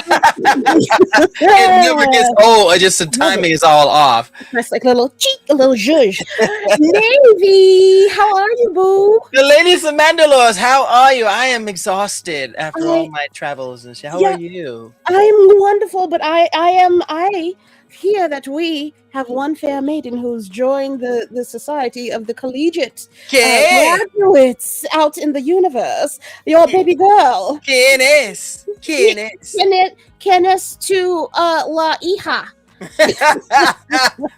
It never gets old. It just the timing is all off. That's like a little cheek, a little zhuzh. Navy, how are you, boo? The ladies of Mandalores, how are you? I am exhausted after all my travels and shit. How are you? I'm wonderful, but I hear that we have one fair maiden who's joined the society of the collegiate graduates out in the universe. Your baby girl. Kenneth to La Hija.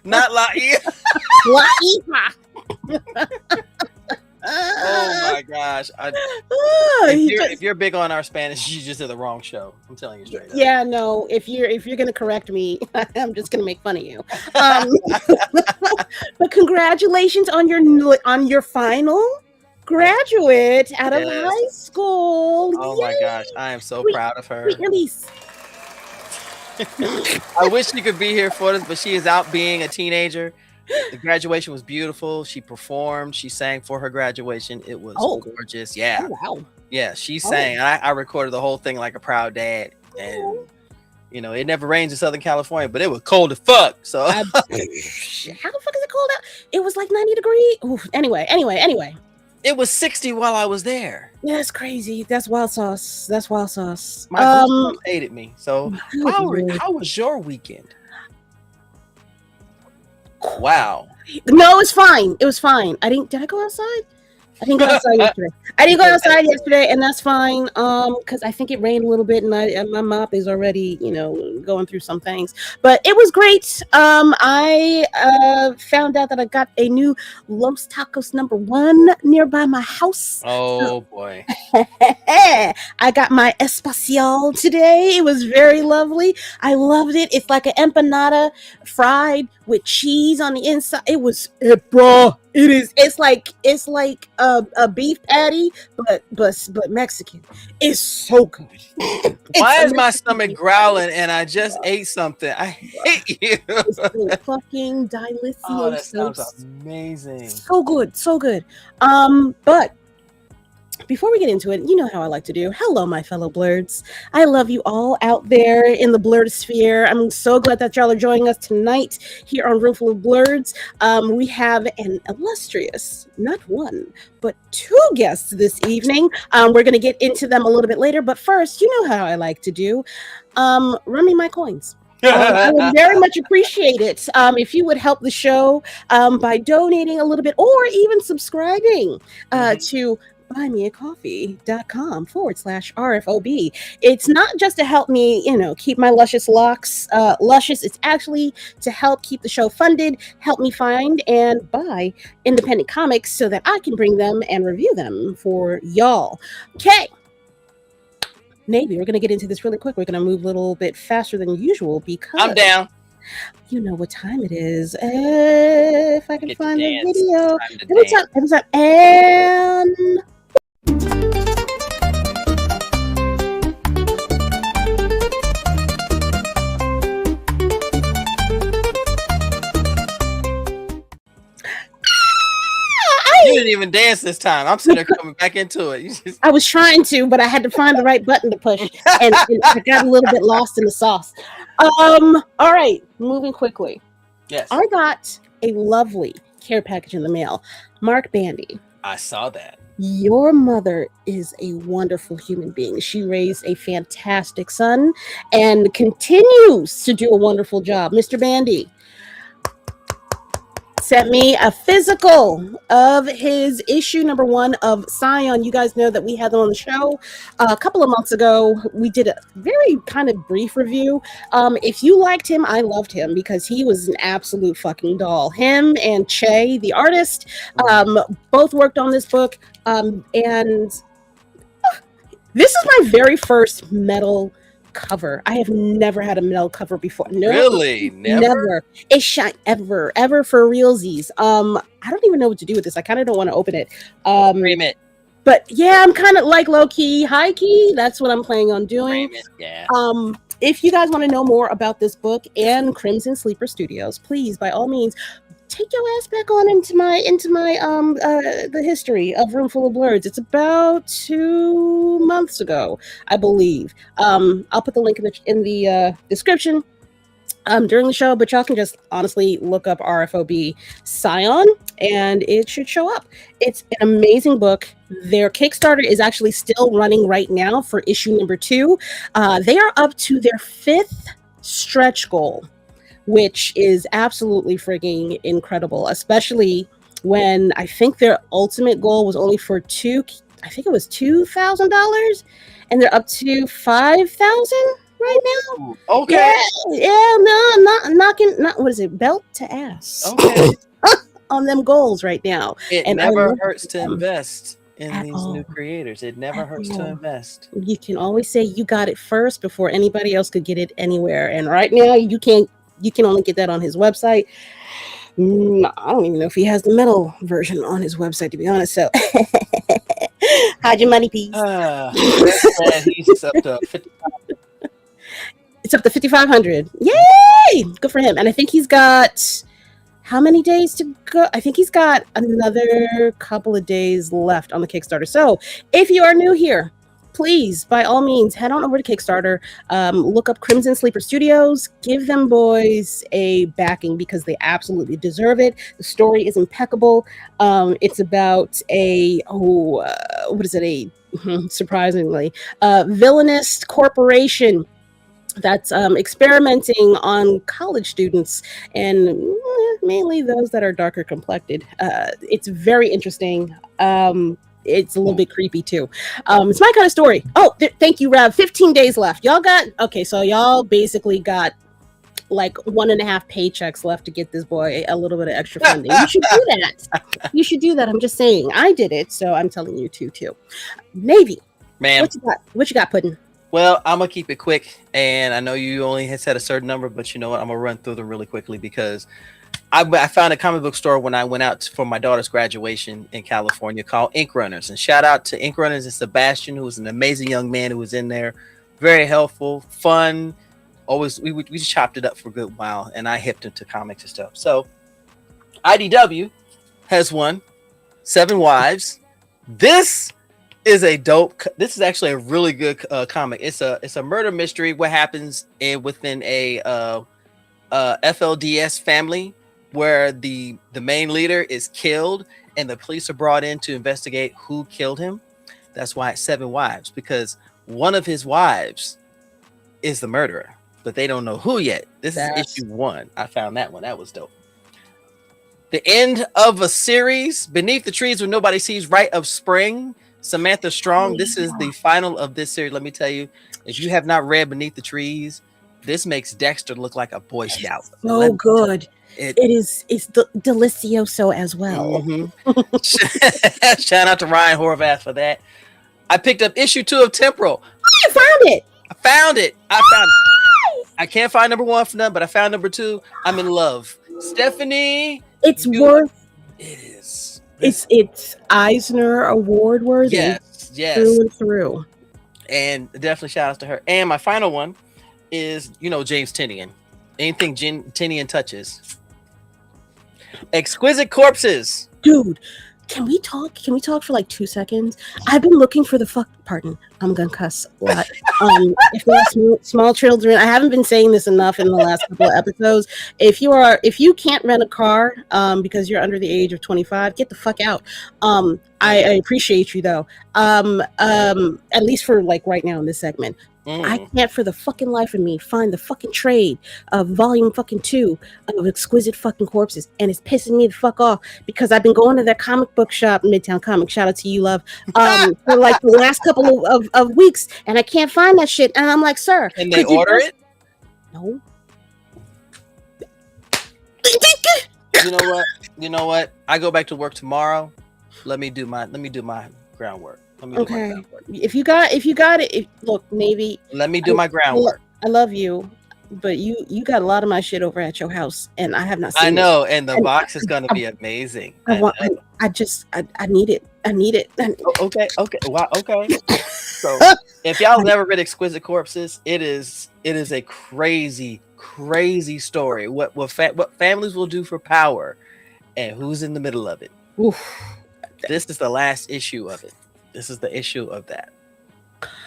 Not La Hija. La Hija. Oh my gosh! If you're big on our Spanish, you just did the wrong show. I'm telling you straight up. Yeah, no. If you're gonna correct me, I'm just gonna make fun of you. But congratulations on your final graduate out of high school. Oh my gosh, I am so proud of her. Release. I wish she could be here for this, but she is out being a teenager. The graduation was beautiful. She performed. She sang for her graduation. It was gorgeous. Yeah. Oh, wow. Yeah, she sang. I recorded the whole thing like a proud dad. And, you know, it never rains in Southern California, but it was cold as fuck. So how the fuck is it cold out? It was like 90 degrees. Oof. Anyway. It was 60 while I was there. Yeah, that's crazy. That's wild sauce. My boss hated me. So how was your weekend? Wow. No, it was fine. It was fine. Did I go outside? I didn't go outside yesterday. And that's fine. Because I think it rained a little bit, and my mop is already, going through some things. But it was great. I found out that I got a new Los Tacos #1 nearby my house. Oh boy. I got my Espacial today. It was very lovely. I loved it. It's like an empanada fried with cheese on the inside. It was bro. It is. It's like a beef patty, but Mexican. It's so good. Why is my stomach growling? And I just ate something. I hate you. It's fucking delicioso. Oh, that sounds amazing. So good. But before we get into it, you know how I like to do. Hello, my fellow Blerds. I love you all out there in the Blerd sphere. I'm so glad that y'all are joining us tonight here on Roomful of Blerds. We have an illustrious, not one, but 2 guests this evening. We're going to get into them a little bit later. But first, you know how I like to do. Run me my coins. I would very much appreciate it if you would help the show by donating a little bit or even subscribing to buymeacoffee.com/RFOB. It's not just to help me, keep my luscious locks luscious. It's actually to help keep the show funded, help me find and buy independent comics so that I can bring them and review them for y'all. Okay. Maybe we're going to get into this really quick. We're going to move a little bit faster than usual because I'm down. You know what time it is. If I can find the video. Every time. And you didn't even dance this time. I'm sitting there coming back into it. I was trying to, but I had to find the right button to push, and I got a little bit lost in the sauce. All right, moving quickly. Yes. I got a lovely care package in the mail. Mark Bandy. I saw that. Your mother is a wonderful human being. She raised a fantastic son and continues to do a wonderful job. Mr. Bandy sent me a physical of his issue #1 of Scion. You guys know that we had them on the show a couple of months ago. We did a very kind of brief review. If you liked him, I loved him because he was an absolute fucking doll. Him and Che, the artist, both worked on this book. And this is my very first metal cover. I have never had a metal cover before. No, really? Never? It's shot ever for realsies. I don't even know what to do with this. I kind of don't want to open it. Frame it. But yeah, I'm kind of like low key, high key. That's what I'm planning on doing. Frame it. Yeah. If you guys want to know more about this book and Crimson Sleeper Studios, please, by all means, take your ass back on into my the history of Roomful of Blerds. It's about 2 months ago, I believe. I'll put the link in the description during the show, but y'all can just honestly look up RFOB Scion and it should show up. It's an amazing book. Their Kickstarter is actually still running right now for issue number 2. They are up to their 5th stretch goal, which is absolutely freaking incredible, especially when I think their ultimate goal was only for $2,000, and they're up to $5,000 right now. Okay. Yeah, no, I'm not what is it? Belt to ass. Okay. On them goals right now. It never hurts to invest in these new creators. It never hurts to invest. You can always say you got it first before anybody else could get it anywhere. And right now you can only get that on his website. I don't even know if he has the metal version on his website, to be honest. So hide your money, please. He's up to 55. It's up to 5,500. Yay! Good for him. And I think he's got how many days to go? I think he's got another couple of days left on the Kickstarter. So if you are new here, please, by all means, head on over to Kickstarter. Look up Crimson Sleeper Studios. Give them boys a backing because they absolutely deserve it. The story is impeccable. It's about a surprisingly, villainous corporation that's experimenting on college students and mainly those that are darker complected. It's very interesting. It's a little bit creepy too. It's my kind of story. Oh, thank you, Rav. 15 days left. So y'all basically got like 1.5 paychecks left to get this boy a little bit of extra funding. You should do that. You should do that. I'm just saying. I did it, so I'm telling you too. Navy, man, what you got, Puddin'? Well, I'm gonna keep it quick, and I know you only had said a certain number, but you know what? I'm gonna run through them really quickly because I found a comic book store when I went out for my daughter's graduation in California called Ink Runners, and shout out to Ink Runners and Sebastian, who was an amazing young man who was in there, very helpful, fun. Always, we just chopped it up for a good while, and I hipped him to comics and stuff. So, IDW has one, 7 Wives. This is actually a really good comic. It's a murder mystery. What happens within a FLDS family where the main leader is killed and the police are brought in to investigate who killed him. That's why it's 7 Wives, because one of his wives is the murderer, but they don't know who yet. This is issue 1. I found that one. That was dope. The end of a series, Beneath the Trees Where Nobody Sees, Rite of Spring. Samantha Strong. This is the final of this series. Let me tell you, if you have not read Beneath the Trees, this makes Dexter look like a Boy Scout. So good. It's delicioso as well. Mm-hmm. Shout out to Ryan Horvath for that. I picked up issue 2 of Temporal. I found it. I can't find number 1 for none, but I found number 2. I'm in love. Stephanie. It is. It's Eisner Award worthy. Yes. Through and through. And definitely shout out to her. And my final one is, James Tynion. Anything Tynion touches. Exquisite Corpses. Dude, can we talk? Can we talk for like 2 seconds? I've been looking for pardon, I'm gonna cuss a lot. If there are small children, I haven't been saying this enough in the last couple of episodes. If you can't rent a car because you're under the age of 25, get the fuck out. I appreciate you though. At least for like right now in this segment. I can't for the fucking life of me find the fucking trade of volume fucking 2 of Exquisite fucking Corpses, and it's pissing me the fuck off because I've been going to that comic book shop, Midtown Comic, shout out to you, love, for like the last couple of weeks, and I can't find that shit, and I'm like, sir, can they order it? No. You know what? I go back to work tomorrow. Let me do my groundwork. Okay. If you got it, look, maybe. Let me do my groundwork. I love you, but you got a lot of my shit over at your house, and I have not seen it. I know, and the box is gonna be amazing. I need it. I need it. Okay. Wow. Okay. So, if y'all never read Exquisite Corpses, it is a crazy story. What families will do for power, And who's in the middle of it? Oof. This is the last issue of it. This is the issue of that.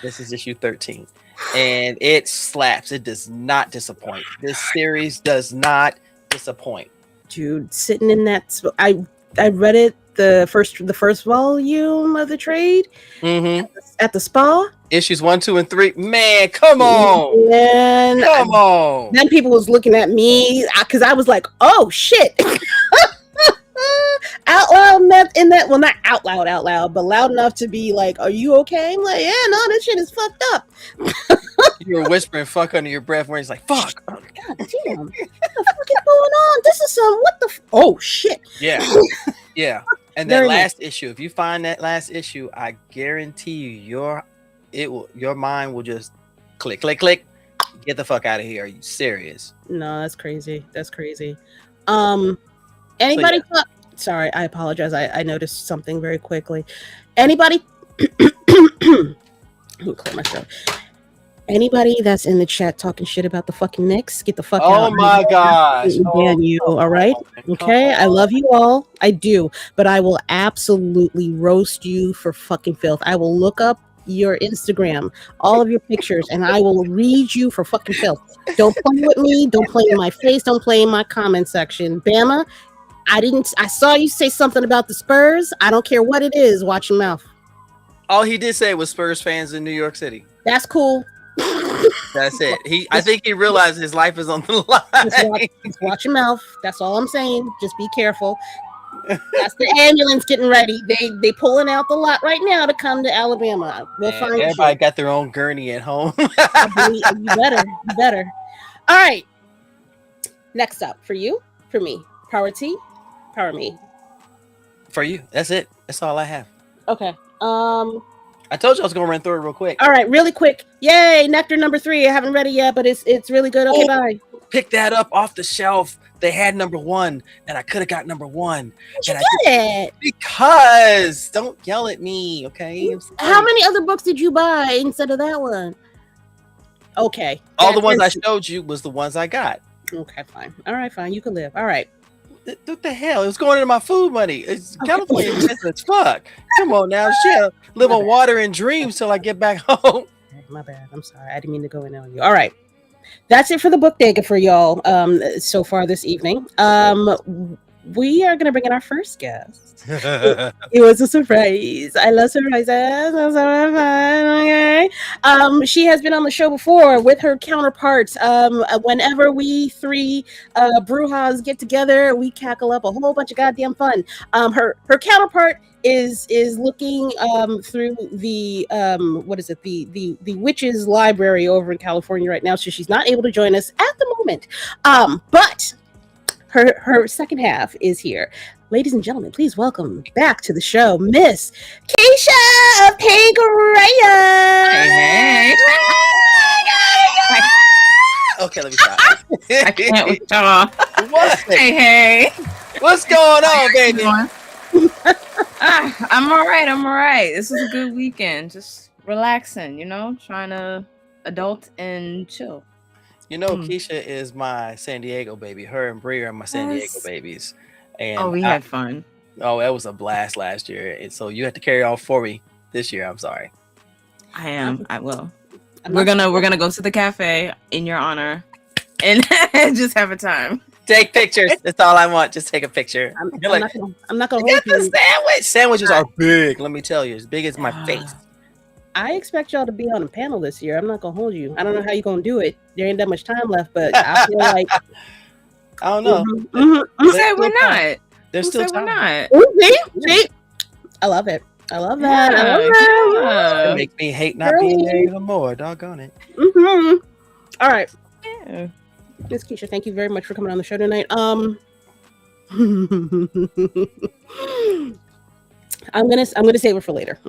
This is issue 13. And it slaps. It does not disappoint. This series does not disappoint. Dude, sitting in that, I read it the first volume of the trade at the spa. Issues 1, 2, and 3. Man, come on. And come on. Then people was looking at me because I was like, oh shit. Out loud, not out loud, but loud enough to be like, are you okay? I'm like, yeah, no, this shit is fucked up. You were whispering fuck under your breath where he's like, fuck. God damn. What the fuck is going on? This is oh shit. Yeah. Yeah. And that last issue, if you find that last issue, I guarantee you your mind will just click. Get the fuck out of here. Are you serious? No, that's crazy. Anybody? So, sorry, I apologize. I noticed something very quickly. Anybody? Let me clear myself. Anybody that's in the chat talking shit about the fucking Knicks, get the fuck out. Oh my gosh. All right? Okay, I love you all. I do. But I will absolutely roast you for fucking filth. I will look up your Instagram, all of your pictures, and I will read you for fucking filth. Don't play with me. Don't play in my face. Don't play in my comment section. Bama, I saw you say something about the Spurs. I don't care what it is. Watch your mouth. All he did say was Spurs fans in New York City. That's cool. That's it. I think he realized his life is on the line. Just watch your mouth. That's all I'm saying. Just be careful. That's the ambulance getting ready. They pulling out the lot right now to come to Alabama. We'll find everybody got their own gurney at home. You better. All right. Next up for me. Power T, Power Me. For you. That's it. That's all I have. Okay. I told you I was gonna run through it real quick. All right, really quick. Yay, Nectar number 3. I haven't read it yet, but it's really good. Okay, bye. Pick that up off the shelf. They had number 1, and I could have got number 1. How'd you get it? Because don't yell at me, okay? How many other books did you buy instead of that one? Okay. All the ones I showed you was the ones I got. Okay, fine. All right, fine. You can live. All right. What the hell? It was going into my food money. It's California business. Fuck. Come on now. Shit. Live on water and dreams till I get back home. My bad. I'm sorry. I didn't mean to go in on you. All right. That's it for the Book-Dega for y'all so far this evening. We are going to bring in our first guest. It was a surprise. I love surprises. That's so fun. Okay. She has been on the show before with her counterparts. Whenever we three Brujas get together, we cackle up a whole bunch of goddamn fun. Her counterpart is looking through the the witches library over in California right now, so she's not able to join us at the moment. But her second half is here. Ladies and gentlemen, please welcome back to the show, Miss Keisha of Pink Riot. Hey. Okay, let me stop. I can't with y'all. What? Hey. What's going on, baby? I'm all right. This is a good weekend. Just relaxing, trying to adult and chill. Keisha is my San Diego baby. Her and Brie are my San Diego babies. And we had fun. Oh, that was a blast last year. And so you had to carry on for me this year. I'm sorry. I am. I will. We're gonna go to the cafe in your honor and just have a time. Take pictures. That's all I want. Just take a picture. I'm not gonna hold you. Sandwiches are big. Let me tell you, as big as my face. I expect y'all to be on a panel this year. I'm not gonna hold you. I don't know how you're gonna do it. There ain't that much time left, but I feel like I don't know. Who said we're not? There's still time. We're not. See? I love it. I love that. It makes me hate not being there even more. Doggone it. All right. Yeah. Miss Keisha, thank you very much for coming on the show tonight. I'm gonna save it for later.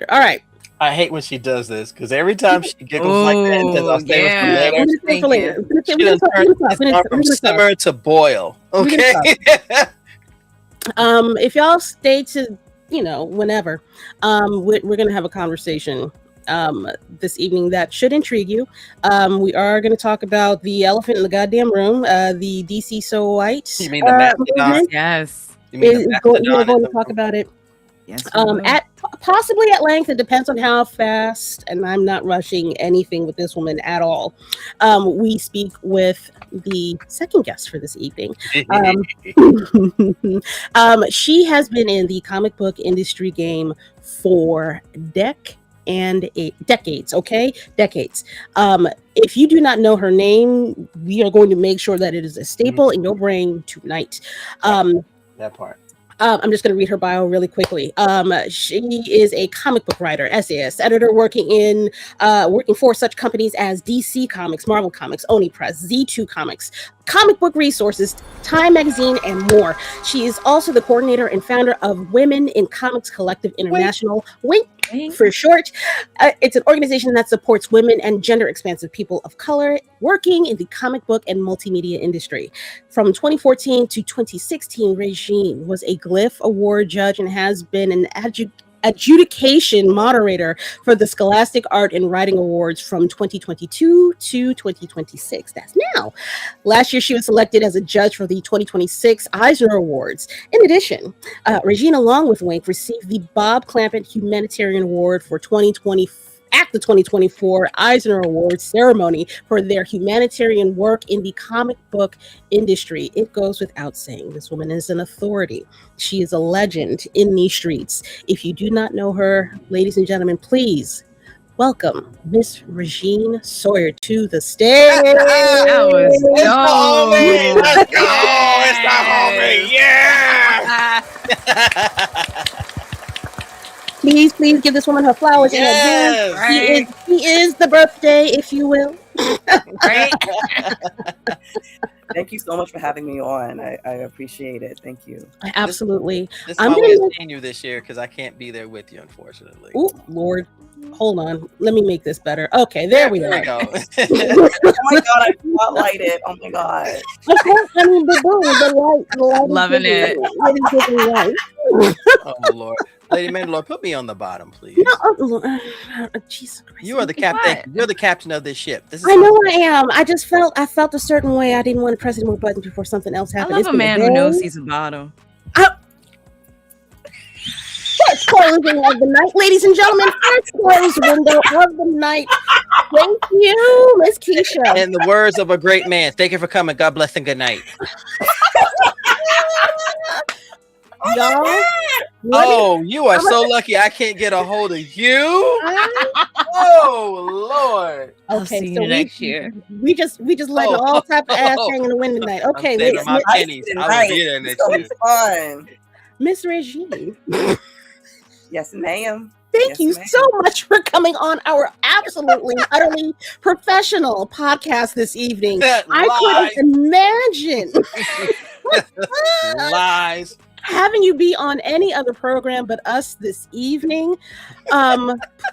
All right. I hate when she does this because every time she giggles like that, I'll save it for later. She does turn from simmer to boil. Okay. If y'all stay to whenever, we're gonna have a conversation this evening that should intrigue you. We are going to talk about the elephant in the goddamn room, the DC So White. You mean the Mastodon? Yes. You mean the we are Mastodon going in to the talk room? about it Yes. we will. at possibly at length. It depends on how fast, and I'm not rushing anything with this woman at all. We speak with the second guest for this evening. She has been in the comic book industry game for decades. Okay, decades. If you do not know her name, we are going to make sure that it is a staple in your brain tonight. That part. I'm just going to read her bio really quickly. She is a comic book writer, essayist, editor, working for such companies as DC Comics, Marvel Comics, Oni Press, Z2 Comics, Comic Book Resources, Time Magazine, and more. She is also the coordinator and founder of Women in Comics Collective International, WinC for short. It's an organization that supports women and gender-expansive people of color working in the comic book and multimedia industry. From 2014 to 2016, Regine was a Glyph Award judge and has been an adjudication moderator for the Scholastic Art and Writing Awards from 2022 to 2026. That's now. Last year, she was selected as a judge for the 2026 Eisner Awards. In addition, Regine, along with WinC, received the Bob Clampett Humanitarian Award for 2020 at the 2024 Eisner Awards ceremony for their humanitarian work in the comic book industry. It goes without saying, this woman is an authority. She is a legend in these streets. If you do not know her, ladies and gentlemen, please welcome Miss Regine Sawyer to the stage. That was It's the homie. dope. Let's go. It's the homie. Yeah. Please give this woman her flowers in advance. Right. He is the birthday, if you will. Right. Thank you so much for having me on. I appreciate it. Thank you. Absolutely. This is I'm why gonna we're seeing you this year, because I can't be there with you, unfortunately. Oh, Lord. Hold on. Let me make this better. Okay, there we go. Oh my God, I spotlighted. Oh my God. Okay, I mean, the light Loving it. Oh Lord, Lady Mandalore, put me on the bottom, please. No, Jesus Christ. You are the captain. You're the captain of this ship. This is I know I am. I felt a certain way. I didn't want to press any more buttons before something else I happened. love a man who knows he's a bottom. First closing of the night, ladies and gentlemen. First closed window of the night. Thank you, Miss Keisha. In the words of a great man, thank you for coming. God bless and good night. Y'all. Oh, you are so lucky I can't get a hold of you. Oh Lord. I'll see you next year. We just letting all type of ass hang in the wind tonight. Okay, I'm saving my pennies. I will be there next year. Fun. Miss Regine. Yes, ma'am. Thank you so much for coming on our absolutely, utterly professional podcast this evening. I couldn't imagine lies having you be on any other program but us this evening.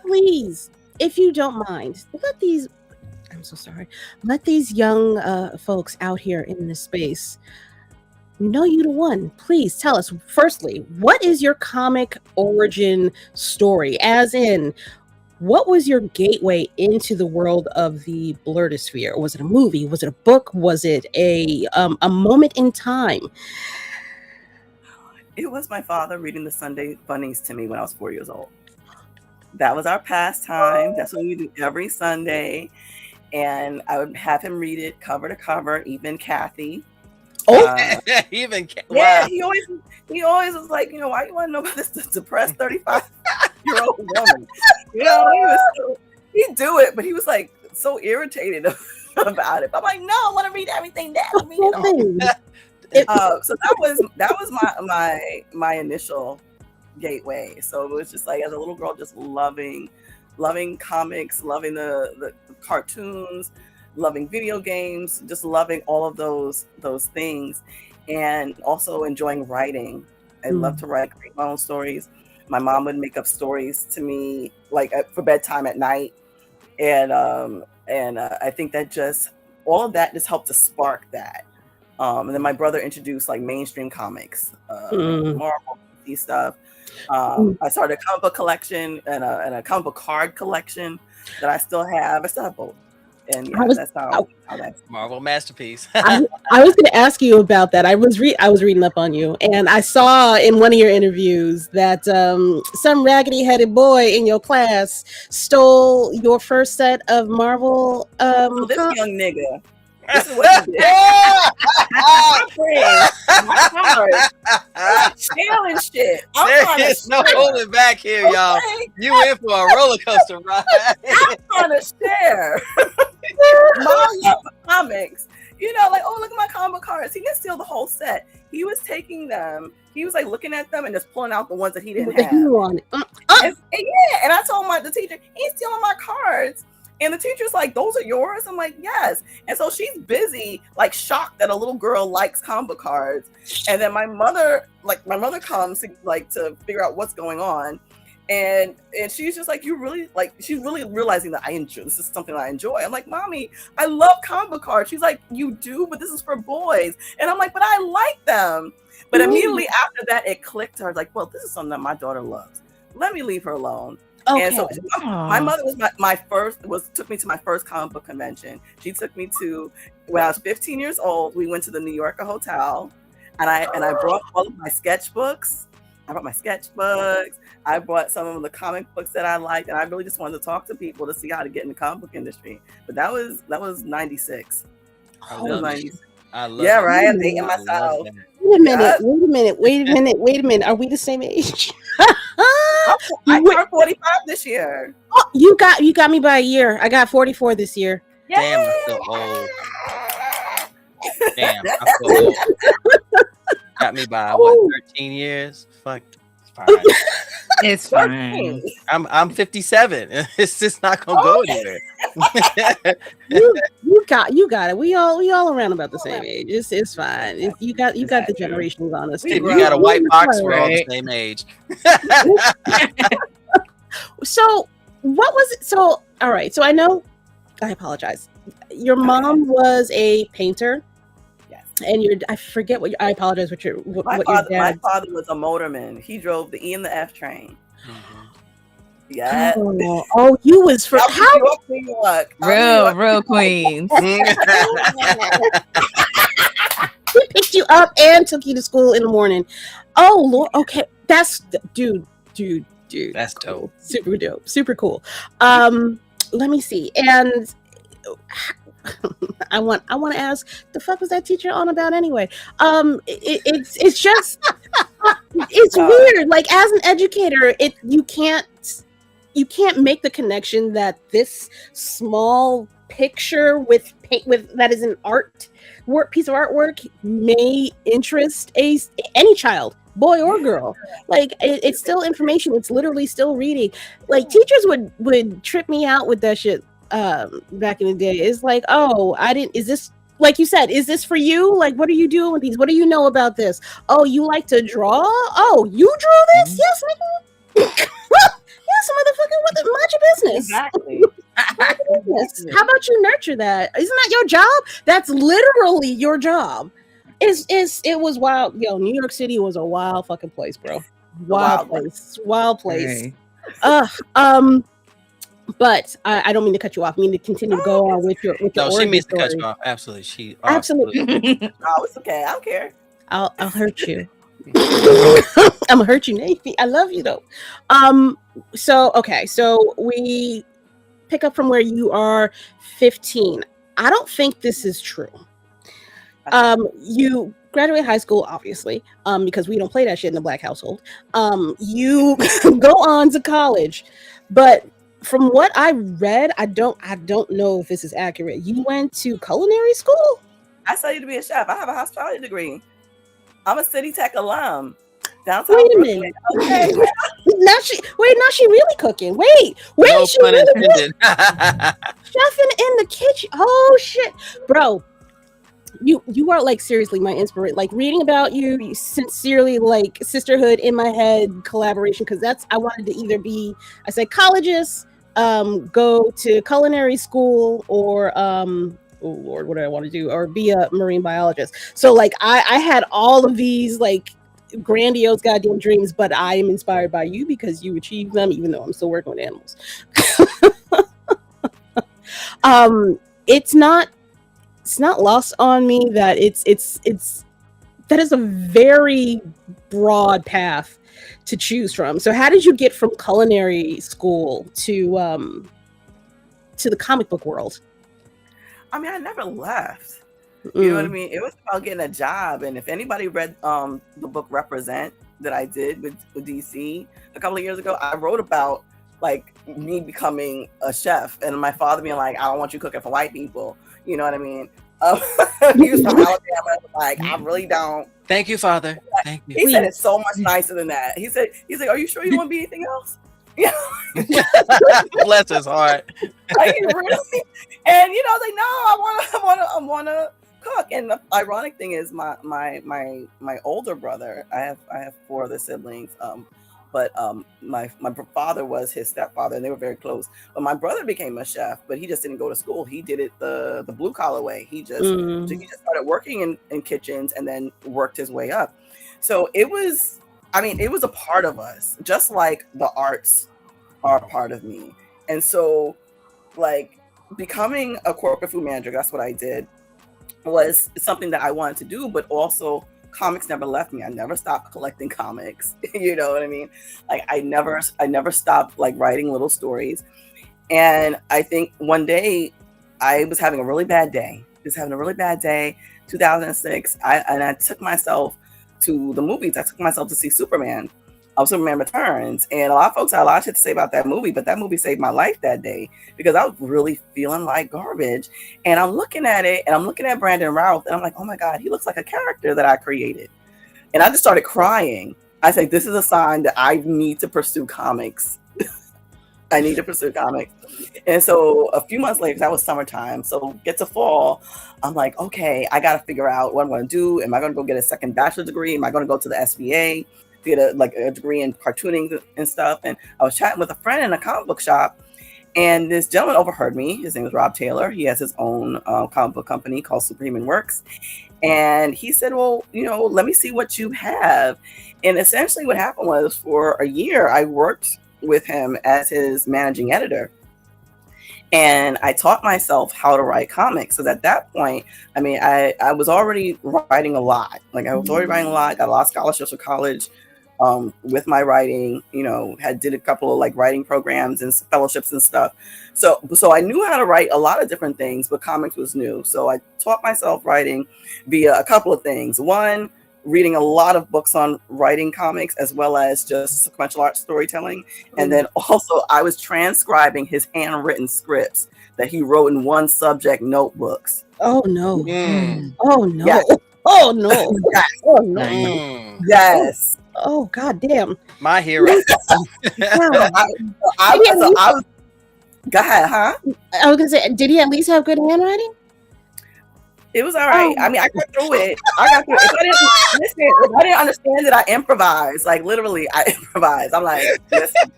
Please, if you don't mind, let these young folks out here in this space know you the one. Please tell us, firstly, what is your comic origin story? As in, what was your gateway into the world of the Blerdosphere? Was it a movie? Was it a book? Was it a moment in time? It was my father reading the Sunday Bunnies to me when I was 4 years old. That was our pastime. That's what we do every Sunday. And I would have him read it cover to cover, even Kathy. Even yeah, wow. he always was like, why you want to know about this depressed 35-year-old woman? He'd do it, but he was like so irritated about it. But I'm like, no, I want to read everything down. So that was my initial gateway. So it was just like, as a little girl, just loving comics, loving the cartoons, loving video games, just loving all of those things, and also enjoying writing. I love to write, create my own stories. My mom would make up stories to me, like for bedtime at night, and I think that just all of that just helped to spark that. And then my brother introduced like mainstream comics, Marvel, DC stuff. I started a comic book collection and a comic book card collection that I still have. I still have both. And I was- that's how that's. Marvel masterpiece. I was going to ask you about that. I was reading up on you, and I saw in one of your interviews that some raggedy-headed boy in your class stole your first set of Marvel. So this young nigga, this is what he did. My friends, my cards, stealing shit. There is no holding back here, y'all. You in for a roller coaster ride. I'm trying to share my love for comics. You know, like, oh, look at my comic cards. He didn't steal the whole set. He was taking them. He was like looking at them and just pulling out the ones that he didn't have. And I told the teacher, he's stealing my cards. And the teacher's like, those are yours? I'm like, yes. And so she's busy, like shocked that a little girl likes comic cards. And then my mother comes to figure out what's going on. And she's just like, she's really realizing that I enjoy, this is something I enjoy. I'm like, Mommy, I love comic cards. She's like, you do, but this is for boys. And I'm like, but I like them. But immediately after that, it clicked to her, like, well, this is something that my daughter loves. Let me leave her alone. Okay. And so my mother was took me to my first comic book convention. She took me to, when I was 15 years old, we went to the New Yorker Hotel, and I brought all of my sketchbooks. I brought some of the comic books that I liked, and I really just wanted to talk to people to see how to get in the comic book industry. But that was 96. I love 96. I love right? I'm dating myself. Wait a minute. Are we the same age? I turned 45 this year. Oh, you got me by a year. I got 44 this year. Damn, I'm so old. Damn, I'm so old. Got me by 13 years? Fuck. It's fine. I'm 57. It's just not gonna go anywhere. you got it. We all around about the same age. It's fine. You got the generations on us. If you got a white box, we're all the same age. So what was it? So all right. So I know. I apologize. Your mom was a painter. And I forget I apologize. My father was a motorman. He drove the E and the F train. Mm-hmm. Yeah. Oh, you was for how? Real queen. He picked you up and took you to school in the morning. Oh Lord. Okay, that's dude. That's dope. Super dope. Super cool. Let me see. And I want to ask, the fuck was that teacher on about anyway? It's just it's weird. Like, as an educator, you can't make the connection that this small picture with that is an piece of artwork may interest any child, boy or girl. Like, it's still information. It's literally still reading. Like, teachers would trip me out with that shit. Back in the day, it's like, oh, is this, like you said, is this for you? Like, what are you doing with these? What do you know about this? Oh, you like to draw? Oh, you drew this? Yes, nigga. Yes, motherfucker. Mind your business. Exactly. How about you nurture that? Isn't that your job? That's literally your job. It was wild. Yo, New York City was a wild fucking place, bro. Wild place. But I don't mean to cut you off. I mean to continue to go on with your No, she means to cut you off. Absolutely. Absolutely. Oh, it's okay. I don't care. I'll hurt you. I'm gonna hurt you, Navy. I love you though. So we pick up from where you are 15. I don't think this is true. You graduate high school, obviously, because we don't play that shit in the Black household. You go on to college, but from what I read, I don't know if this is accurate. You went to culinary school? I studied to be a chef. I have a hospitality degree. I'm a City Tech alum. Downtown Wait a Brooklyn. minute. Okay. Now she really cooking. Wait, No she pun really intended. chefing in the kitchen. Oh shit, bro. You are like seriously my inspiration. Like, reading about you sincerely, like sisterhood in my head, collaboration, because I wanted to either be a psychologist, go to culinary school, or oh Lord, what do I want to do? Or be a marine biologist. So like I had all of these like grandiose goddamn dreams, but I am inspired by you because you achieved them, even though I'm still working with animals. it's not lost on me that it's that is a very broad path to choose from. So how did you get from culinary school to the comic book world? I mean, I never left. You know what I mean? It was about getting a job. And if anybody read the book Represent that I did with DC a couple of years ago, I wrote about like me becoming a chef and my father being like, I don't want you cooking for white people. You know what I mean? He was from Alabama. Like, I really don't. Thank you, Father. Thank you. He said it's so much nicer than that. He's like, are you sure you want to be anything else? Yeah. Bless his heart. Like, really? And you know, I was like, no, I wanna cook. And the ironic thing is my older brother, I have 4 other siblings. But my father was his stepfather, and they were very close. But my brother became a chef, but he just didn't go to school. He did it the blue collar way. He just started working in kitchens and then worked his way up. So it was a part of us, just like the arts are a part of me. And so, like, becoming a corporate food manager, that's what I did, was something that I wanted to do, but also comics never left me. I never stopped collecting comics. You know what I mean? Like, I never stopped like writing little stories. And I think one day I was having a really bad day. 2006. I took myself to the movies. I took myself to see Superman Returns. And a lot of folks had a lot of shit to say about that movie, but that movie saved my life that day because I was really feeling like garbage. And I'm looking at it and I'm looking at Brandon Routh and I'm like, oh my God, he looks like a character that I created. And I just started crying. I said, this is a sign that I need to pursue comics. I need to pursue comics. And so a few months later, that was summertime. So get to fall, I'm like, okay, I got to figure out what I'm going to do. Am I going to go get a second bachelor's degree? Am I going to go to the SVA to get a degree in cartooning and stuff? And I was chatting with a friend in a comic book shop, and this gentleman overheard me. His name is Rob Taylor. He has his own comic book company called Superhuman Works. And he said, well, you know, let me see what you have. And essentially what happened was, for a year, I worked with him as his managing editor. And I taught myself how to write comics. So at that point, I mean, I was already writing a lot. Like, I was already writing a lot, got a lot of scholarships for college with my writing, you know, did a couple of like writing programs and fellowships and stuff. So I knew how to write a lot of different things, but comics was new. So I taught myself writing via a couple of things. One, reading a lot of books on writing comics, as well as just sequential art storytelling. And then also I was transcribing his handwritten scripts that he wrote in one subject notebooks. Oh no. Oh no. Yes. Oh no. Yes. Oh no. Yes. Oh god damn. My hero. I was go ahead, huh? I was gonna say, did he at least have good handwriting? It was all right. I mean, I got through it. If I didn't understand it, I improvised. Like, literally, I improvised. I'm like, listen,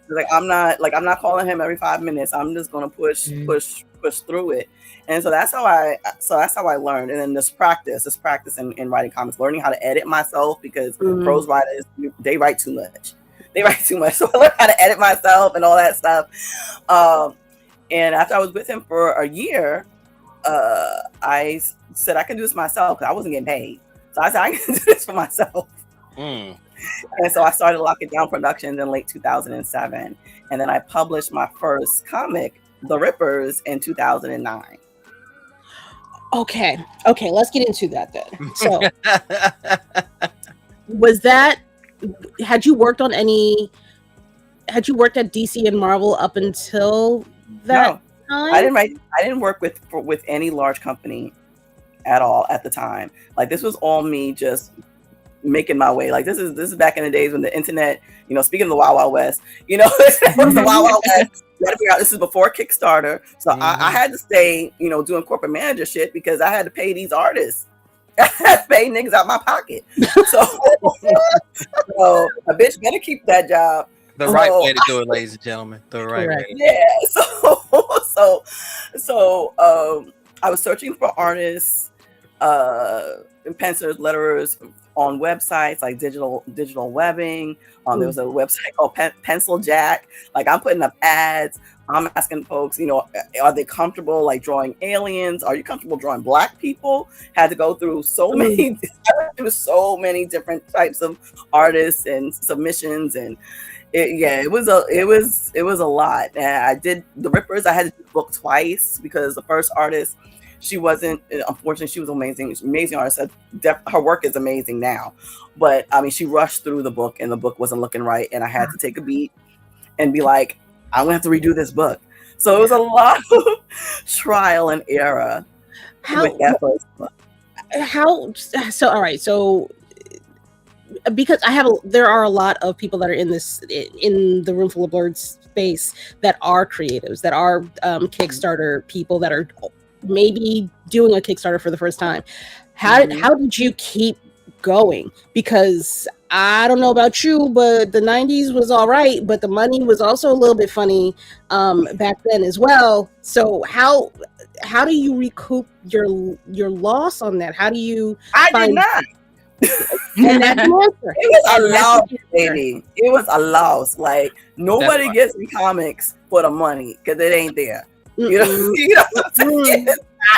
like, I'm not calling him every 5 minutes. I'm just gonna push through it. And so that's how I learned. And then this practice in writing comics, learning how to edit myself, because prose writers, they write too much. So I learned how to edit myself and all that stuff. And after I was with him for a year, I said I can do this myself because I wasn't getting paid. So I said I can do this for myself. And so I started Locking Down Productions in late 2007. And then I published my first comic, The Rippers, in 2009. Okay, let's get into that then. So had you worked at DC and Marvel up until that time? I didn't work with any large company at all at the time. Like, this was all me just making my way. Like, this is back in the days when the internet, you know, speaking of the Wild Wild West, you know, it was the Wild Wild West. You gotta figure out, this is before Kickstarter. So I had to stay, you know, doing corporate manager shit because I had to pay these artists. I had to pay niggas out my pocket. So a bitch better keep that job. The right way to do it, ladies and gentlemen. The right way. Yeah. So I was searching for artists pencilers, letterers on websites like digital webbing. There was a website called Pencil Jack. Like, I'm putting up ads. I'm asking folks, you know, are they comfortable like drawing aliens? Are you comfortable drawing Black people? Had to go through so many different types of artists and submissions, and it was a lot. And I did the Rippers. I had to do the book twice because the first artist, she wasn't, unfortunately, she was amazing artist. Her work is amazing now, but I mean, she rushed through the book and the book wasn't looking right, and I had to take a beat and be like, I'm gonna have to redo this book. So it was a lot of trial and error with that first book. All right, so because there are a lot of people that are in the Room Full of Blerds space that are creatives, that are Kickstarter people that are maybe doing a Kickstarter for the first time. How did you keep going? Because I don't know about you, but the 90s was all right, but the money was also a little bit funny back then as well. So how do you recoup your loss on that? How do you did not. And that's the answer. It was a loss, baby. It was a loss. Like, nobody gets in comics for the money because it ain't there. You know what I'm saying?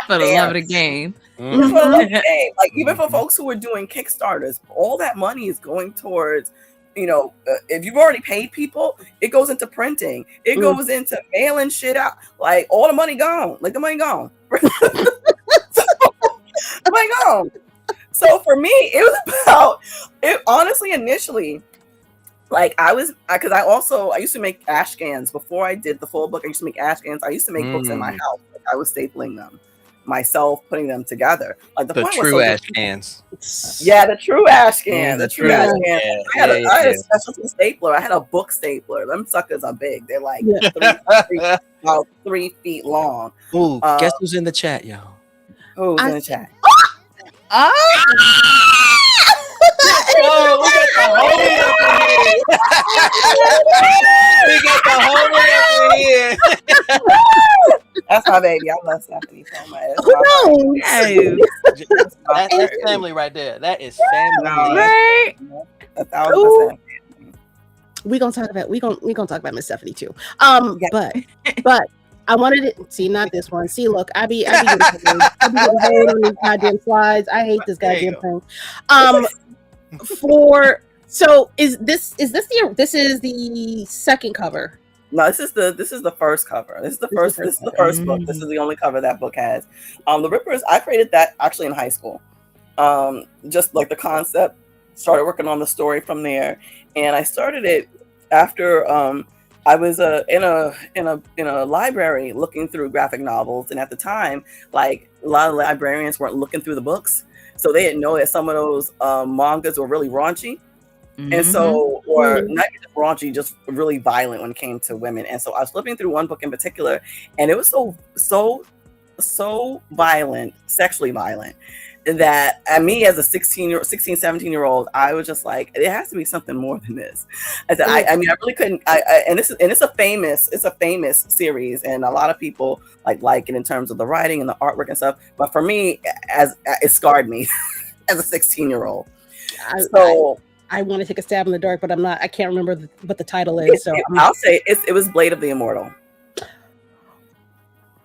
For the love of the game. For the love of the game. Like, even for folks who are doing Kickstarters, all that money is going towards, you know, if you've already paid people, it goes into printing. It goes into mailing shit out. Like, all the money gone. Like, the money gone. The money gone. So for me, it was about it. Honestly, initially, like I used to make ash scans before I did the full book. I used to make ash scans. I used to make books in my house. Like, I was stapling them myself, putting them together. Like the true ash scans. Yeah, the true ash scan. The true ash scan. I had a specialty stapler. I had a book stapler. Them suckers are big. They're like about 3 feet long. Ooh, guess who's in the chat, y'all? Who's in the chat? Oh, we got the homie up here. That's my baby. I love Stephanie so much. That's family right there. That is family. Right? 1,000%. We gonna talk about Miss Stephanie too. But I wanted to see, not this one. See, look, I be getting paid on these goddamn slides. I hate this goddamn thing. Is this the second cover? No, this is the first cover. This is the first book. This is the only cover that book has. The Rippers, I created that actually in high school. Just like the concept, started working on the story from there, and I started it after I was in a library looking through graphic novels, and at the time, like a lot of librarians weren't looking through the books, so they didn't know that some of those mangas were really raunchy, and so or not just raunchy, just really violent when it came to women. And so I was flipping through one book in particular, and it was so violent, sexually violent, that me as a 16, 17-year-old, I was just like, it has to be something more than this. I said, I mean, I really couldn't. It's a famous series, and a lot of people like it in terms of the writing and the artwork and stuff. But for me, it scarred me as a 16-year-old. I want to take a stab in the dark, but I can't remember what the title is. I'll say it was Blade of the Immortal.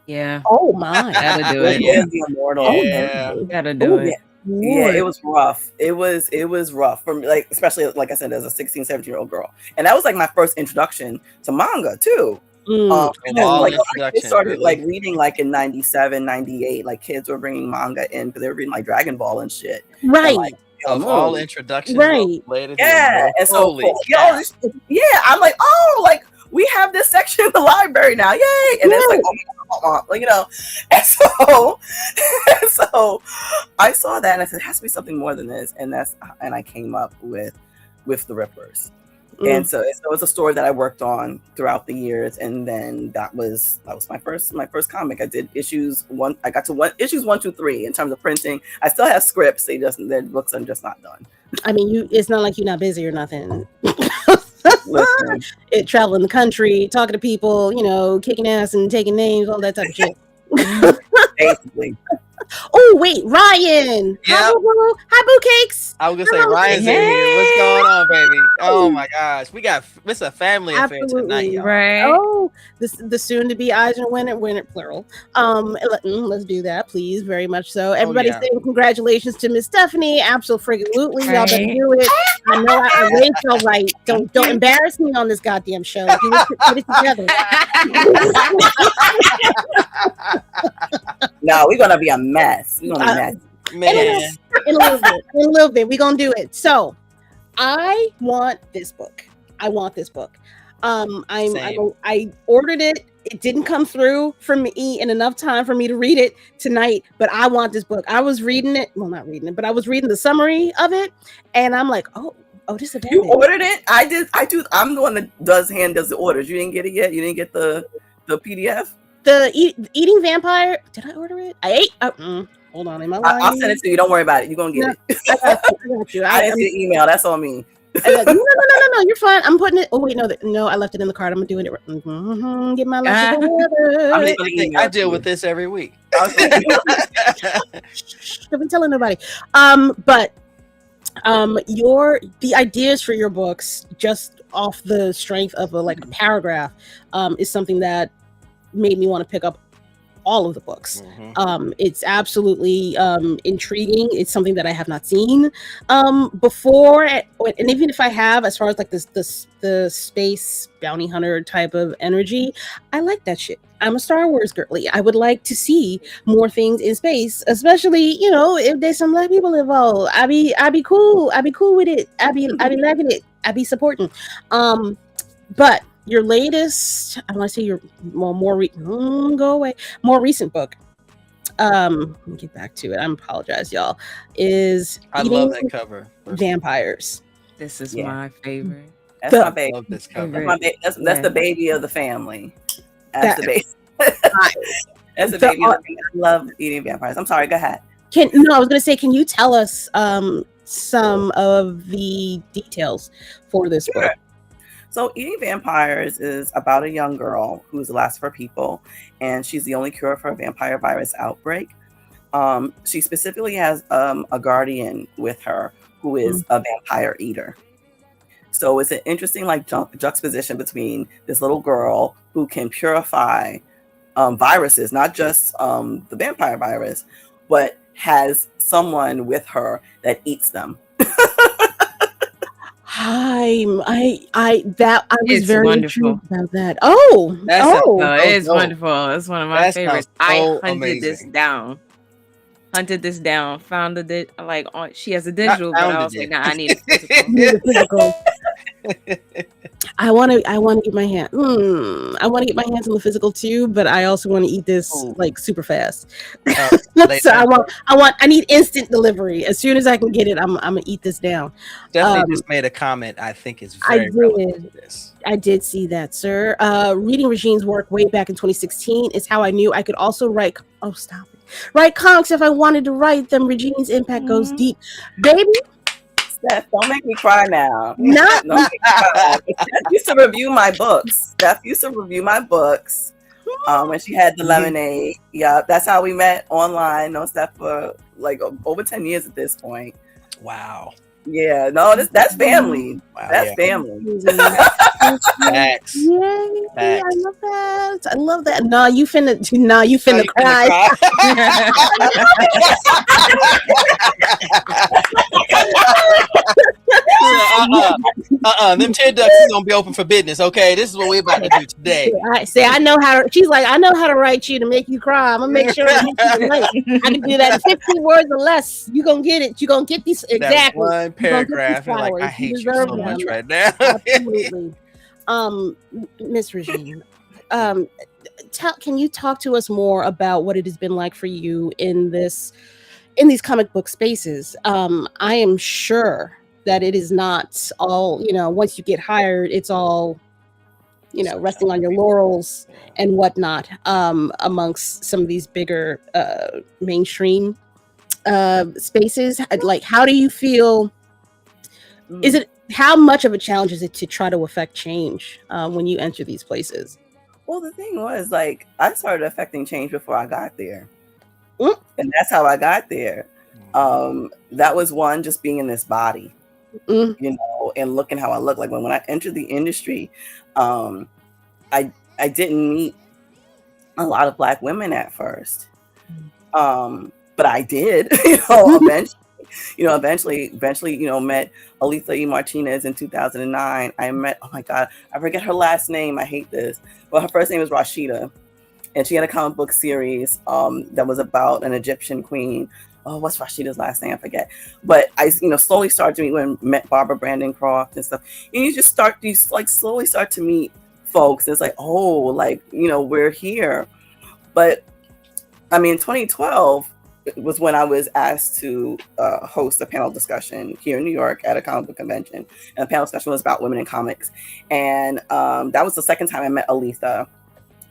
Yeah. Oh my. Gotta do it. Yeah. The Immortal. Yeah. Gotta do it. Yeah, it was rough. It was rough for me, like, especially like I said, as a 16, 17-year-old girl. And that was like my first introduction to manga too. It started like reading like in 97, 98, like kids were bringing manga in because they were reading like Dragon Ball and shit. Right. And, like, all introductions. Right. Yeah. And so I'm like, oh, like we have this section in the library now. Yay. And it's like, like, you know, and so I saw that and I said, it has to be something more than this. And I came up with the Rippers. And so it's a story that I worked on throughout the years, and then that was my first comic. I did issues 1. I got to issues 1, 2, 3 in terms of printing. I still have scripts. Their books are just not done. I mean, it's not like you're not busy or nothing. Listen. Traveling the country, talking to people, you know, kicking ass and taking names, all that type of shit. Basically. Oh wait, Ryan. Hi, Yep. boo boo. Hi, boo cakes. I was gonna say Hello. Ryan's in here. What's going on, baby? Oh my gosh, it's a family affair tonight, Absolutely. y'all. Right. Oh, the soon to be Eisner winner plural. Let's do that, please. Very much so. Everybody yeah. saying congratulations to Miss Stephanie. Absolutely, y'all better Right. do it. I know I raised y'all right. Don't embarrass me on this goddamn show. Get it together. No, we're gonna be a mess. We're gonna be messy. Man, In a little bit. We're gonna do it. So I want this book. I ordered it. It didn't come through for me in enough time for me to read it tonight, but I want this book. I was reading it. Well, not reading it, but I was reading the summary of it, and I'm like, oh, this is You ordered it? I do. I'm the one that does the orders. You didn't get it yet? You didn't get the PDF? The Eating Vampire. Did I order it? I ate. Hold on, am I lying? I'll send it to you. Don't worry about it. You're gonna get it. I got you. I didn't see the email. That's on me. No, you're fine. I'm putting it. Oh wait, no, I left it in the cart. I'm doing it. Get my life together. I deal with this every week. Don't be telling nobody. But the ideas for your books, just off the strength of a paragraph, is something that made me want to pick up all of the books. It's absolutely intriguing. It's something that I have not seen before, and even if I have, as far as like the space bounty hunter type of energy, I like that shit. I'm a Star Wars girly. I would like to see more things in space, especially if there's some black people involved. I'd be cool. I'd be cool with it. I'd be liking it. I'd be supporting. But your latest, I want to say your more recent book. Let me get back to it. I apologize, y'all. I love that cover. Vampires. This is my favorite. That's my baby. I love this cover. That's the baby of the family. That's the baby. That's the baby of the family. I love Eating Vampires. I'm sorry. Go ahead. I was going to say, can you tell us some of the details for this book? So Eating Vampires is about a young girl who's the last of her people, and she's the only cure for a vampire virus outbreak. She specifically has a guardian with her who is a vampire eater. So it's an interesting juxtaposition between this little girl who can purify viruses, not just the vampire virus, but has someone with her that eats them. I was very wonderful intrigued about that. It's wonderful. It's one of my favorites. I hunted amazing. this down. Found it she has a digital, but I was like, nah, I need a physical. I want to get my hand. I want to get my hands on the physical too, but I also want to eat this super fast. So I need instant delivery. As soon as I can get it, I'm gonna eat this down. Definitely just made a comment. I think is very relevant to this. I did see that, sir. Reading Regine's work way back in 2016 is how I knew I could also write. Oh, stop it! Write comics if I wanted to write them. Regine's impact goes deep, baby. Steph, don't make me cry now. Not Don't make me cry. Steph used to review my books. When she had the lemonade. Yeah, that's how we met online. Known Steph for over 10 years at this point. Wow. Yeah, no, that's family. Wow, that's family. Facts. Yay, I love that. No, you finna cry. Them tear ducts is gonna be open for business. Okay, this is what we're about to do today. I know how to. She's like, I know how to write you to make you cry. I'm gonna make sure I can do that in 15 words or less. You gonna get it. You gonna get these exactly. That one paragraph. Like, I hate you so much right now. Absolutely. Miss Regine, can you talk to us more about what it has been like for you in these comic book spaces? I am sure that it is not all, once you get hired, it's all, resting on your laurels and whatnot, amongst some of these bigger mainstream spaces. Like, how do you feel? How much of a challenge is it to try to affect change when you enter these places? Well, the thing was, I started affecting change before I got there. And that's how I got there. That was one, just being in this body, you know, and looking how I look. Like when I entered the industry, I didn't meet a lot of Black women at first, but I did, you know, eventually, you know, met Aletha E. Martinez in 2009. I met, oh my God, I forget her last name. I hate this. Well, her first name is Rashida. And she had a comic book series that was about an Egyptian queen. Oh, what's Rashida's last name? I forget. But I, you know, slowly started to meet when met Barbara Brandon Croft and stuff. And you slowly start to meet folks. It's like, oh, like, you know, we're here. But I mean, 2012 was when I was asked to host a panel discussion here in New York at a comic book convention. And the panel discussion was about women in comics. And that was the second time I met Aletha.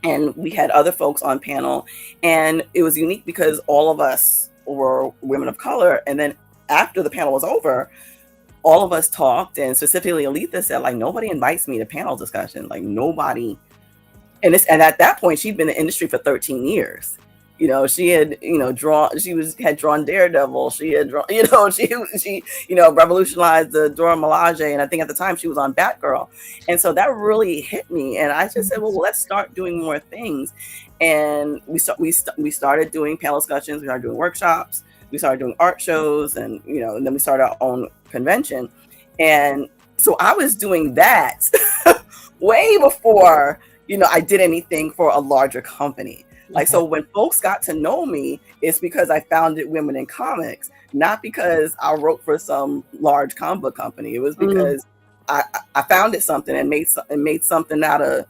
And we had other folks on panel. And it was unique because all of us were women of color. And then after the panel was over, all of us talked, and specifically Aletha said, like, nobody invites me to panel discussion. Like, nobody. And at that point, she'd been in the industry for 13 years. You know, she had, you know, had drawn Daredevil. She had drawn, you know, she, you know, revolutionized the Dora Milaje. And I think at the time she was on Batgirl. And so that really hit me. And I just said, well, let's start doing more things. And we started doing panel discussions. We started doing workshops. We started doing art shows, and, you know, and then we started our own convention. And so I was doing that way before, you know, I did anything for a larger company. Like, so when folks got to know me, it's because I founded Women in Comics, not because I wrote for some large comic book company. It was because I founded something and made something out of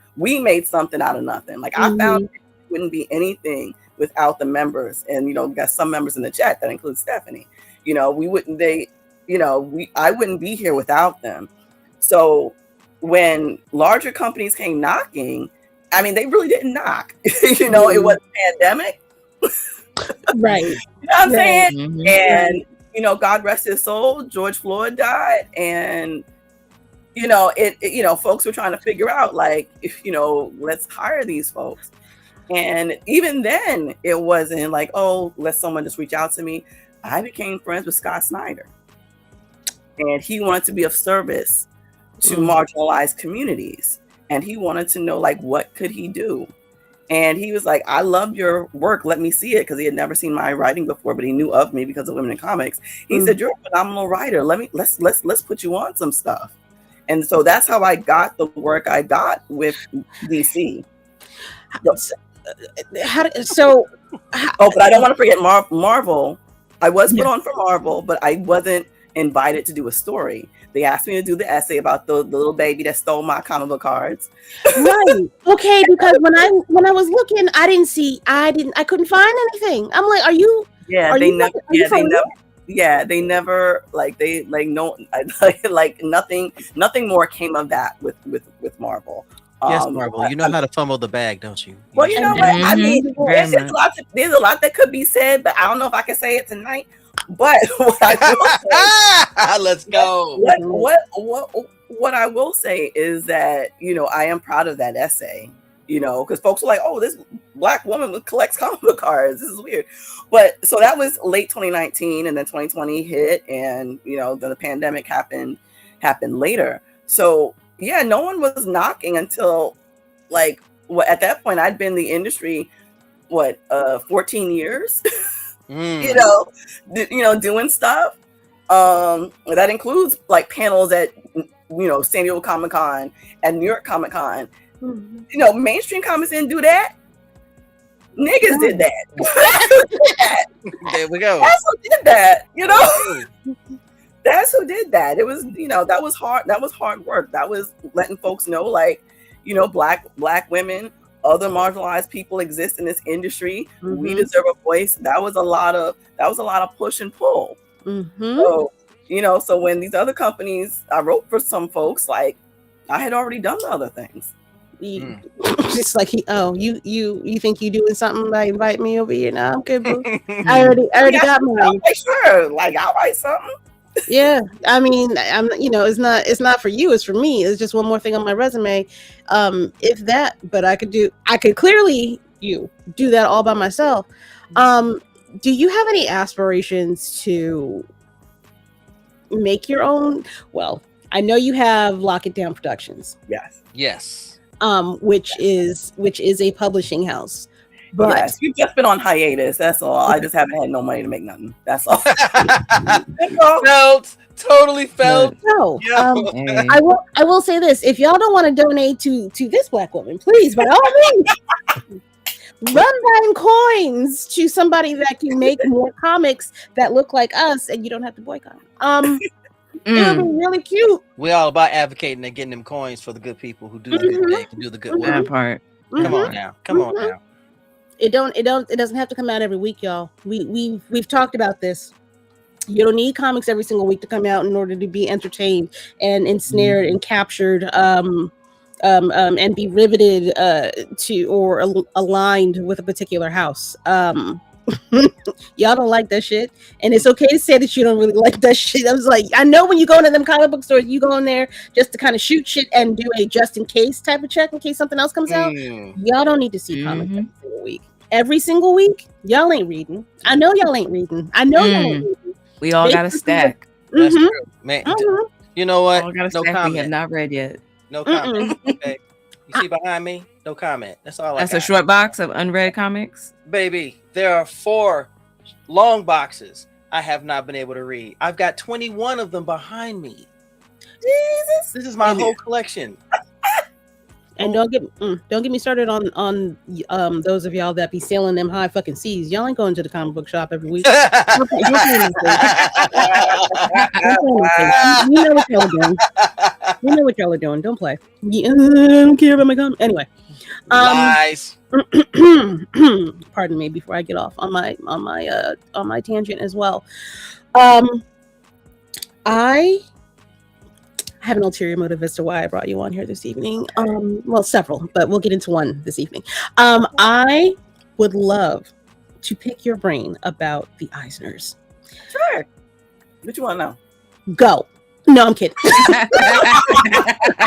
nothing. Like, I found it wouldn't be anything without the members. And, you know, we got some members in the chat that includes Stephanie. You know, I wouldn't be here without them. So when larger companies came knocking, I mean, they really didn't knock. You know, it was a pandemic. Right. You know what I'm saying? And, you know, God rest his soul, George Floyd died. And, you know, you know, folks were trying to figure out, like, if, you know, let's hire these folks. And even then, it wasn't like, oh, let someone just reach out to me. I became friends with Scott Snyder. And he wanted to be of service to marginalized communities. And he wanted to know, like, what could he do? And he was like, I love your work. Let me see it. Because he had never seen my writing before, but he knew of me because of Women in Comics. He said, you're a phenomenal writer. Let's put you on some stuff. And so that's how I got the work I got with DC. But I don't want to forget Marvel. I was put on for Marvel, but I wasn't invited to do a story. They asked me to do the essay about the little baby that stole my comic book cards. Right. Okay. Because when I was looking, I couldn't find anything. I'm like, they never nothing more came of that with Marvel. Yes, Marvel. You know how to fumble the bag, don't you? Well, you know what? I mean, there's a lot that could be said, but I don't know if I can say it tonight. But what I will say, let's go. What I will say is that, you know, I am proud of that essay. You know, because folks were like, "Oh, this Black woman collects comic book cards. This is weird." But so that was late 2019, and then 2020 hit, and, you know, the pandemic happened later. So yeah, no one was knocking until, like, at that point I'd been in the industry 14 years. You know, doing stuff. That includes, like, panels at, you know, San Diego Comic-Con and New York Comic-Con. You know, mainstream comics didn't do that. Niggas did that. There we go. That's who did that, you know? That's who did that. It was, you know, that was hard. That was hard work. That was letting folks know, like, you know, black women, other marginalized people exist in this industry. We deserve a voice. That was a lot of push and pull. So, you know, so when these other companies, I wrote for some folks, like, I had already done the other things. Just like you think you doing something, like invite me over here? No, I'm good, boo. I already got mine. Like, sure, like, I'll write something. Yeah, I mean, I'm, you know, it's not for you, it's for me. It's just one more thing on my resume. If that, but I could clearly do that all by myself. do you have any aspirations to make your own? Well, I know you have Lock It Down Productions. Yes. Which is a publishing house. But yes, you've just been on hiatus. That's all. I just haven't had no money to make nothing. That's all. Totally felt. No, Hey. I will say this: if y'all don't want to donate to this Black woman, please, by all means, run buying coins to somebody that can make more comics that look like us, and you don't have to boycott. It would be really cute. We're all about advocating and getting them coins for the good people who do the good thing, who do the good work. That part. Come on now. Come on now. It doesn't have to come out every week, y'all. We've talked about this. You don't need comics every single week to come out in order to be entertained and ensnared and captured and be riveted to or aligned with a particular house. Y'all don't like that shit, and it's okay to say that you don't really like that shit. I was like, I know when you go into them comic book stores, you go in there just to kind of shoot shit and do a just in case type of check in case something else comes out. Y'all don't need to see comics every single week. Every single week, y'all ain't reading. I know y'all ain't reading. I know y'all ain't reading. We all got a stack. That's true, man. You know what? All got a No stack we comment. have not read yet. No comment. Okay. You see behind me? No comment. That's all. That's I a got. short box of unread comics. Baby, there are 4 long boxes I have not been able to read. I've got 21 of them behind me. Jesus, this is my whole collection. And don't get me started on those of y'all that be sailing them high fucking seas. Y'all ain't going to the comic book shop every week. Don't say anything. You know what y'all are doing. You know what y'all are doing. Don't play. I don't care about my comic. Anyway. Lies. Pardon me before I get off on my tangent as well. I have an ulterior motive as to why I brought you on here this evening. Well, several, but we'll get into one this evening. I would love to pick your brain about the Eisners. Sure. What you want to know? Go. No, I'm kidding. I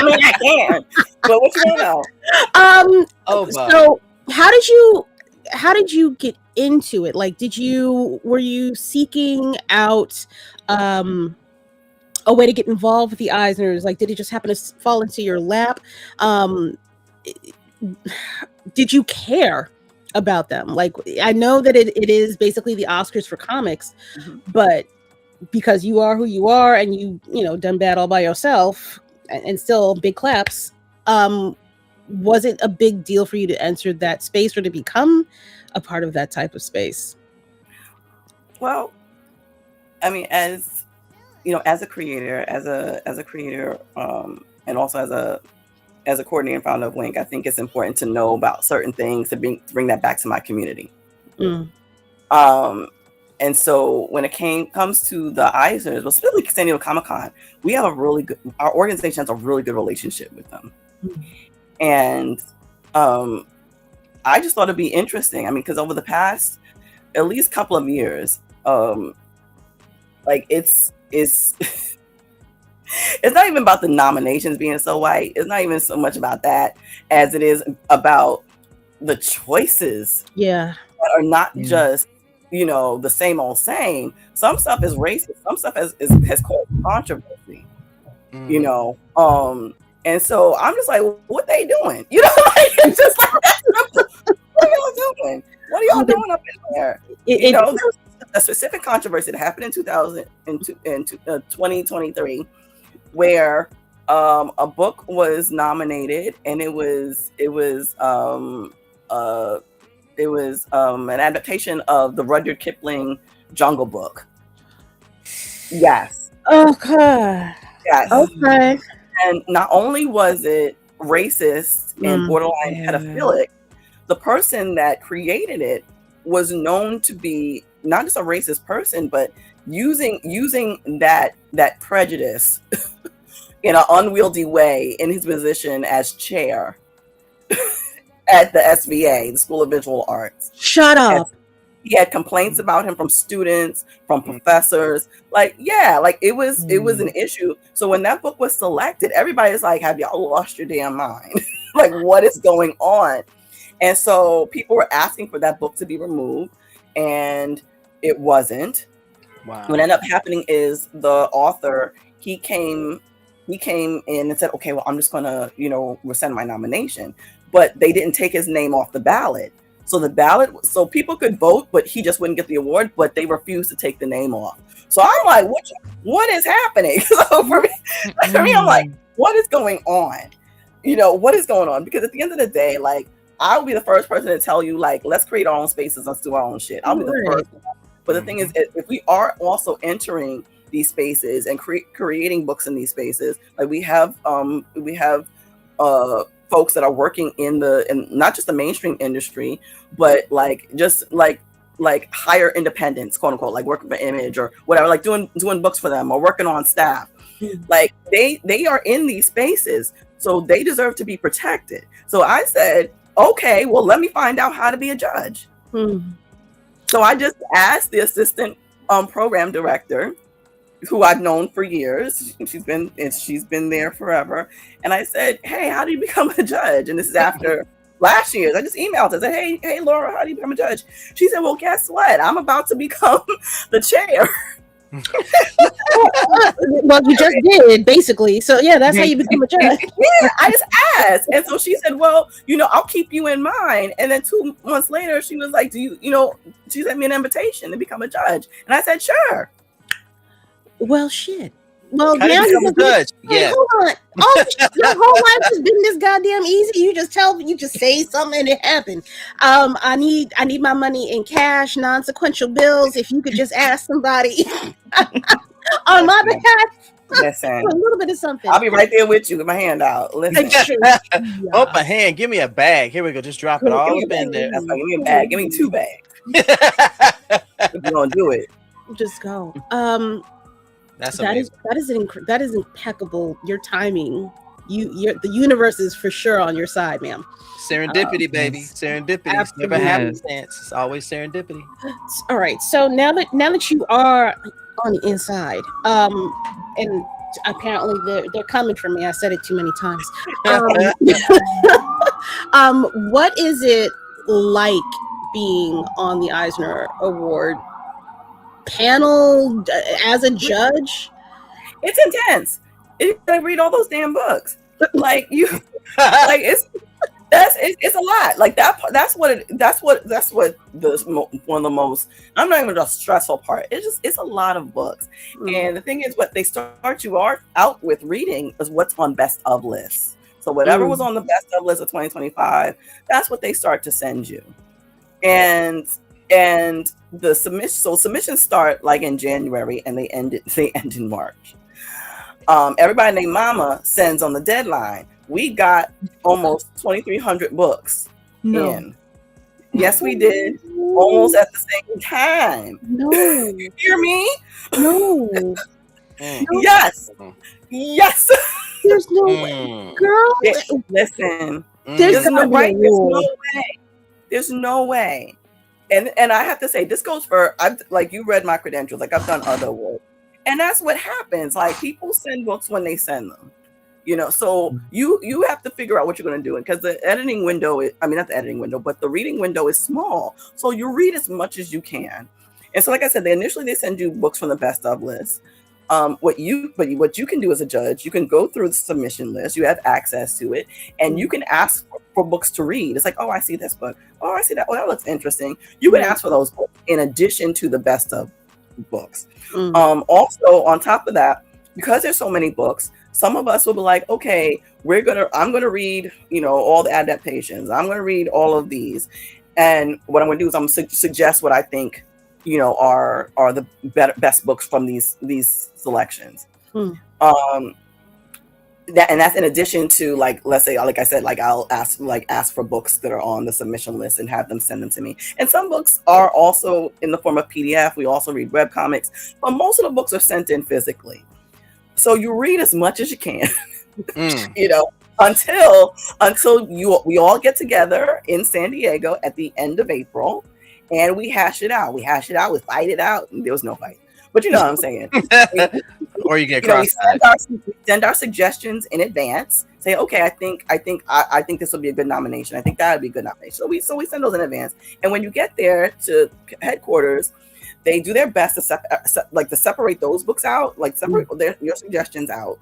mean, I can. But what you want to know? So how did you get into it? Like, were you seeking out a way to get involved with the Eisners? Like, did it just happen to fall into your lap? Did you care about them? Like, I know that it is basically the Oscars for comics, but because you are who you are and you done bad all by yourself and still big claps, was it a big deal for you to enter that space or to become a part of that type of space? Well, I mean, as a creator, and also as a coordinator and founder of WinC, I think it's important to know about certain things to bring that back to my community. And so when it comes to the Eisners, well, specifically San Diego Comic-Con, we have our organization has a really good relationship with them. And I just thought it'd be interesting. I mean, because over the past at least couple of years, like it's it's not even about the nominations being so white. It's not even so much about that as it is about the choices. Yeah. That are not just, the same old same. Some stuff is racist. Some stuff has caused controversy. And so I'm just like, what they doing? It's just like, what are y'all doing? What are y'all doing up in there? There was a specific controversy that happened in 2023, where a book was nominated, and it was an adaptation of the Rudyard Kipling Jungle Book. Yes. Okay. Yes. Okay. And not only was it racist and borderline pedophilic, the person that created it was known to be not just a racist person, but using that prejudice in an unwieldy way in his position as chair at the SVA, the School of Visual Arts. Shut up. He had complaints about him from students, from professors. It was an issue. So when that book was selected, everybody's like, have y'all lost your damn mind? Like, what is going on? And so people were asking for that book to be removed. And it wasn't. Wow. What ended up happening is the author, he came in and said, okay, well, I'm just gonna, rescind my nomination. But they didn't take his name off the ballot. So people could vote, but he just wouldn't get the award, but they refused to take the name off. So I'm like, what is happening? So for me, I'm like, what is going on? What is going on? Because at the end of the day, like, I'll be the first person to tell you, like, let's create our own spaces, let's do our own shit. I'll be the first. But the thing is, if we are also entering these spaces and creating books in these spaces, like we have folks that are working in not just the mainstream industry, but like just like higher independents, quote unquote, like working for Image or whatever, like doing books for them or working on staff. Like they are in these spaces, so they deserve to be protected. So I said, okay, well, let me find out how to be a judge. So I just asked the assistant program director, who I've known for years. She's been there forever. And I said, hey, how do you become a judge? And this is after last year. I just emailed her. I said, hey, Laura, how do you become a judge? She said, well, guess what? I'm about to become the chair. Well, you just did, basically. So yeah, that's how you become a judge. Yeah, I just asked. And so she said, well, I'll keep you in mind. And then 2 months later, she was like, she sent me an invitation to become a judge. And I said, sure. Well, shit. Well, How now do you you become a judge? Hey, Yeah. hold on. Oh, your whole life has been this goddamn easy. You just say something and it happened. I need my money in cash, non-sequential bills. If you could just ask somebody on my behalf. Listen, a little bit of something. I'll be right there with you with my hand out. Listen. Oh, my hand. Give me a bag. Here we go. Just drop it all up in there. That's right. Give me a bag. Give me 2 bags. If you're gonna do it, just go. That's that is impeccable. Your timing. The universe is for sure on your side, ma'am. Serendipity, baby. Serendipity. Absolutely. Never happenstance. It's always serendipity. All right. So now that you are on the inside, and apparently they're coming for me. I said it too many times. What is it like being on the Eisner Award panel as a judge? It's intense. You gotta read all those damn books. Like it's a lot. Like that's one of the most. I'm not even the stressful part. It's a lot of books. And the thing is, what they start you out with reading is what's on best of lists. So whatever was on the best of list of 2025, that's what they start to send you. And the submissions start like in January and they end in March. Everybody named Mama sends on the deadline. We got almost 2,300 books in. Yes, we did. Almost at the same time. No. You hear me? No. Yes. Yes. There's no way. Girl. Listen. There's no way. There's no way. And I have to say, this goes for, like, you read my credentials, like I've done other awards. And that's what happens. Like, people send books when they send them. So you have to figure out what you're going to do. Because the editing window not the editing window, but the reading window is small. So you read as much as you can. And so, like I said, they send you books from the best of list. What you can do as a judge, you can go through the submission list. You have access to it, and you can ask for books to read. It's like, oh, I see this book. Oh, I see that. Oh, that looks interesting. You can ask for those books in addition to the best of books. Also, on top of that, because there's so many books, some of us will be like, okay, I'm gonna read, all the adaptations. I'm gonna read all of these, and what I'm gonna do is I'm gonna suggest what I think, are the best books from these selections. That's in addition to, like, let's say, like I said, like I'll ask for books that are on the submission list and have them send them to me. And some books are also in the form of PDF. We also read webcomics, but most of the books are sent in physically. So you read as much as you can, until we all get together in San Diego at the end of April, and we hash it out. We fight it out. And there was no fight, but you know what I'm saying. Or you get crossed. We send our suggestions in advance. Say, okay, I think this will be a good nomination. I think that would be a good nomination. So we send those in advance. And when you get there to headquarters, they do their best to separate those books out, like separate your suggestions out.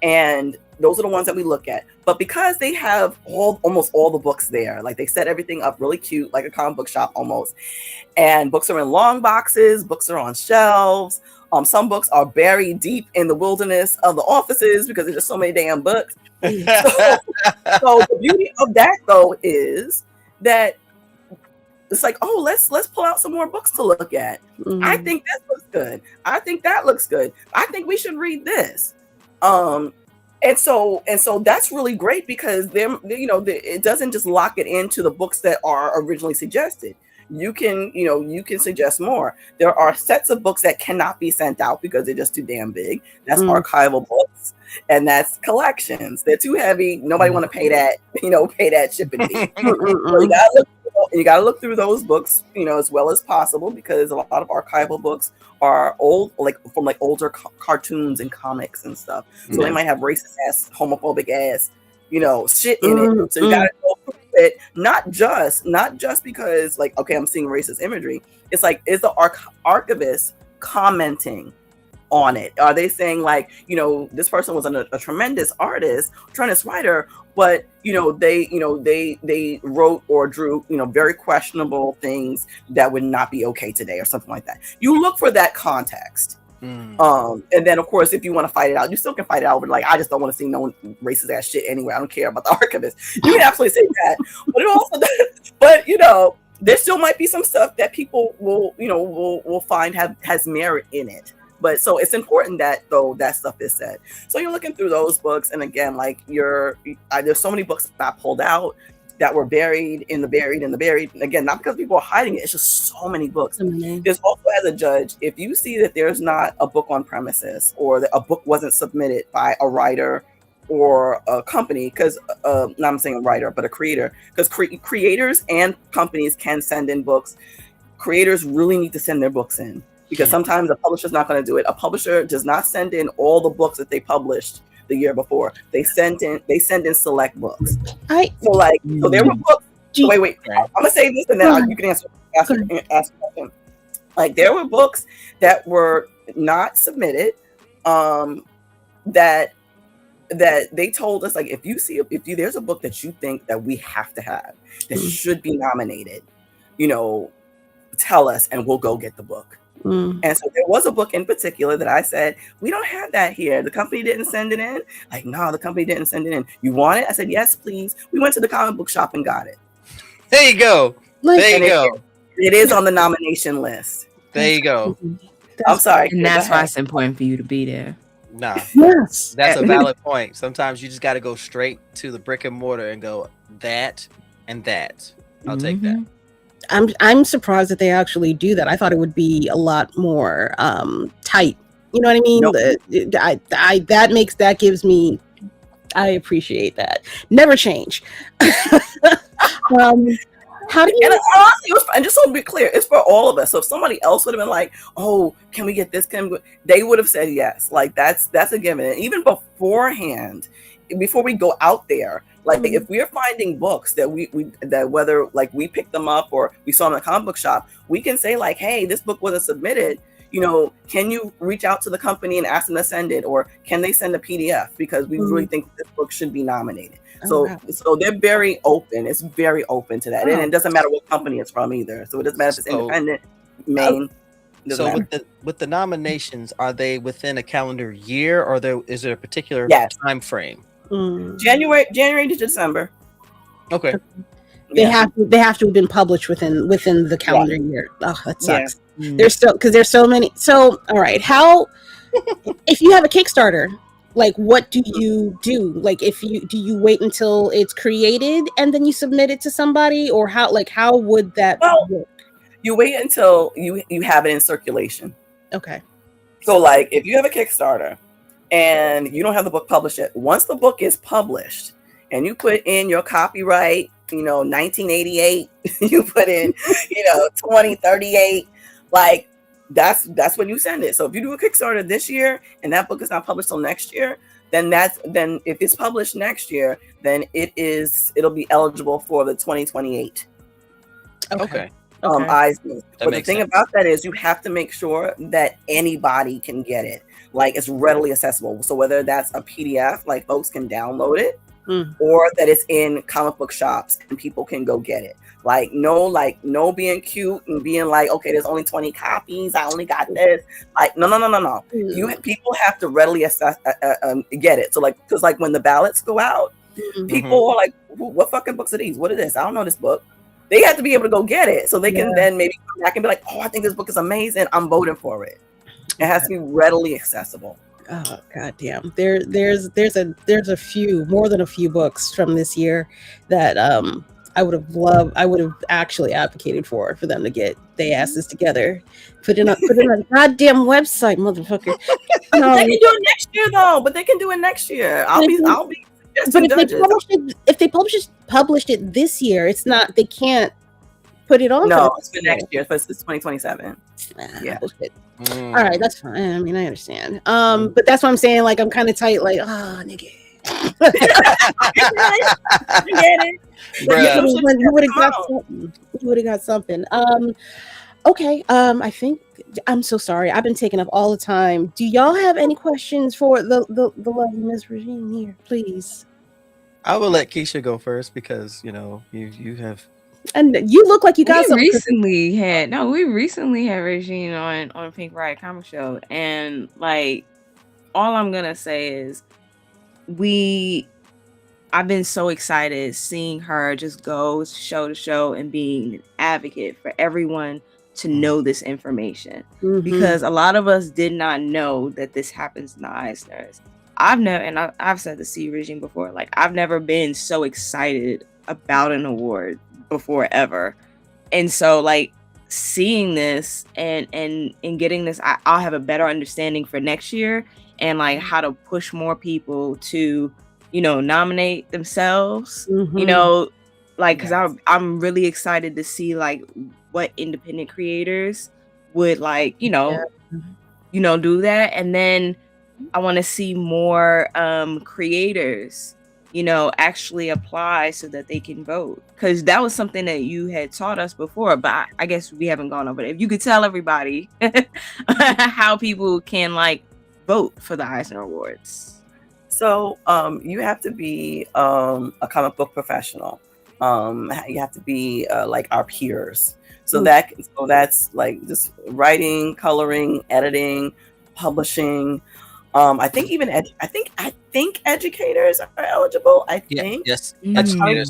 And those are the ones that we look at. But because they have almost all the books there, like they set everything up really cute, like a comic book shop almost. And books are in long boxes, books are on shelves. Some books are buried deep in the wilderness of the offices because there's just so many damn books. So the beauty of that though is that it's like, oh, let's pull out some more books to look at. I think this looks good. I think that looks good. I think we should read this. And so that's really great because it doesn't just lock it into the books that are originally suggested. You can suggest more. There are sets of books that cannot be sent out because they're just too damn big. That's archival books, and that's collections. They're too heavy. Nobody want to pay that shipping fee. So you gotta look through those books, as well as possible, because a lot of archival books are old, from older cartoons and comics and stuff. So they might have racist ass, homophobic ass, shit in it. So you gotta go through it, not just because I'm seeing racist imagery. It's like, is the archivist commenting on it? Are they saying this person was a tremendous artist, tremendous writer, but they wrote or drew very questionable things that would not be okay today or something like that. You look for that context. And then of course, if you want to fight it out, you still can fight it out, but I just don't want to see no racist ass shit anyway. I don't care about the archivist. You can absolutely say that, but it also does, but there still might be some stuff that people will find has merit in it. But so it's important that that stuff is said. So you're looking through those books, and again, there's so many books that got pulled out that were buried in the buried. And again, not because people are hiding it, it's just so many books. There's also, as a judge, if you see that there's not a book on premises, or that a book wasn't submitted by a writer or a company, because not I'm saying a writer, but a creator, because creators and companies can send in books. Creators really need to send their books in. Because sometimes a publisher's not going to do it. A publisher does not send in all the books that they published the year before. They send in select books. So there were books. Wait. I'm gonna say this, and then you can ask a question. There were books that were not submitted. That they told us, if there's a book that you think that we have to have that should be nominated, tell us and we'll go get the book. And so there was a book in particular that I said, we don't have that here. The company didn't send it in. No, the company didn't send it in. You want it? I said, yes, please. We went to the comic book shop and got it. There you go. It is on the nomination list. There you go. I'm sorry. And that's why it's important for you to be there. Nah. Yes. That's a valid point. Sometimes you just got to go straight to the brick and mortar and go that and that. I'll take that. I'm surprised that they actually do that. I thought it would be a lot more tight. You know what I mean? Nope. I appreciate that. Never change. How do you? And honestly, and just so to be clear, it's for all of us. So if somebody else would have been like, "Oh, can we get this?" They would have said yes. That's a given. And even beforehand, before we go out there. If we're finding books that whether we picked them up or we saw them in a comic book shop, we can say hey, this book wasn't submitted. Can you reach out to the company and ask them to send it, or can they send a PDF because we really think this book should be nominated? So they're very open. It's very open to that, and it doesn't matter what company it's from either. So it doesn't matter if it's independent, main. So with the nominations, are they within a calendar year, or is there a particular time frame? January to December. Okay. They have to have been published within the calendar year. Oh, that sucks. There's so many. So all right, how if you have a Kickstarter, what do you do? Do you wait until it's created and then you submit it to somebody, or how would that work? You wait until you have it in circulation. Okay. So if you have a Kickstarter and you don't have the book published yet, once the book is published and you put in your copyright, 1988, you put in, 2038, that's when you send it. So if you do a Kickstarter this year and that book is not published till next year, then if it's published next year, then it'll be eligible for the 2028. Okay. Eisner. But the thing sense. about that is you have to make sure that anybody can get it. Like it's readily accessible. So whether that's a PDF, like folks can download it, or that it's in comic book shops and people can go get it. Like no being cute and being like, okay, there's only 20 copies. I only got this. Like, no. People have to readily get it. So like, because like when the ballots go out, people are like, what fucking books are these? What is this? I don't know this book. They have to be able to go get it so they can then maybe come back and be like, oh, I think this book is amazing. I'm voting for it. It has to be readily accessible. Oh goddamn! There's a few, more than a few books from this year that I would have actually advocated for them to get their asses together, put in a goddamn website, motherfucker. They can do it next year though. But they can do it next year. I'll be. But if they published it this year, it's not. They can't put it on. No, it's for next year. It's 2027. Yeah. Bullshit. All right, that's fine. I mean, I understand. But that's what I'm saying. Like, I'm kind of tight. Like, nigga. You would have got something. You would have got something. Okay. I think I'm so sorry. I've been taking up all the time. Do y'all have any questions for the lovely Miss Regine here, please? I will let Keisha go first because you have. And you look like you got something. We recently had Regine on Pink Riot Comic Show, and like, all I'm gonna say is, I've been so excited seeing her just go show to show and being an advocate for everyone to know this information, because a lot of us did not know that this happens in the Eisners. I've said this to Regine before, like, I've never been so excited about an award before ever. And so like seeing this and getting this, I'll have a better understanding for next year and like how to push more people to, nominate themselves, like, because I'm really excited to see like what independent creators would like, do that. And then I want to see more creators actually apply so that they can vote, because that was something that you had taught us before, but I guess we haven't gone over it. If you could tell everybody how people can like vote for the Eisner Awards. So you have to be a comic book professional. You have to be like our peers. So that's like just writing, coloring, editing, publishing. I think even I think educators are eligible. I think yes, educators,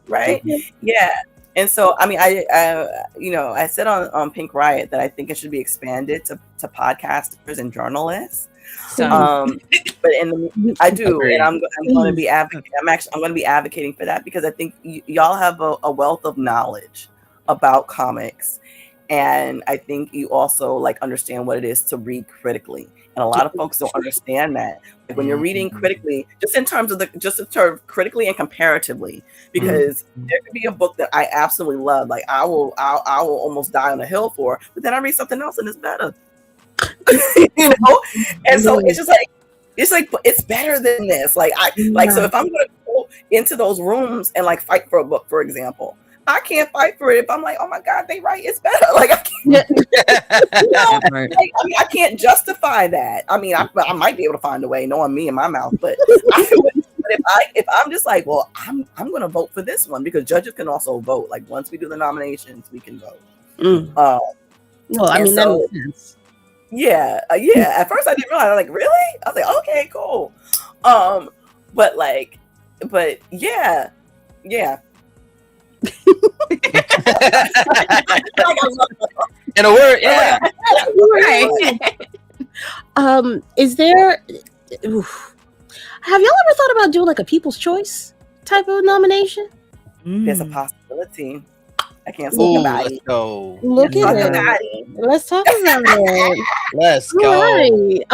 right? Yeah. And so I mean, I said on Pink Riot that I think it should be expanded to podcasters and journalists. So, but I do, and I'm going to be advocating. I'm going to be advocating for that because I think y'all have a wealth of knowledge about comics, and I think you also like understand what it is to read critically. And a lot of folks don't understand that. Like when you're reading critically, just in terms critically and comparatively, because there could be a book that I absolutely love, like I will almost die on a hill for, but then I read something else and it's better. And so it's like it's better than this. Like so if I'm gonna go into those rooms and like fight for a book, for example, I can't fight for it if I'm like, oh my God, they right, it's better. Like I can't, I can't justify that. I mean, I might be able to find a way, knowing me and my mouth, but if I'm just like, well, I'm gonna vote for this one, because judges can also vote. Like once we do the nominations, we can vote. Well, I mean, that makes sense. Yeah. At first, I didn't realize. I was like, really? I was like, okay, cool. But yeah. In a word, yeah. Is there? Have y'all ever thought about doing like a People's Choice type of nomination? There's a possibility. I can't talk about it. Look at it. Let's talk about it. Let's go. Right.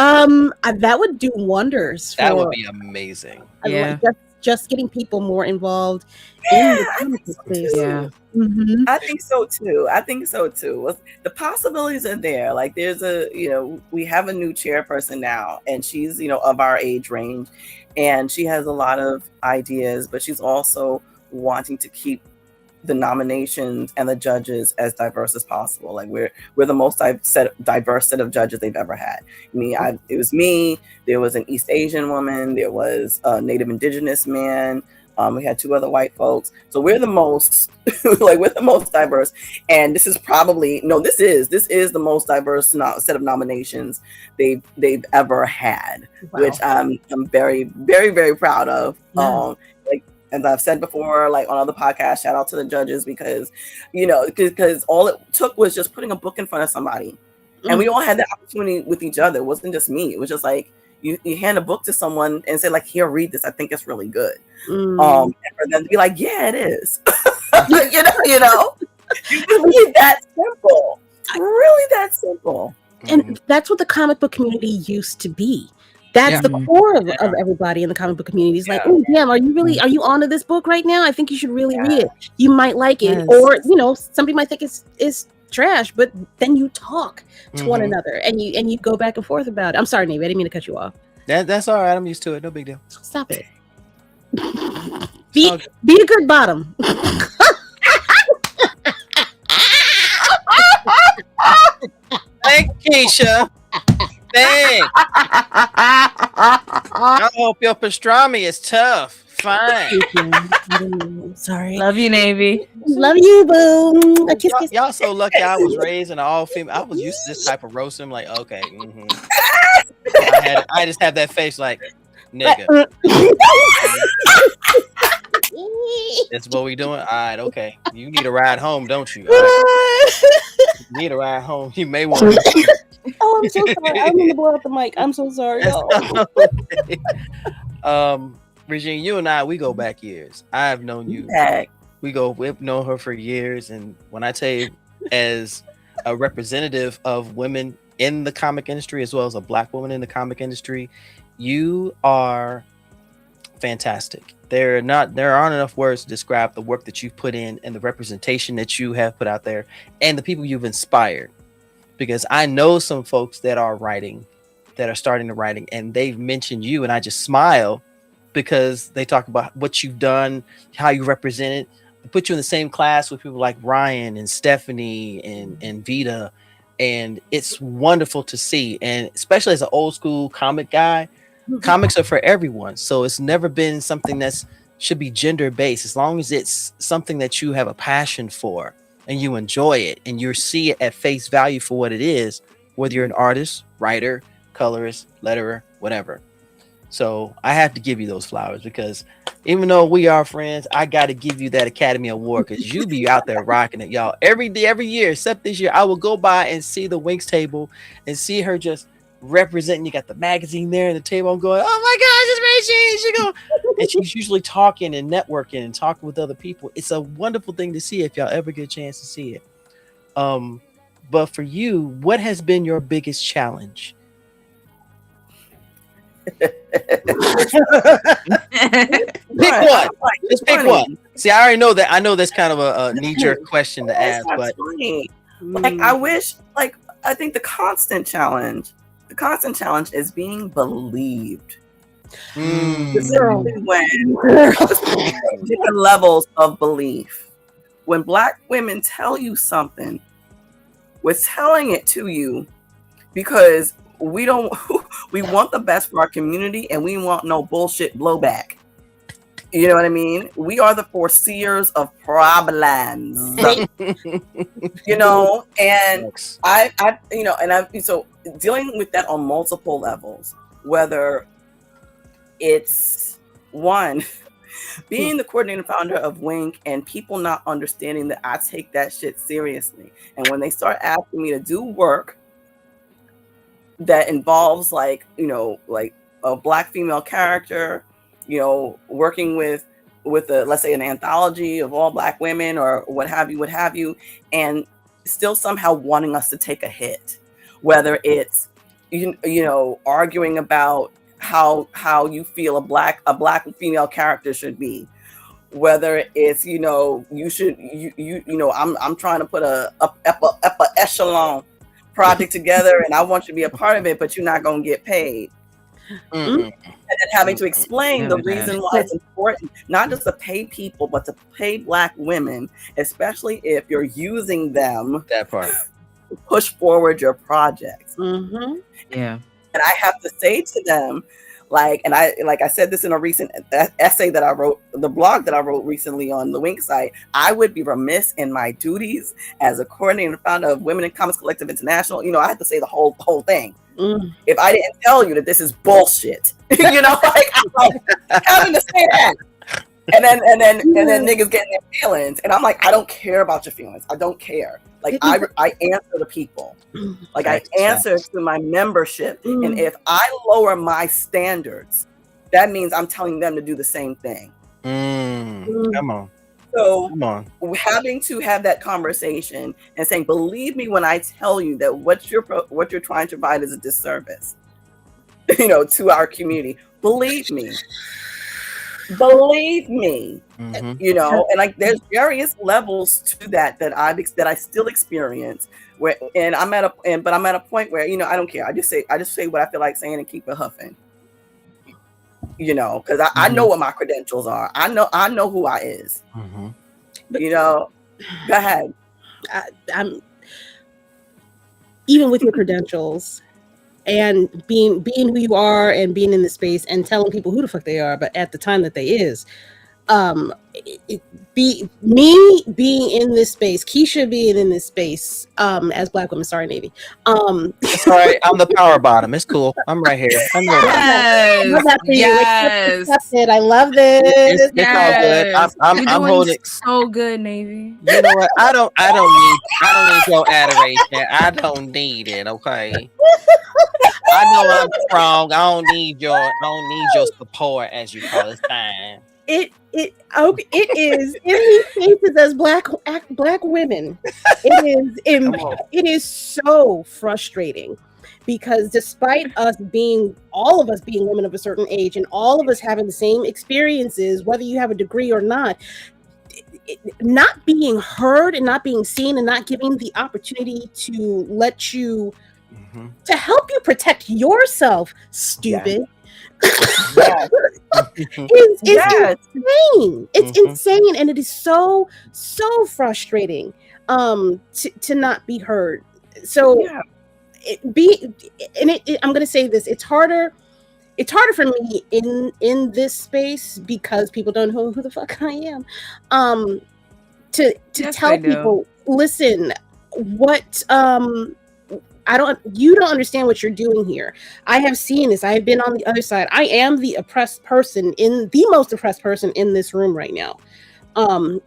That would do wonders. That would be amazing. Yeah. Just getting people more involved in the comic space. Yeah. I think so too. The possibilities are there. Like there's we have a new chairperson now, and she's, of our age range, and she has a lot of ideas, but she's also wanting to keep the nominations and the judges as diverse as possible. Like we're the most diverse set of judges they've ever had. It was me. There was an East Asian woman. There was a Native Indigenous man. We had 2 other white folks. So we're the most we're the most diverse. And this is this is the most diverse set of nominations they've ever had, which I'm very, very, very proud of. As I've said before, like on other podcasts, shout out to the judges because all it took was just putting a book in front of somebody. And we all had the opportunity with each other. It wasn't just me. It was just like you hand a book to someone and say, like, here, read this. I think it's really good. And for them to be like, yeah, it is. you know, really that simple. Really that simple. And that's what the comic book community used to be. That's the core of everybody in the comic book community. It's like, oh, damn, are you onto this book right now? I think you should really read it. You might like it. Or, somebody might think it's trash, but then you talk to one another and you go back and forth about it. I'm sorry, Navy, I didn't mean to cut you off. That's all right. I'm used to it. No big deal. Stop it. Be a good bottom. Thank Keisha. Thanks. I hope your pastrami is tough. Fine. Sorry. Love you, Navy. Love you, boo. Y'all so lucky I was raised in an all female. I was used to this type of roasting. Like, okay. I just have that face like, nigga. That's what we doing? All right, okay. You need a ride home, don't you? Right. You need a ride home. You may want to. Oh, I'm so sorry. I didn't blow out the mic. I'm so sorry. Okay. Regine, you and I, we go back years. I've known you. We've known her for years. And when I tell you, as a representative of women in the comic industry, as well as a Black woman in the comic industry, you are fantastic. There aren't enough words to describe the work that you've put in and the representation that you have put out there and the people you've inspired. Because I know some folks that are starting to writing, and they've mentioned you, and I just smile because they talk about what you've done, how you represent it. They put you in the same class with people like Ryan and Stephanie and Vita, and it's wonderful to see. And especially as an old school comic guy, comics are for everyone. So it's never been something that should be gender based. As long as it's something that you have a passion for and you enjoy it and you see it at face value for what it is, whether you're an artist, writer, colorist, letterer, whatever. So I have to give you those flowers because even though we are friends, I got to give you that Academy Award because you be out there rocking it, y'all. Every day, every year, except this year, I will go by and see the WinC table and see her just representing. You got the magazine there and the table. I'm going, oh my gosh, it's Regine. She go, and she's usually talking and networking and talking with other people. It's a wonderful thing to see if y'all ever get a chance to see it. But for you, what has been your biggest challenge? Pick one. Just pick one. See, I already know that. I know that's kind of a knee-jerk question to ask, but like I think the constant challenge is being believed. Specifically when different levels of belief. When Black women tell you something, we're telling it to you because we want the best for our community and we want no bullshit blowback. You know what I mean? We are the foreseers of problems. And so dealing with that on multiple levels, whether it's one, being the coordinator founder of WinC and people not understanding that I take that shit seriously. And when they start asking me to do work that involves like a Black female character, working with let's say an anthology of all Black women or what have you, and still somehow wanting us to take a hit, whether it's arguing about how you feel a black female character should be, whether it's I'm trying to put a upper echelon project together and I want you to be a part of it, but you're not gonna get paid. And having to explain the reason why it's important not just to pay people, but to pay Black women, especially if you're using them That part. to push forward your projects. Mm-hmm. Yeah. And I have to say to them, like I said this in a recent essay that I wrote, the blog that I wrote recently on the WinC site, I would be remiss in my duties as a coordinator and founder of Women in Comics Collective International. You know, I had to say the whole thing. If I didn't tell you that this is bullshit, you know, like I'm like having to say that. And then niggas getting their feelings. And I'm like, I don't care about your feelings. I don't care. Like I answer to people. Like I answer to my membership. And if I lower my standards, that means I'm telling them to do the same thing. Come on. So Come on. having to have that conversation and saying, believe me when I tell you that what you're trying to provide is a disservice, you know, to our community. Believe me. You know, and like there's various levels to that I still experience where, and I'm at a point where, you know, I don't care. I just say what I feel like saying and keep it huffing, you know, because I know what my credentials are. I know who I is, you know. Go ahead. I'm even with your credentials and being who you are and being in the space and telling people who the fuck they are, but at the time that they is, me being in this space, Keisha being in this space, as Black women, sorry Navy. Sorry, I'm the power bottom. It's cool. I'm right here. I know that. Yes. I love this. It's all good. I'm holding so good, Navy. You know what? I don't need your adoration. I don't need it. Okay. I know I'm strong. I don't need your support, as you call it. Fine. It is in these cases as black women. It is so frustrating because despite all of us being women of a certain age and all of us having the same experiences, whether you have a degree or not, not being heard and not being seen and not giving the opportunity to let you to help you protect yourself, stupid. Yeah. It's insane. It's insane, and it is so frustrating to not be heard. So I'm gonna say this: it's harder for me in this space because people don't know who the fuck I am. To tell people, listen, what you don't understand what you're doing here. I have seen this. I have been on the other side. I am the most oppressed person in this room right now.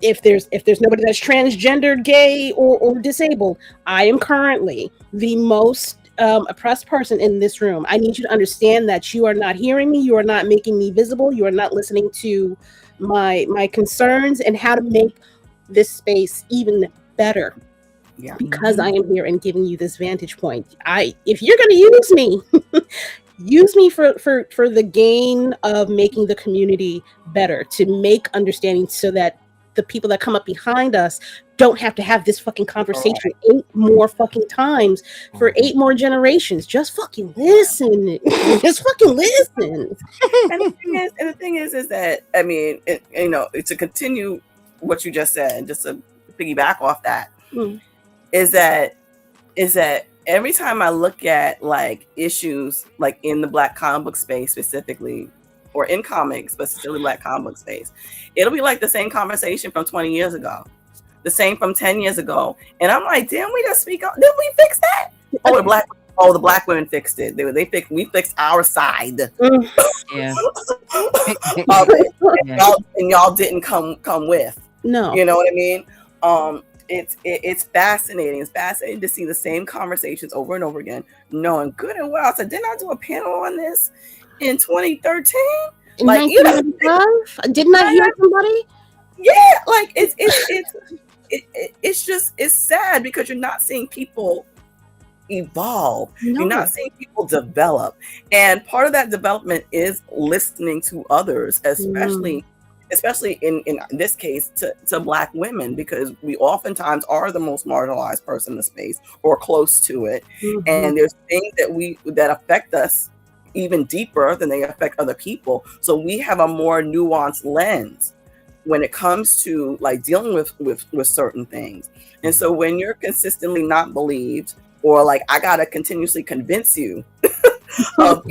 If there's nobody that's transgendered, gay, or disabled, I am currently the most oppressed person in this room. I need you to understand that you are not hearing me. You are not making me visible. You are not listening to my concerns and how to make this space even better. Yeah. Because I am here and giving you this vantage point. If you're going to use me, use me for the gain of making the community better, to make understanding so that the people that come up behind us don't have to have this fucking conversation 8 more fucking times for 8 more generations. Just fucking listen. Just fucking listen. And the thing is that, I mean, to continue what you just said, just to piggyback off that, is that every time I look at like issues like in the Black comic book space specifically, or in comics, but still in Black comic book space, it'll be like the same conversation from 20 years ago, the same from 10 years ago. And I'm like, didn't we just speak up? Didn't we fix that? The black women fixed it. We fixed our side. Yeah. And y'all didn't come with. No. You know what I mean? It's fascinating. It's fascinating to see the same conversations over and over again, knowing good and well. So didn't I do a panel on this in 2013? In 1995? Didn't I hear somebody? Yeah, like it's sad because you're not seeing people evolve. No. You're not seeing people develop, and part of that development is listening to others, especially in this case to Black women, because we oftentimes are the most marginalized person in the space or close to it. And there's things that affect us even deeper than they affect other people. So we have a more nuanced lens when it comes to like dealing with certain things. And so when you're consistently not believed, or like I gotta continuously convince you of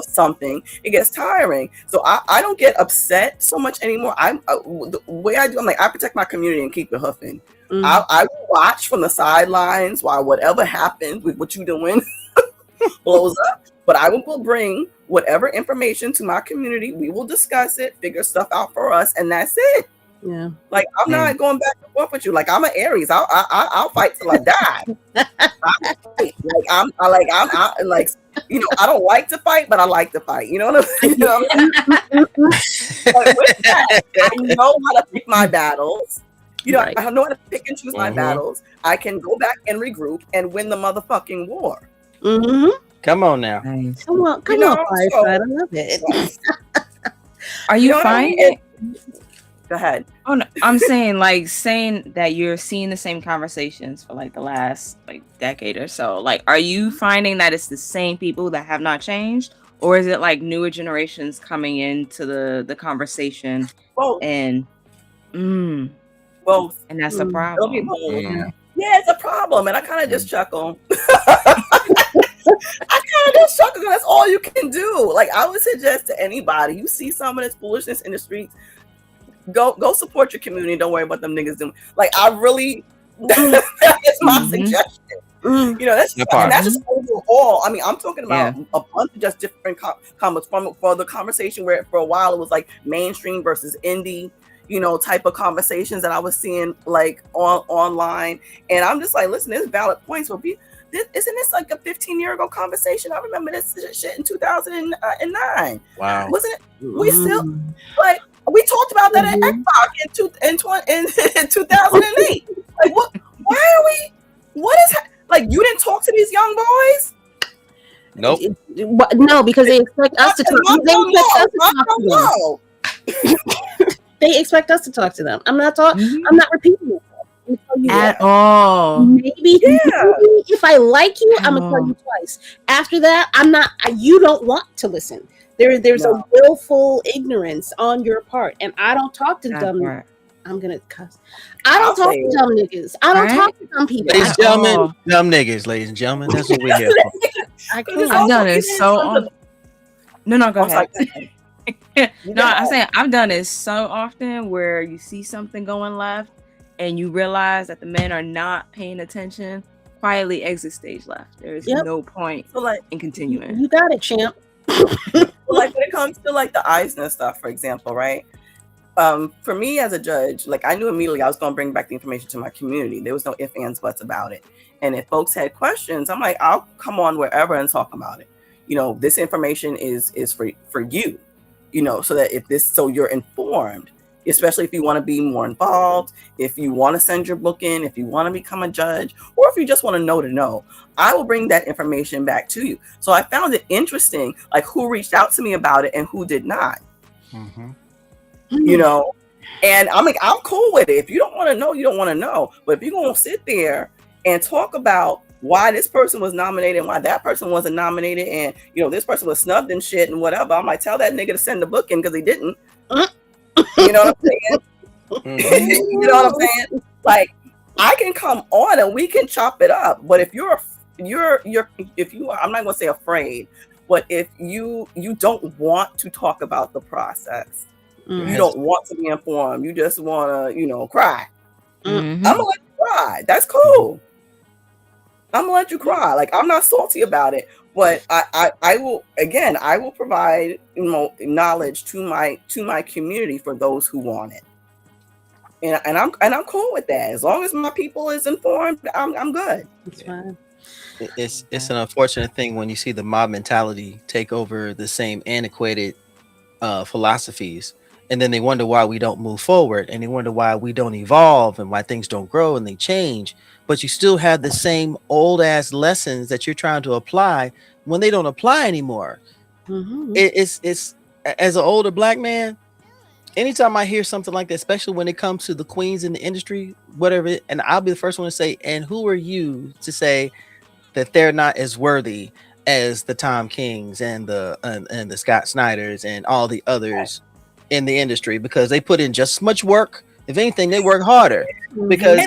something, it gets tiring. So I don't get upset so much anymore. The way I do, I'm like, I protect my community and keep it huffing. I will watch from the sidelines while whatever happens with what you're doing blows up. But I will bring whatever information to my community. We will discuss it, figure stuff out for us, and that's it. Yeah. Like I'm not going back and forth with you. Like I'm an Aries. I'll fight till I die. I'm like, you know, I don't like to fight, but I like to fight. You know what I'm saying? You know what I'm saying? But with that, I know how to pick my battles. You know, I know how to pick and choose my battles. I can go back and regroup and win the motherfucking war. Come on now. Nice. Come on, Fireside. I love it. Are you finding? Go ahead. Oh no, I'm saying that you're seeing the same conversations for like the last like decade or so. Like, are you finding that it's the same people that have not changed, or is it like newer generations coming into the conversation? Both. And both, and that's a problem. Yeah, it's a problem, and I kind of just chuckle. I kind of just chuckle because that's all you can do. Like I would suggest to anybody, you see some of this foolishness in the streets, go support your community. Don't worry about them niggas doing. Like I really, that's my suggestion. You know, that's just overall. I mean, I'm talking about a bunch of just different comments for the conversation where for a while it was like mainstream versus indie, you know, type of conversations that I was seeing like online, and I'm just like, listen, there's valid points. But isn't this like a 15-year ago conversation? I remember this shit in 2009. Wow, wasn't it? We still like. We talked about that at Xbox in 2008. Like, what? Why are we? What is like? You didn't talk to these young boys? Nope. No, because they expect us to talk. They expect us to talk to them. I'm not talking. I'm not repeating it at all. Maybe if I like you, I'm gonna tell you twice. After that, I'm not. You don't want to listen. There's a willful ignorance on your part, and I don't talk to dumb. I'm gonna cuss. I don't talk to dumb niggas. I don't talk to dumb people. Ladies and gentlemen, dumb niggas. Ladies and gentlemen, that's what we're here for. I've done it so often. No, go ahead. No, I'm saying I've done it so often where you see something going left, and you realize that the men are not paying attention. Quietly exit stage left. There is no point in continuing. You got it, champ. Like when it comes to like the Eisner stuff, for example, right? For me as a judge, like I knew immediately I was going to bring back the information to my community. There was no ifs, ands, buts about it. And if folks had questions, I'm like, I'll come on wherever and talk about it. You know, this information is for you. You know, so that so you're informed, especially if you want to be more involved, if you want to send your book in, if you want to become a judge, or if you just want to know, I will bring that information back to you. So I found it interesting, like who reached out to me about it and who did not. You know, and I'm like, I'm cool with it. If you don't want to know, you don't want to know. But if you're going to sit there and talk about why this person was nominated and why that person wasn't nominated, and you know, this person was snubbed and shit and whatever, I'm like, tell that nigga to send the book in because he didn't. You know what I'm saying? You know what I'm saying? Like, I can come on and we can chop it up. But if you're I'm not gonna say afraid, but if you don't want to talk about the process, you don't want to be informed, you just want to, you know, cry. I'm gonna let you cry. That's cool. I'm gonna let you cry. Like, I'm not salty about it. But I will provide, you know, knowledge to my community for those who want it, and I'm cool with that. As long as my people is informed, I'm good. It's fine. It's an unfortunate thing when you see the mob mentality take over the same antiquated philosophies, and then they wonder why we don't move forward, and they wonder why we don't evolve, and why things don't grow and they change. But you still have the same old ass lessons that you're trying to apply when they don't apply anymore. It's as an older black man, anytime I hear something like that, especially when it comes to the queens in the industry, whatever, and I'll be the first one to say, and who are you to say that they're not as worthy as the Tom Kings and the Scott Snyders and all the others in the industry, because they put in just as much work. If anything, they work harder, because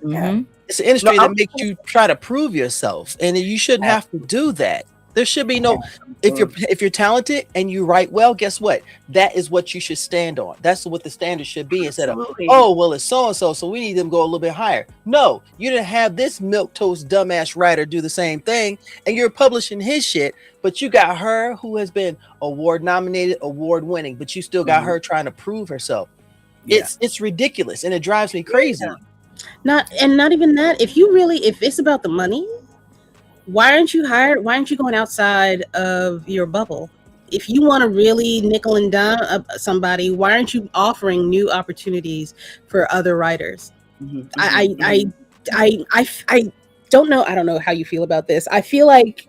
it's an industry that makes you try to prove yourself, and you shouldn't have to do that. There should be no, if you're talented and you write well, guess what? That is what you should stand on. That's what the standard should be, instead of, oh, well, it's so-and-so, so we need them to go a little bit higher. No, you didn't have this milquetoast dumbass writer do the same thing, and you're publishing his shit, but you got her who has been award nominated, award winning, but you still got her trying to prove herself. It's ridiculous, and it drives me crazy. Not even that. If it's about the money, why aren't you going outside of your bubble? If you want to really nickel and dime somebody, why aren't you offering new opportunities for other writers? I don't know. I don't know how you feel about this. I feel like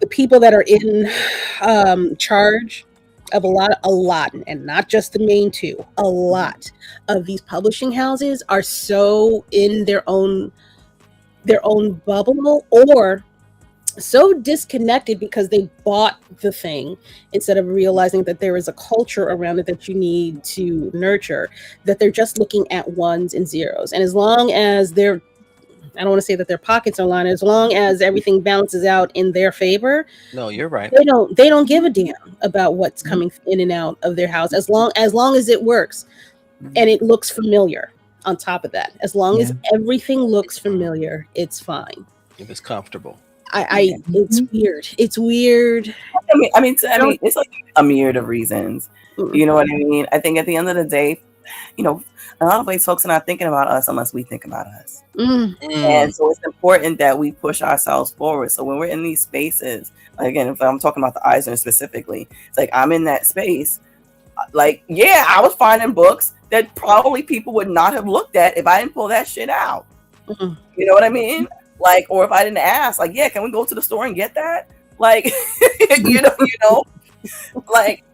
the people that are in charge of a lot, and not just the main two, a lot of these publishing houses are so in their own bubble, or so disconnected because they bought the thing instead of realizing that there is a culture around it that you need to nurture, that they're just looking at ones and zeros. And as long as I don't want to say that their pockets are lined, as long as everything balances out in their favor. No, you're right. They don't give a damn about what's coming in and out of their house, as long as it works and it looks familiar. On top of that, as long as everything looks familiar, it's fine. If it's comfortable. It's weird. It's weird. I mean, it's like a myriad of reasons. You know what I mean? I think at the end of the day, a lot of ways folks are not thinking about us unless we think about us. And so it's important that we push ourselves forward. So when we're in these spaces, again, if I'm talking about the Eisner specifically, it's like I'm in that space. Like, I was finding books that probably people would not have looked at if I didn't pull that shit out. You know what I mean? Like, or if I didn't ask, like, can we go to the store and get that? Like,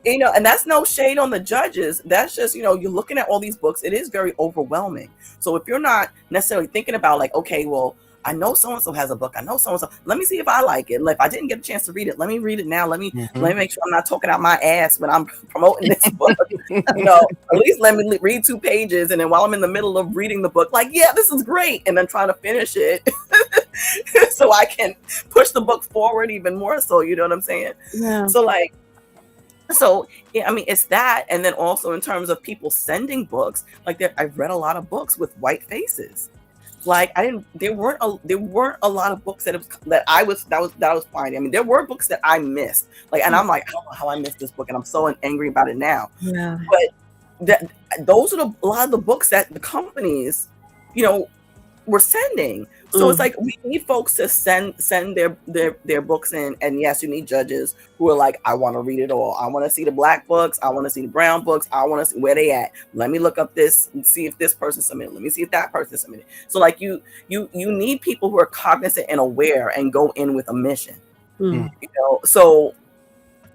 and that's no shade on the judges. That's just, you're looking at all these books. It is very overwhelming. So if you're not necessarily thinking about like, okay, well, I know so-and-so has a book. I know so-and-so. Let me see if I like it. Like, if I didn't get a chance to read it, let me read it now. Let me make sure I'm not talking out my ass when I'm promoting this book. At least let me read 2 pages. And then while I'm in the middle of reading the book, like, this is great. And then trying to finish it so I can push the book forward even more so. You know what I'm saying? Yeah. So it's that. And then also in terms of people sending books, like I've read a lot of books with white faces. Like there weren't a lot of books that I was finding. I mean, there were books that I missed. Like, and I'm like, I don't know how I missed this book, and I'm so angry about it now. Yeah. But those are a lot of the books that the companies, were sending. So it's like we need folks to send their books in, and yes, you need judges who are like, I want to read it all. I want to see the black books. I want to see the brown books. I want to see where they at. Let me look up this and see if this person submitted. Let me see if that person submitted. So like you need people who are cognizant and aware and go in with a mission. So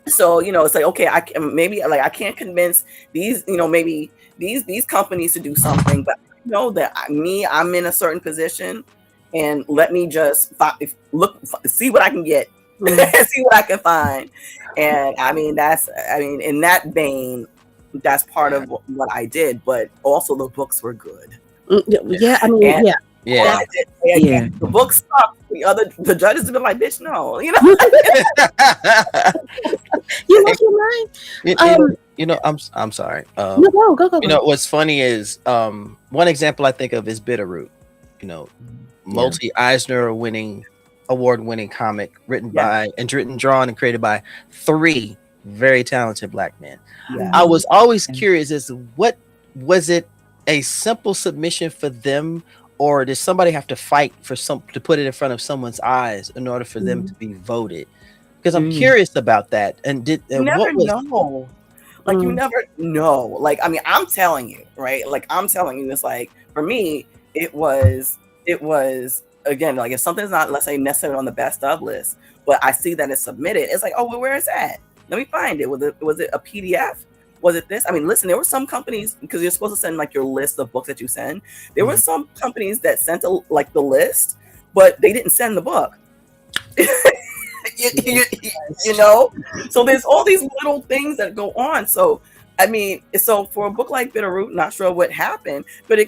it's like, okay, I can't convince these maybe these companies to do something, but I know that I'm in a certain position. And let me just see what I can get, see what I can find. And in that vein, that's part of what I did. But also the books were good. The books sucked. The judges have been like, bitch, no, You lost your mind. I'm sorry. No, go. What's funny is one example I think of is Bitterroot. Multi-Eisner award-winning comic written by and drawn and created by 3 very talented black men. I was always curious as to what was it, a simple submission for them, or did somebody have to fight to put it in front of someone's eyes in order for them to be voted? Because I'm curious about that. And you never know. Like, you never know. Like, I'm telling you, right? Like, it's like, for me, it was again, like if something's not, let's say, necessarily on the best of list, but I see that it's submitted, it's like, oh, well, where is that? Let me find it. Was it a PDF? Was it this? Listen, there were some companies, because you're supposed to send like your list of books that you send. There were some companies that sent the list, but they didn't send the book. you know. So there's all these little things that go on. So I mean, so for a book like Bitterroot, not sure what happened, but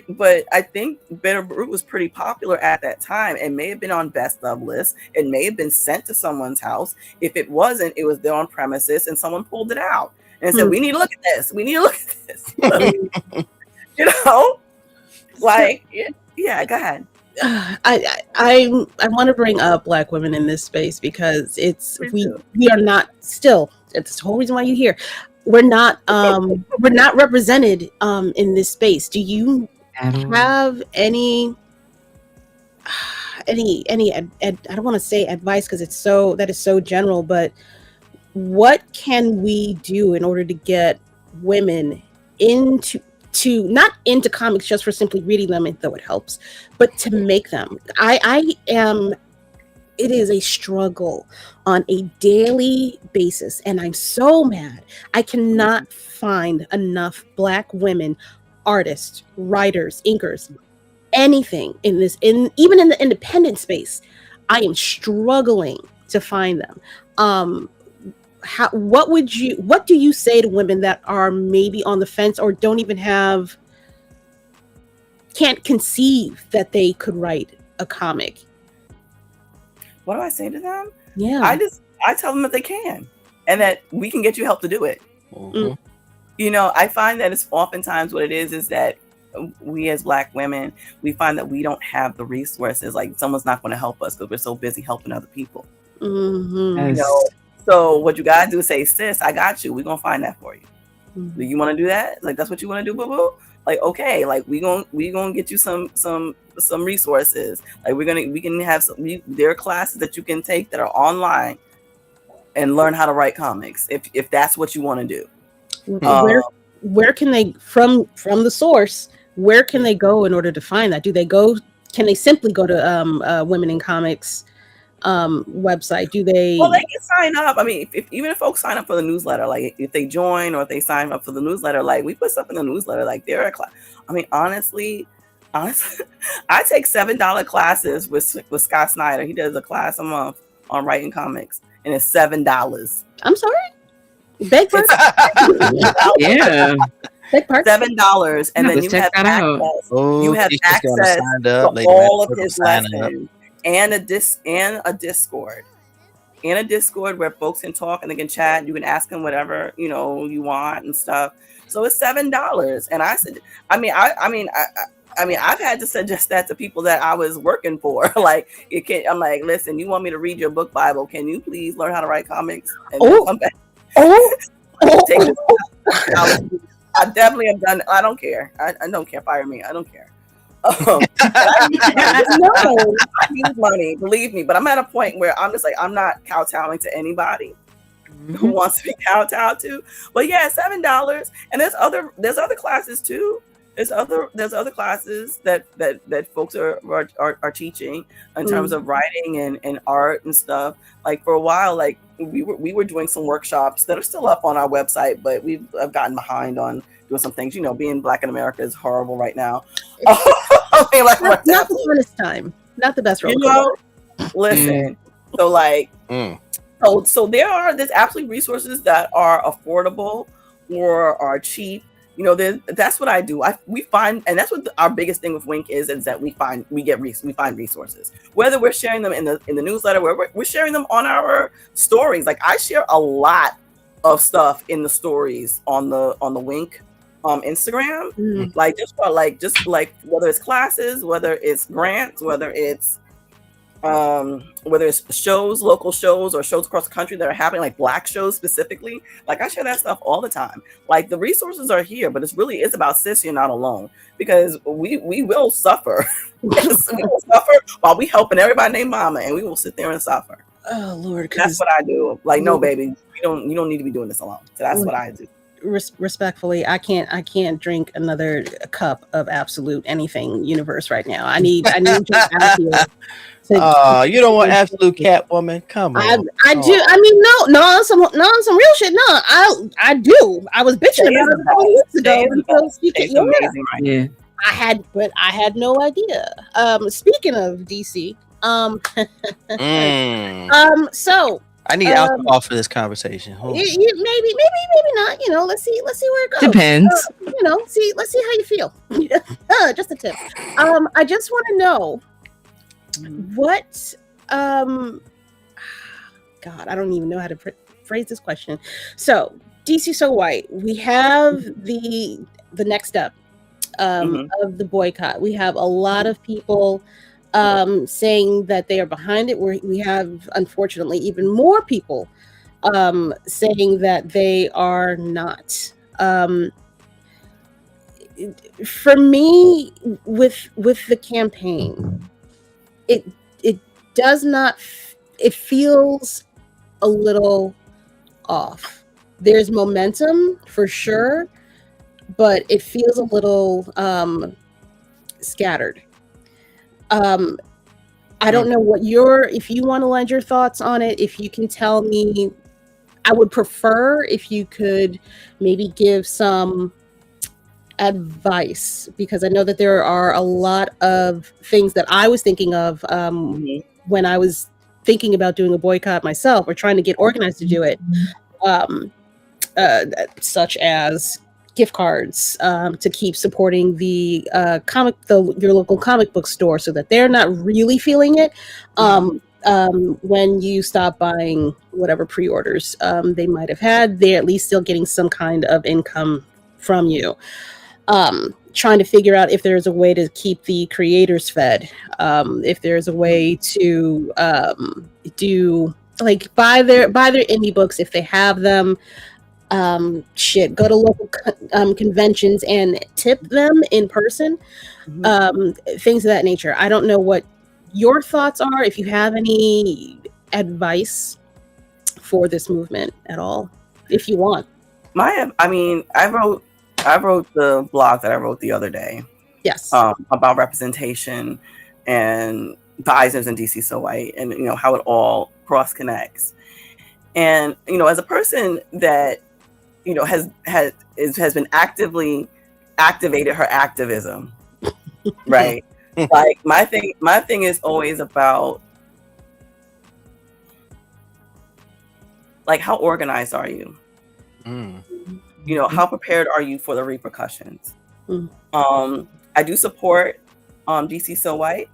I think Bitterroot was pretty popular at that time. It may have been on best of lists. It may have been sent to someone's house. If it wasn't, it was there on premises, and someone pulled it out and said, "We need to look at this. We need to look at this." You know, like yeah. Go ahead. I want to bring up Black women in this space because we are not still. It's the whole reason why you're here. We're not represented in this space. Do you have any I don't want to say advice because that is so general, but what can we do in order to get women not into comics just for simply reading them, though it helps, but to make them? It is a struggle on a daily basis, and I'm so mad. I cannot find enough Black women, artists, writers, inkers, anything in this, even in the independent space. I am struggling to find them. What do you say to women that are maybe on the fence or can't conceive that they could write a comic? What do I say to them? Yeah, I tell them that they can, and that we can get you help to do it. Mm-hmm. You know, I find that it's oftentimes what it is that we as Black women, we find that we don't have the resources. Like someone's not going to help us because we're so busy helping other people. Mm-hmm. You know, so what you gotta do is say, "Sis, I got you. We're gonna find that for you. Mm-hmm. Do you want to do that? Like that's what you want to do, boo boo? Like okay, like we gonna get you some resources. Like we can have there are classes that you can take that are online and learn how to write comics if that's what you want to do." Where can they from the source? Where can they go in order to find that? Can they simply go to Women in Comics website? Do they? Well, they can sign up. I mean, even if folks sign up for the newsletter, like if they join or if they sign up for the newsletter, like we put stuff in the newsletter, like there are I mean, honestly, I take $7 classes with Scott Snyder. He does a class a month on writing comics, and it's $7. I'm sorry. Beg pardon? Yeah. Beg pardon? $7, and then you have access. You have access to all of his lessons. And a Discord where folks can talk and they can chat. You can ask them whatever you want and stuff. So it's $7. And I said, I mean, I've had to suggest that to people that I was working for. Like, I'm like, listen, you want me to read your book Bible? Can you please learn how to write comics? And come back. Take this. I definitely have done. I don't care. I don't care. Fire me. I don't care. I need money, believe me, but I'm at a point where I'm just like, I'm not kowtowing to anybody who wants to be kowtowed to. But yeah, $7, and there's other classes too. There's other classes that folks are teaching in terms of writing and art and stuff. Like for a while, like we were doing some workshops that are still up on our website, but I've gotten behind on doing some things. You know, being Black in America is horrible right now. I mean, like, not the funnest time, not the best role. You know, listen. So like, so there's absolutely resources that are affordable or are cheap. You know, that's what I do. We find, and that's what our biggest thing with WinC is that we find resources. Whether we're sharing them in the newsletter, where we're sharing them on our stories. Like I share a lot of stuff in the stories on the WinC Instagram. Like whether it's classes, whether it's grants, whether it's shows, local shows, or shows across the country that are happening, like Black shows specifically. Like I share that stuff all the time. Like the resources are here, but it's about sis, you're not alone, because we will suffer. We will suffer while we helping everybody named Mama, and we will sit there and suffer. Oh Lord, that's what I do. Like no, baby, you don't need to be doing this alone. So that's what I do. Respectfully, I can't drink another cup of absolute anything universe right now. I need to drink out of here. You don't want absolute Catwoman? Come on. I do. I mean, no, on some real shit. No, I do. I was bitching about it a couple weeks ago because amazing, right? Yeah. I had no idea. Speaking of DC, so I need alcohol for this conversation. Maybe not. Let's see where it goes. Depends. Let's see how you feel. Just a tip. I just want to know what. God, I don't even know how to phrase this question. So, DC So White, we have the next step of the boycott. We have a lot of people saying that they are behind it. We have, unfortunately, even more people saying that they are not. For me, with the campaign, it does not. It feels a little off. There's momentum for sure, but it feels a little scattered. I don't know if you want to lend your thoughts on it, if you can tell me. I would prefer if you could maybe give some advice, because I know that there are a lot of things that I was thinking of when I was thinking about doing a boycott myself, or trying to get organized to do it, such as gift cards to keep supporting the your local comic book store, so that they're not really feeling it when you stop buying whatever pre-orders they might have had. They're at least still getting some kind of income from you. Trying to figure out if there's a way to keep the creators fed, if there's a way to do, like, buy their indie books if they have them. Go to local conventions and tip them in person. Things of that nature. I don't know what your thoughts are, if you have any advice for this movement at all, if you want. I wrote the blog that I wrote the other day. Yes. About representation and the Eisners and DC So White, and how it all cross connects. And as a person that has been actively activated her activism, right? Like, my thing is always about, like, how organized are you? How prepared are you for the repercussions? I do support DC So White.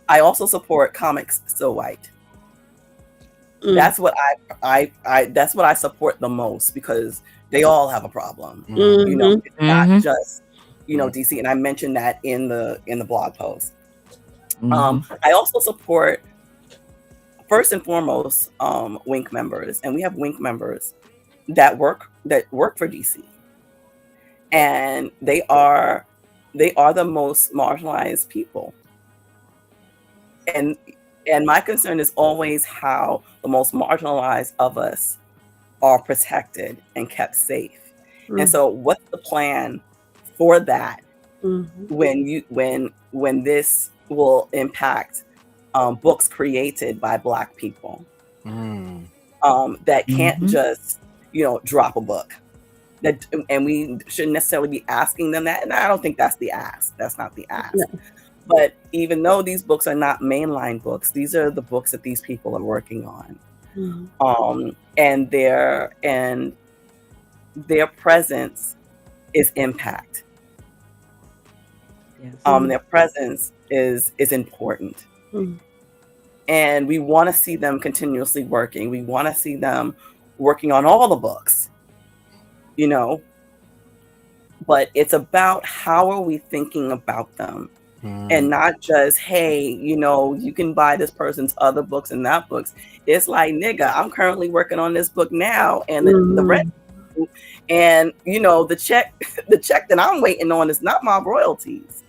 I also support Comics So White. That's what that's what I support the most, because they all have a problem. It's not just DC, and I mentioned that in the blog post. I also support, first and foremost, WinC members, and we have WinC members that work for DC, and they are the most marginalized people, and my concern is always how the most marginalized of us are protected and kept safe. And so, what's the plan for that when this will impact books created by Black people that can't just drop a book, and we shouldn't necessarily be asking them that. And I don't think that's the ask. That's not the ask. No. But even though these books are not mainline books, these are the books that these people are working on. And their presence is impact. Their presence is important. And we want to see them continuously working. We want to see them working on all the books, but it's about how are we thinking about them, and not just, hey, you can buy this person's other books and that books. It's like, nigga, I'm currently working on this book now, and the rent, and the check that I'm waiting on is not my royalties.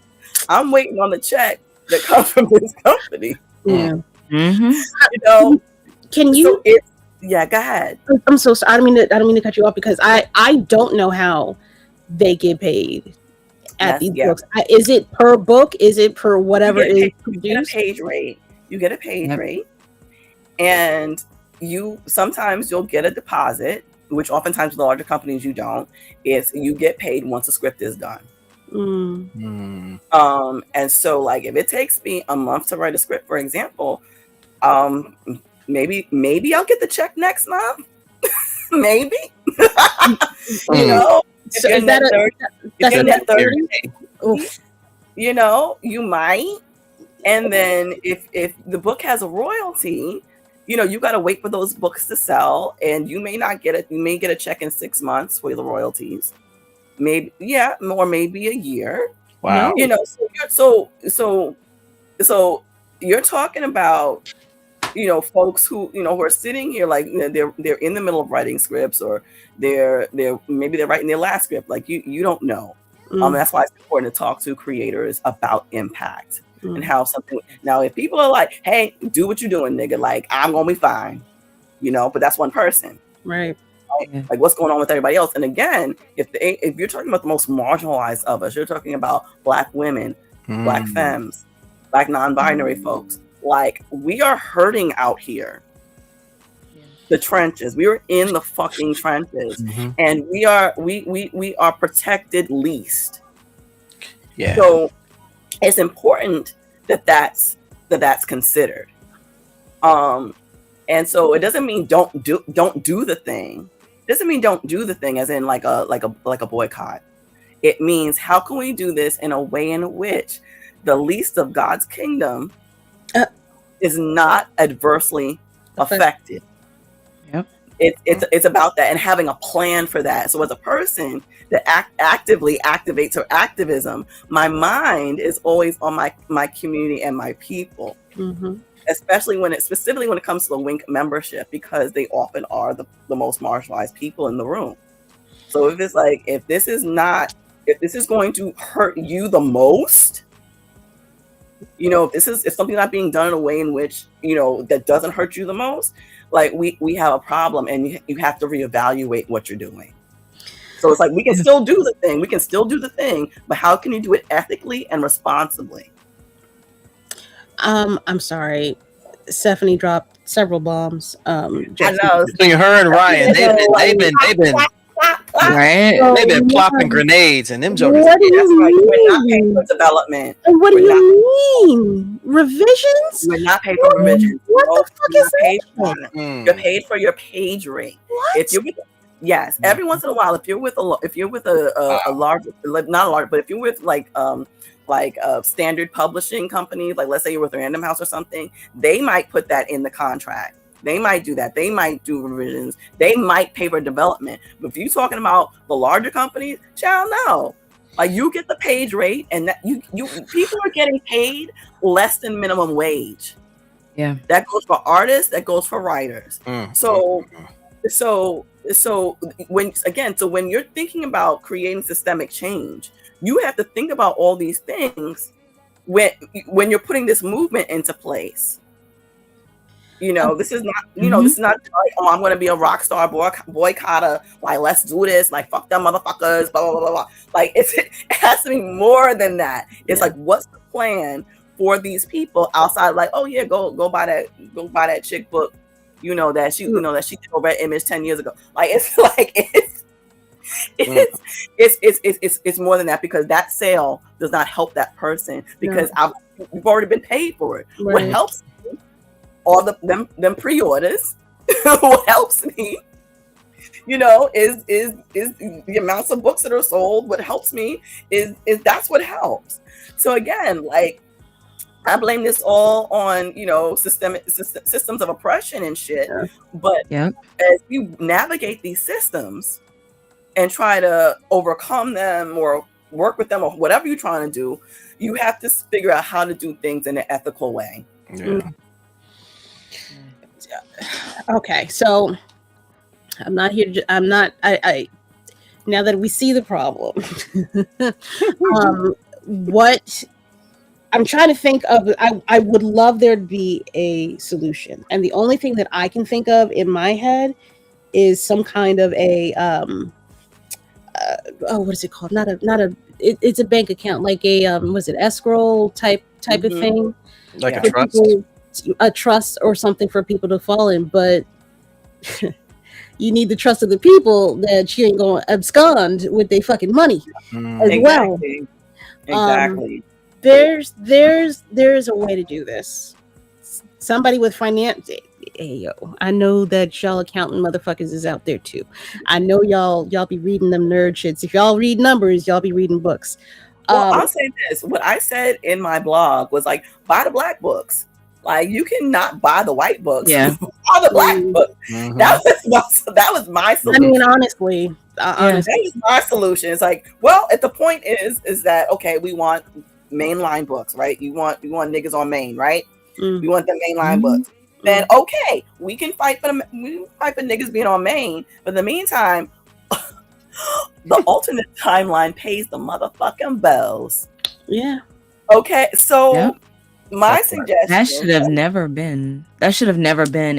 I'm waiting on the check that comes from this company. Can you? So yeah, go ahead. I'm so sorry. I don't mean to cut you off, because I don't know how they get paid at these books. Is it per book? Is it per whatever is produced? You get a page rate. You get a page rate, and sometimes you'll get a deposit, which oftentimes the larger companies you don't. Is you get paid once the script is done. And so, like, if it takes me a month to write a script, for example, maybe I'll get the check next month. Maybe. You know, So is that net 30, Oof. you know, you might. And then if the book has a royalty, you know, you got to wait for those books to sell, and you may not get it. You may get a check in 6 months for the royalties, maybe, yeah, or maybe a year. Wow. You know, so you're talking about, you know, folks who, you know, who are sitting here like, you know, they're in the middle of writing scripts, or they're writing their last script. Like you don't know. That's why it's important to talk to creators about impact. And how something, now if people are like, hey, do what you're doing, nigga, like I'm gonna be fine, you know, but that's one person, right? Like what's going on with everybody else? And again, if you're talking about the most marginalized of us, you're talking about Black women, Black femmes, Black non-binary folks, like we are hurting out here. The trenches, we are in the fucking trenches, and we are protected least. Yeah. So it's important that that's considered. And so it doesn't mean don't do the thing. It doesn't mean don't do the thing as in like a boycott. It means how can we do this in a way in which the least of God's kingdom is not adversely affected. Yep. It's about that and having a plan for that. So as a person that actively activates her activism, my mind is always on my community and my people, especially specifically when it comes to the WinC membership, because they often are the most marginalized people in the room. So if this is going to hurt you the most, you know, if something's not being done in a way in which, you know, that doesn't hurt you the most, like we have a problem, and you have to reevaluate what you're doing. So it's like we can still do the thing, but how can you do it ethically and responsibly? I'm sorry, Stephanie dropped several bombs. I know. Between her and Ryan, they've been Right? They've been plopping grenades, and them jokers. What do you mean? We're not paying for development. And what do you mean? Revisions? We're not paid for revisions. What the fuck is that? You're paid for your page rate. What? If you're with, yes, every once in a while, if you're with a large, not a large, but if you're with like standard publishing companies, like let's say you're with Random House or something, they might put that in the contract. They might do that. They might do revisions. They might pay for development. But if you're talking about the larger companies, child, no. Like you get the page rate, and that you people are getting paid less than minimum wage. Yeah, that goes for artists. That goes for writers. So when you're thinking about creating systemic change, you have to think about all these things when you're putting this movement into place. You know, this is not, this is not like, oh, I'm going to be a rock star boycotter. Like, let's do this. Like, fuck them motherfuckers, blah, blah, blah, blah. Like, it has to be more than that. It's like, what's the plan for these people outside? Like, oh yeah, go buy that chick book. You know that she did a Red Image 10 years ago. Like, it's more than that, because that sale does not help that person, because you've already been paid for it. Right. What helps all them pre-orders, what helps me, you know, is the amounts of books that are sold. What helps me is that's what helps. So again, like, I blame this all on, you know, systems of oppression and shit. Yeah. But as you navigate these systems and try to overcome them or work with them or whatever you're trying to do, you have to figure out how to do things in an ethical way. Yeah. Okay, so I'm not here to, I now that we see the problem, what I'm trying to think of, I would love there to be a solution. And the only thing that I can think of in my head is some kind of a, what is it called? It's a bank account, like a, what is it, escrow type of thing. Like a trust? A trust or something for people to fall in, but you need the trust of the people that she ain't gonna abscond with their fucking money as well. Exactly. There's a way to do this. Somebody with finance, hey yo, I know that y'all accountant motherfuckers is out there too. I know y'all be reading them nerd shits. If y'all read numbers, y'all be reading books. Well, I'll say this. What I said in my blog was like, buy the black books. Like, you cannot buy the white books. Yeah. Buy the black books. That was my solution. I mean, honestly, that was my solution. It's like, well, at the point is that, okay, we want mainline books, right? You want niggas on main, right? We want the mainline books. Then okay, we can fight for niggas being on main. But in the meantime, the alternate timeline pays the motherfucking bills. Yeah. Okay, so my suggestion, that should have never been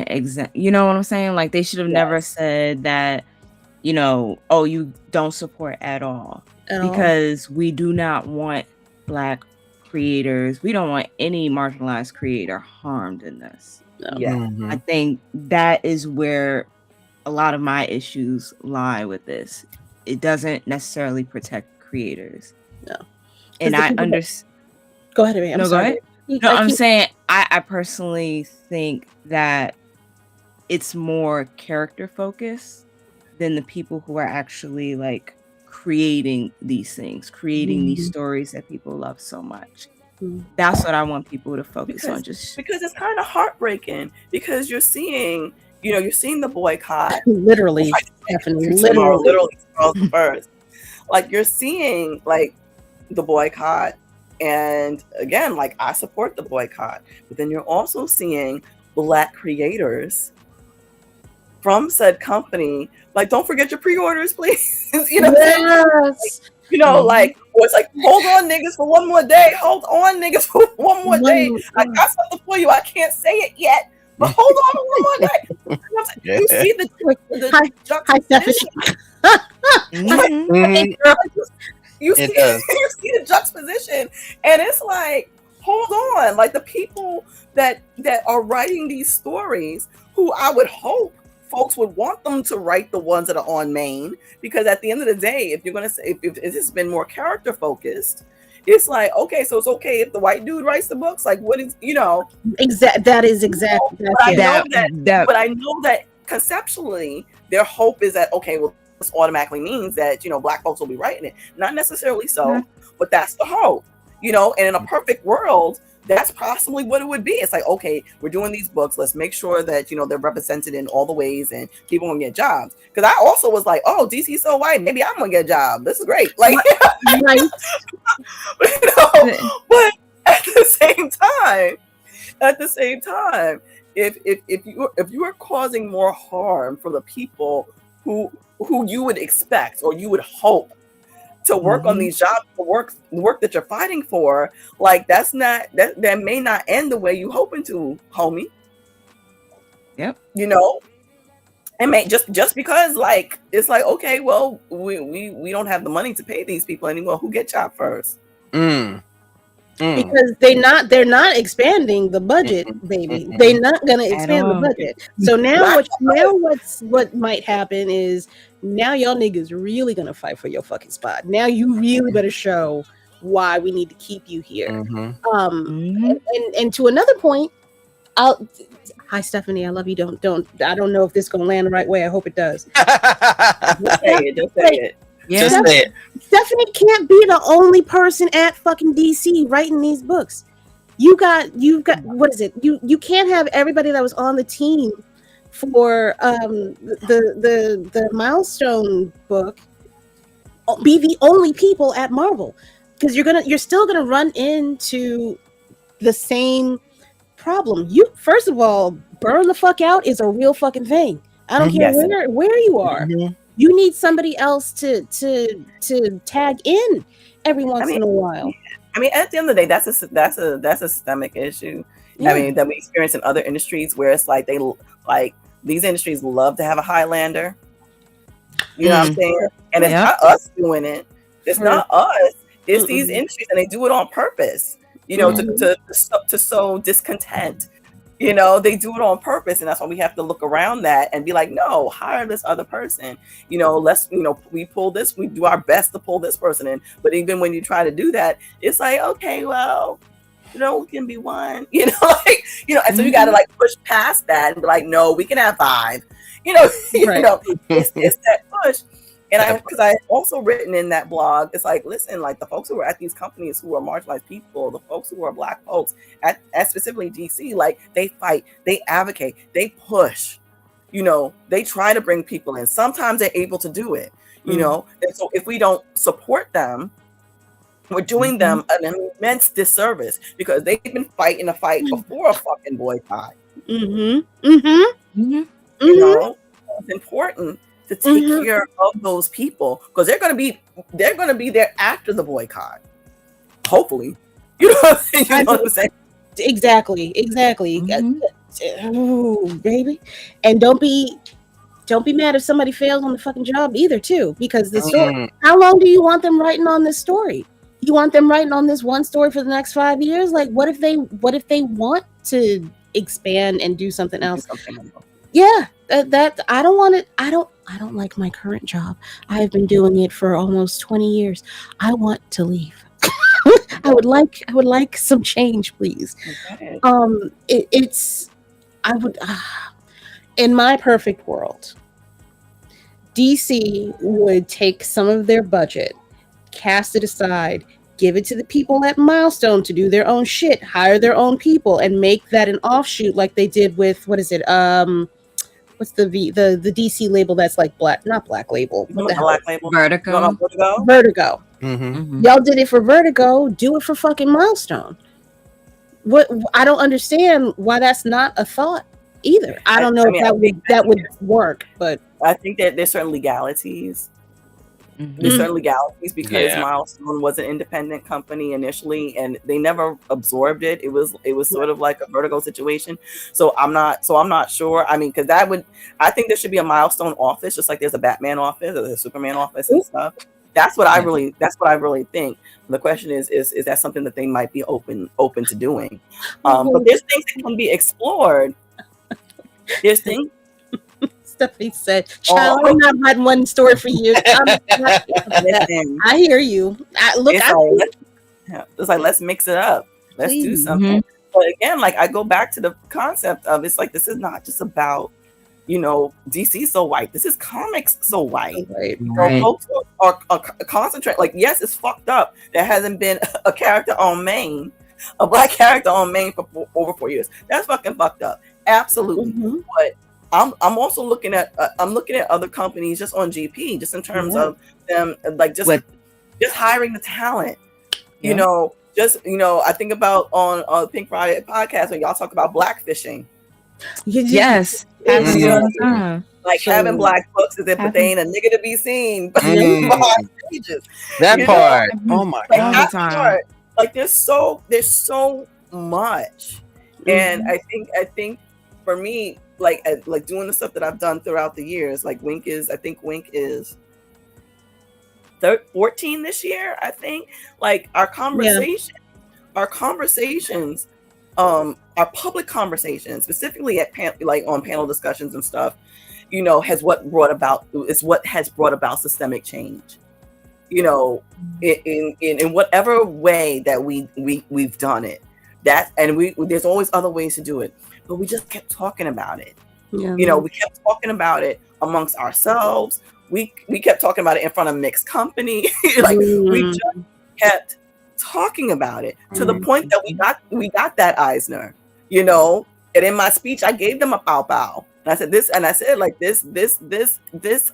exact. You know what I'm saying? Like, they should have never said that, you know, oh, you don't support at all. Because we do not want Black creators. We don't want any marginalized creator harmed in this. Yeah. I think that is where a lot of my issues lie with this. It doesn't necessarily protect creators. No. And I understand. Go ahead, Amy. I'm sorry. Go ahead. No, I'm saying I personally think that it's more character focused than the people who are actually like creating these things, creating these stories that people love so much. That's what I want people to focus on. Just because it's kind of heartbreaking, because you're seeing the boycott. Literally, literally first. Like, you're seeing like the boycott, and again, like, I support the boycott, but then you're also seeing Black creators from said company, like, don't forget your pre-orders, please. You know, you know, like, or it's like, hold on, niggas, for one more day. Hold on, niggas, for one more day. I got something for you. I can't say it yet, but hold on for one more day. You see the juxtaposition. You see the juxtaposition, and it's like, hold on, like, the people that are writing these stories, who I would hope folks would want them to write the ones that are on main, because at the end of the day, if you're going to say, if this has been more character focused, it's like, okay, so it's okay if the white dude writes the books, like, what is, you know, that is exactly, but I know that conceptually their hope is that, okay, well, this automatically means that, you know, Black folks will be writing it. Not necessarily so, but that's the hope, you know. And in a perfect world, that's possibly what it would be. It's like, okay, we're doing these books, let's make sure that, you know, they're represented in all the ways and people can get jobs. Because I also was like, oh, DC's so white, maybe I'm gonna get a job. This is great. Like, right. You know, but at the same time, if you are causing more harm for the people who you would expect or you would hope to work on these jobs, the work that you're fighting for, like, that may not end the way you hoping to, homie. Yep. You know, and may just because, like, it's like, okay, well, we don't have the money to pay these people anymore. Who get chopped first? Because they're not expanding the budget, baby. They're not gonna expand the budget. So what might happen is, now y'all niggas really gonna fight for your fucking spot. Now you really better show why we need to keep you here. And to another point, hi Stephanie, I love you. Don't I don't know if this is gonna land the right way. I hope it does. Just say it. Yeah. Just say it. Stephanie can't be the only person at fucking DC writing these books. You got what is it? You can't have everybody that was on the team for the Milestone book be the only people at Marvel, because you're still gonna run into the same problem. You, first of all, burn the fuck out is a real fucking thing. I don't care where you are. You need somebody else to tag in every once in a while. I mean, at the end of the day, that's a systemic issue. I mean, that we experience in other industries, where it's like these industries love to have a Highlander. You know what I'm saying? And it's not us doing it. It's not us. It's these industries, and they do it on purpose. You know, to sow discontent. You know, they do it on purpose, and that's why we have to look around that and be like, no, hire this other person. You know, we do our best to pull this person in. But even when you try to do that, it's like, okay, well, can be one, like, and so you got to like push past that and be like, no, we can have 5, it's that push. And because I also written in that blog, it's like, listen, like the folks who are at these companies who are marginalized people, the folks who are Black folks at specifically DC, like they fight, they advocate, they push, they try to bring people in. Sometimes they're able to do it, and so if we don't support them, we're doing them an immense disservice, because they've been fighting a fight before a fucking boycott. It's important to take care of those people, because they're gonna be there after the boycott. Hopefully, what I'm saying? Exactly. Oh, baby, and don't be mad if somebody fails on the fucking job either, too, because the story. How long do you want them writing on this story? You want them writing on this one story for the next 5 years? Like, what if they want to expand and do something else? Yeah, that I don't want it. I don't like my current job. I have been doing it for almost 20 years. I want to leave. I would like some change, please. Okay. In my perfect world, DC would take some of their budget, cast it aside, give it to the people at Milestone to do their own shit, hire their own people, and make that an offshoot like they did with, what is it? What's the DC label that's like not Black Label. What the hell? Label? Vertigo. Mm-hmm. Y'all did it for Vertigo. Do it for fucking Milestone. What? I don't understand why that's not a thought either. I don't know if that would work, but I think that there's certain legalities. There's certain legalities because Milestone was an independent company initially, and they never absorbed it. It was sort of like a Vertigo situation. So I'm not sure. I mean, because I think there should be a Milestone office, just like there's a Batman office or a Superman office and stuff. That's what I really think. The question is that something that they might be open to doing? But there's things that can be explored. There's things. Stephanie said, "Child, I'm not writing one story for you." I hear you. It's like, let's mix it up. Let's do something. But again, like I go back to the concept of, it's like, this is not just about, DC so white. This is comics so white. Right. Folks are concentrate. Like, yes, it's fucked up. There hasn't been a character on Maine, a Black character on Maine for over 4 years. That's fucking fucked up. Absolutely. But I'm also looking at other companies just on GP, just in terms of them, like just hiring the talent. I think about on Pink Riot podcast when y'all talk about blackfishing. Yes, like having Black books as if they ain't a nigga to be seen behind pages. That part. Oh my god. That part. Like there's so much, and I think for me, like doing the stuff that I've done throughout the years, like WinC is 14 this year. I think like our conversations, our public conversations, specifically at on panel discussions and stuff, has what has brought about systemic change. In whatever way that we've done it. There's always other ways to do it. But we just kept talking about it. We kept talking about it amongst ourselves. We kept talking about it in front of mixed company. We just kept talking about it to the point that we got that Eisner. And in my speech, I gave them a pow pow. And I said this, and I said like this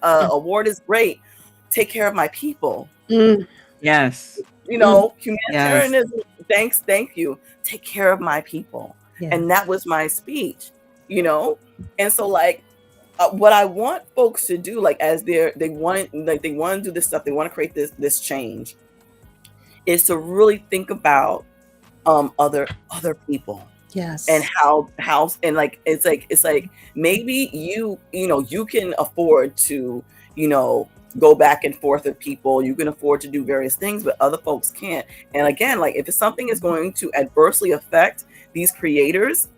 award is great. Take care of my people. Yes. Humanitarianism. Yes. Thank you. Take care of my people. Yeah. And that was my speech, and so like what I want folks to do, like as they want to do this stuff, they want to create this change, is to really think about other people. Yes. And how and like it's like maybe you can afford to go back and forth with people, you can afford to do various things, but other folks can't. And again, like if something is going to adversely affect these creators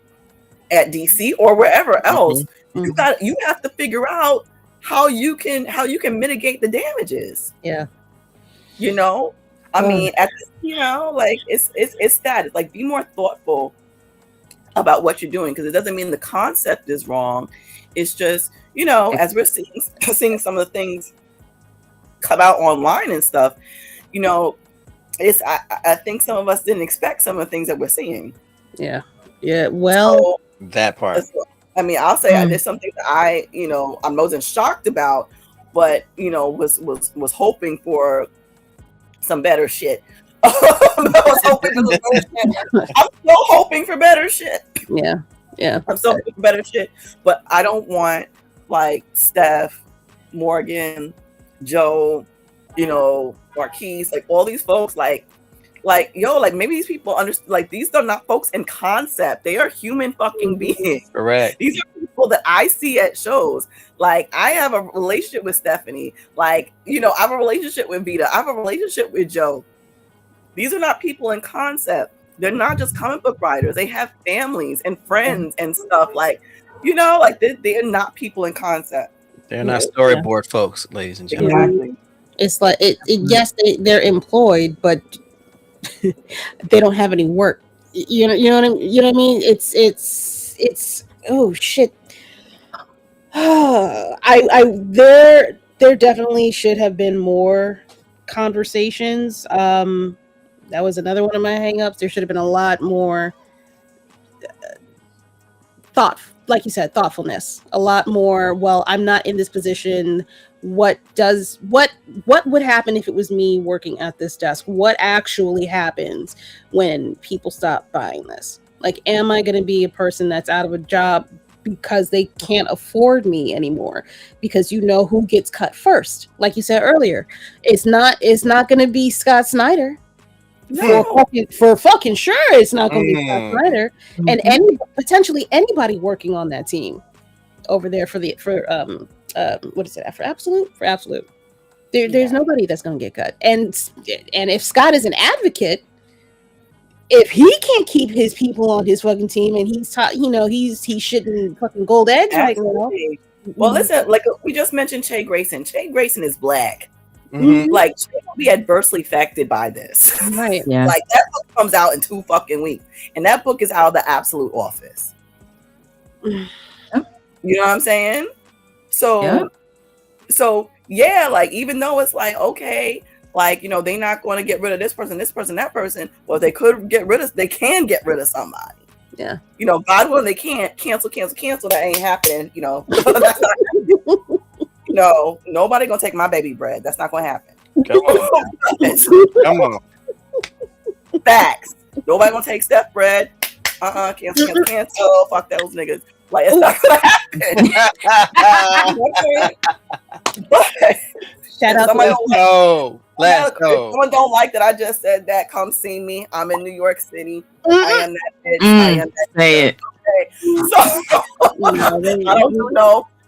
at DC or wherever else, you have to figure out how you can mitigate the damages. Yeah. I mean, at this, like it's that. It's like, be more thoughtful about what you're doing, because it doesn't mean the concept is wrong. It's just, as we're seeing some of the things come out online and stuff, it's I think some of us didn't expect some of the things that we're seeing. Yeah. Well, that part. I mean, I'll say there's something that I wasn't shocked about, but was hoping for some better shit. I was hoping for some better shit. I'm still hoping for better shit. Yeah. I'm still hoping for better shit, but I don't want like Steph, Morgan, Joe, Marquise, like all these folks, like maybe these people understand, like, these are not folks in concept. They are human fucking beings. Correct. These are people that I see at shows. Like, I have a relationship with Stephanie. Like, I have a relationship with Vita. I have a relationship with Joe. These are not people in concept. They're not just comic book writers. They have families and friends and stuff. Like, like they're not people in concept. They're not storyboard folks, ladies and gentlemen. Exactly. It's like yes, they're employed, but they don't have any work. You know what I mean? It's oh shit. There definitely should have been more conversations. That was another one of my hangups. There should have been a lot more like you said, thoughtfulness. A lot more. Well, I'm not in this position. What would happen if it was me working at this desk? What actually happens when people stop buying this? Like, am I going to be a person that's out of a job because they can't afford me anymore? Because who gets cut first? Like you said earlier, it's not going to be Scott Snyder. No. For fucking sure, it's not going to be Scott Snyder, and potentially anybody working on that team over there for what is it, for Absolute. There's nobody that's going to get cut, and if Scott is an advocate, if he can't keep his people on his fucking team, and he's shitting fucking gold eggs right now. Well, listen, like we just mentioned, Che Grayson. Che Grayson is black. Mm-hmm. Like, she will be adversely affected by this. Right. Yeah. Like, that book comes out in 2 fucking weeks, and that book is out of the Absolute office. You know what I'm saying? So like, even though it's like, okay, like, they're not going to get rid of this person, that person. Well, they can get rid of somebody. Yeah. God willing, they can't cancel. That ain't happening. That's not. No, nobody gonna take my baby bread. That's not gonna happen. Come on. Come on. Facts. Nobody gonna take Steph bread. Cancel. Fuck those niggas. Like, it's not gonna happen. But Shout out to Let's if go. someone don't like that I just said that, come see me. I'm in New York City. I am that bitch. I am that Say it. Okay. So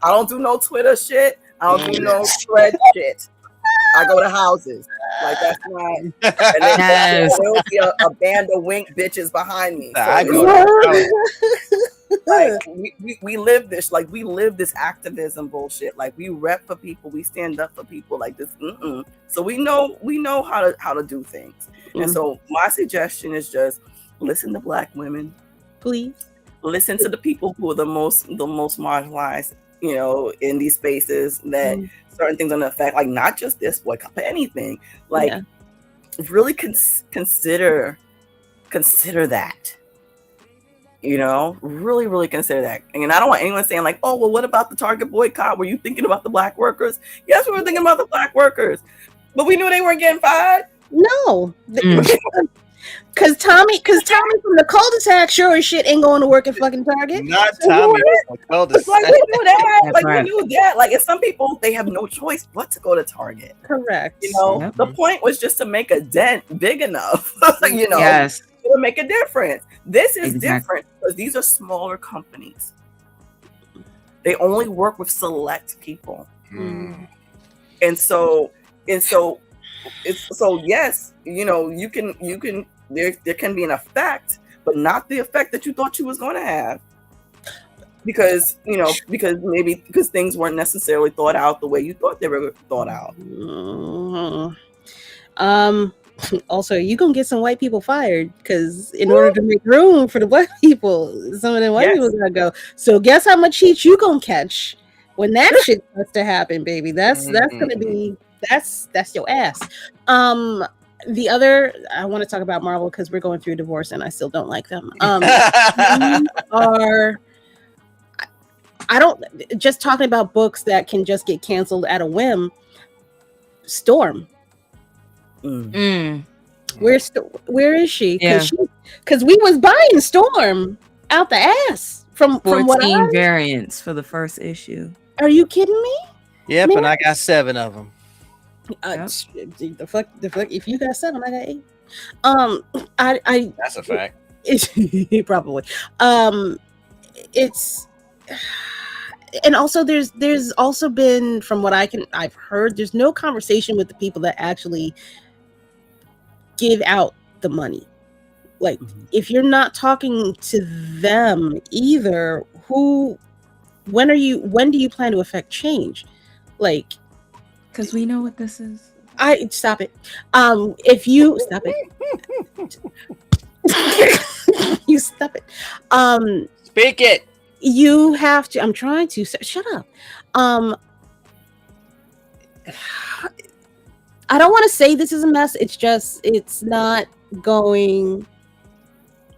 I don't do no Twitter shit. I don't do no thread shit. I go to houses. Like, that's not. And then there'll be a band of WinC bitches behind me. So I go to like, we live this. Like, we live this activism bullshit. Like, we rep for people. We stand up for people. Like this. So we know how to do things. And so my suggestion is just listen to Black women. Please. Listen to the people who are the most marginalized, in these spaces that certain things don't affect, like, not just this boycott, but anything. Like, really consider that. Really, really consider that. And I don't want anyone saying like, oh, well, what about the Target boycott? Were you thinking about the Black workers? Yes, we were thinking about the Black workers, but we knew they weren't getting fired. No. Cause Tommy from the cul-de-sac sure as shit ain't going to work at fucking Target. Not Tommy. Like, we knew that. Like, we knew that. Like, and some people, they have no choice but to go to Target. Correct. The point was just to make a dent big enough, Yes. to make a difference. This is different because these are smaller companies. They only work with select people. And so yes, you can there can be an effect, but not the effect that you thought you was going to have, because things weren't necessarily thought out the way you thought they were thought out. Also, you gonna get some white people fired because in order to make room for the black people, some of the white people gotta go. So guess how much heat you gonna catch when that shit starts to happen, baby? That's gonna be that's your ass. The other, I want to talk about Marvel because we're going through a divorce and I still don't like them. I don't, just talking about books that can just get canceled at a whim. Storm. Where is she? Because we was buying Storm out the ass from 14 what I variants for the first issue. Are you kidding me? Yep, Man. and I got 7 of them. The fuck! If you got 7, I got 8. That's a fact. Probably. It's. And also there's also been, from what I've heard, there's no conversation with the people that actually give out the money. Like, if you're not talking to them either, when do you plan to affect change? Like, because we know what this is. Stop it. If you stop it. You stop it. Speak it. You have to. I'm trying to. Shut up. I don't want to say this is a mess. It's not going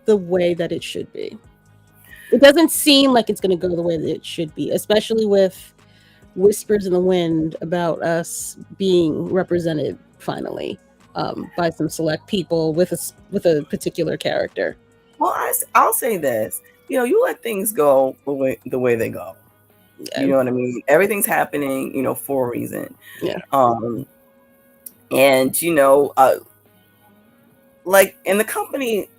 the way that it should be. It doesn't seem like it's going to go the way that it should be, especially with whispers in the wind about us being represented finally by some select people with a particular character. Well, I'll say this. You let things go the way they go. You know what I mean? Everything's happening, for a reason. Yeah. And like in the company,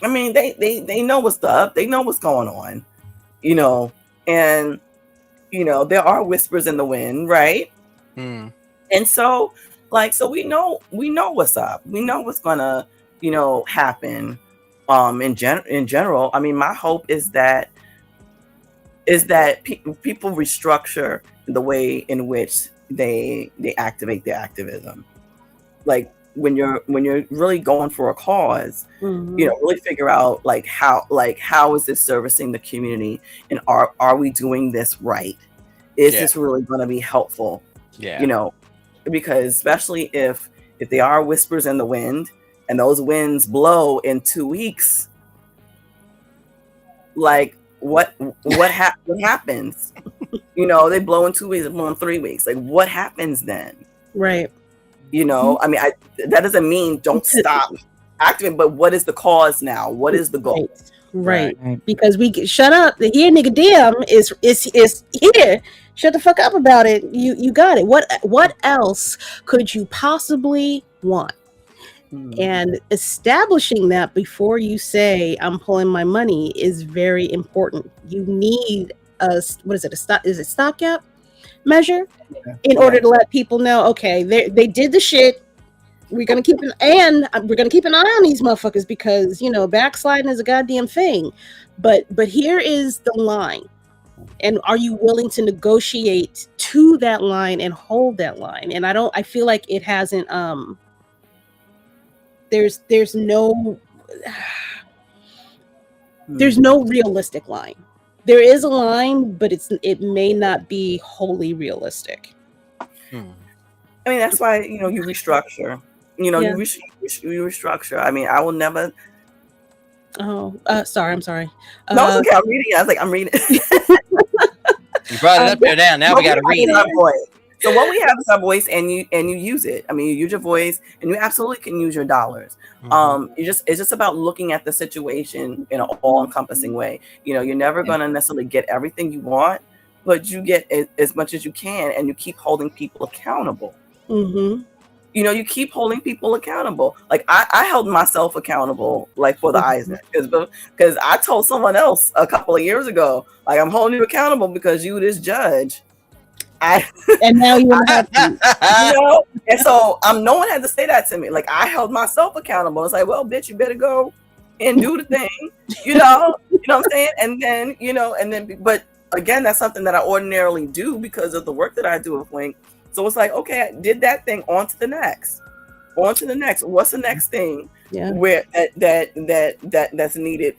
I mean, they know what's up. They know what's going on. And there are whispers in the wind, right? And so we know what's up. We know what's gonna, happen. In general, I mean, my hope is that people restructure the way in which they activate their activism. Like when you're really going for a cause, really figure out how is this servicing the community, and are we doing this right? Is this really going to be helpful? Yeah. Because especially if they are whispers in the wind, and those winds blow in 2 weeks, like what happens? They blow in 2 weeks, they blow in 3 weeks. Like, what happens then? Right. I mean, that doesn't mean don't stop activating, but what is the cause now? What is the goal? Right. Because we shut up. The here nigga damn is here. Shut the fuck up about it. You got it. What else could you possibly want? And establishing that before you say I'm pulling my money is very important. You need is it stopgap measure in order to let people know, okay, they did the shit. We're gonna keep an eye on these motherfuckers because backsliding is a goddamn thing. But here is the line. And are you willing to negotiate to that line and hold that line? And I feel like it hasn't there's no realistic line. There is a line, but it may not be wholly realistic. I mean, that's why you restructure. You restructure. I mean, I will never. Sorry. I'm sorry. No, it's okay. I'm reading. I was like, I'm reading. You brought it up there now. Now we got to read it. So what we have is our voice, and you use it. I mean, you use your voice, and you absolutely can use your dollars. It's just about looking at the situation in an all-encompassing way. You're never going to necessarily get everything you want, but you get as much as you can, and you keep holding people accountable. You keep holding people accountable. Like I held myself accountable, like for the Eisner, because I told someone else a couple of years ago, like, I'm holding you accountable because you this judge. And now you have to. And so no one had to say that to me. Like, I held myself accountable. It's like, well, bitch, you better go and do the thing. You know what I'm saying? And then, but again, that's something that I ordinarily do because of the work that I do with WinC. So it's like, okay, I did that thing, on to the next. On to the next. What's the next thing? Yeah. Where that's needed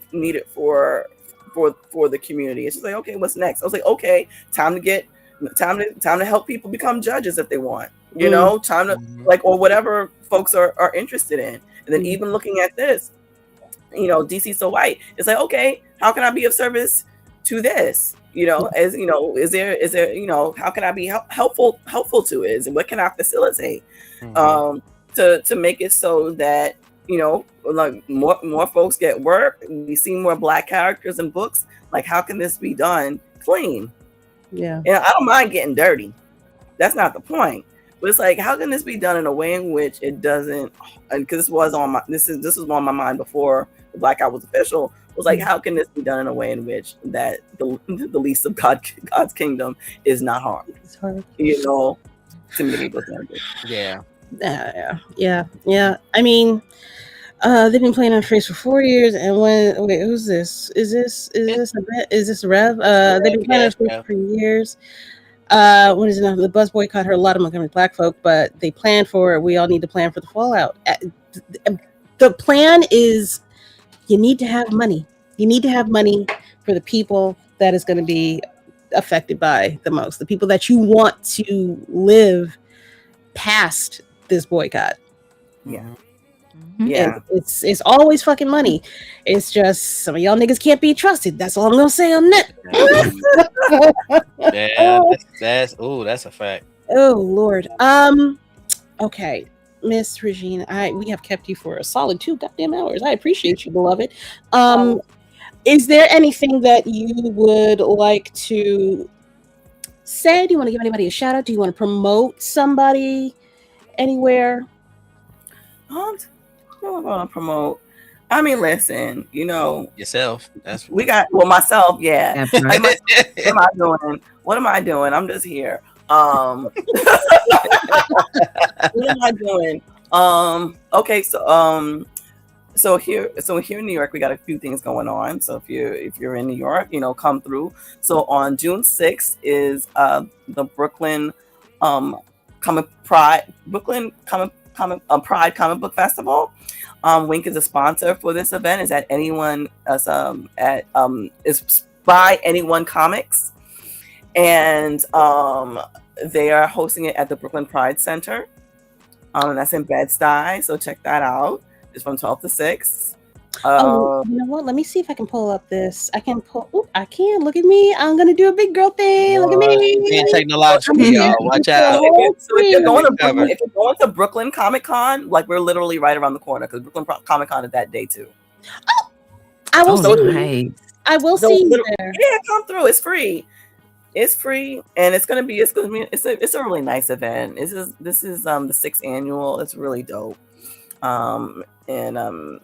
for the community. It's just like, okay, what's next? I was like, okay, time to help people become judges if they want. You know, time to like, or whatever folks are interested in. And then even looking at this, you know, DC So White, it's like, okay, how can I be of service to this? You know, as you know, is there, you know, how can I be helpful to it? And what can I facilitate to make it so that, you know, like more folks get work, we see more Black characters in books. Like, how can this be done clean? Yeah. And I don't mind getting dirty. That's not the point. But it's like, how can this be done in a way in which it doesn't? And because this was on my mind before the Blackout was official. Was like, how can this be done in a way in which that the least of God's kingdom is not harmed? It's hard. You know, to many people. Yeah. Yeah. I mean, they've been playing on Trace for 4 years, and who's this? Is this Rev? They've been playing on Trace for years. What is it now? The bus boycott hurt a lot of Montgomery Black folk, but they planned for it. We all need to plan for the fallout. The plan is, you need to have money. You need to have money for the people that is going to be affected by the most, the people that you want to live past this boycott. Yeah. Yeah, it's always fucking money. It's just some of y'all niggas can't be trusted. That's all I'm gonna say on that. Yeah, that's a fact. Oh Lord. Okay, Miss Regine, we have kept you for a solid 2 goddamn hours. I appreciate you, beloved. Is there anything that you would like to say? Do you want to give anybody a shout out? Do you want to promote somebody anywhere? I want to promote. I mean, listen, you know, yourself. Myself. Yeah. Right. What am I doing? I'm just here. What am I doing? Okay. So here in New York, we got a few things going on. So if you're in New York, you know, come through. So on June 6th is the Brooklyn Pride Comic Book Festival. WinC is a sponsor for this event. Is at anyone is by Anyone Comics, and they are hosting it at the Brooklyn Pride Center. And that's in Bed-Stuy, so check that out. It's from 12 to 6. You know what? Let me see if I can pull up this. I can pull. Ooh, I can. Look at me. I'm gonna do a big girl thing. Look at me. Being technological, y'all. Watch out. If you're going to Brooklyn Comic Con, like, we're literally right around the corner, because Brooklyn Comic Con is that day too. Oh, I will see you. Nice. I will see you there. Yeah, come through. It's free. It's free, and it's a really nice event. This is the 6th annual. It's really dope. And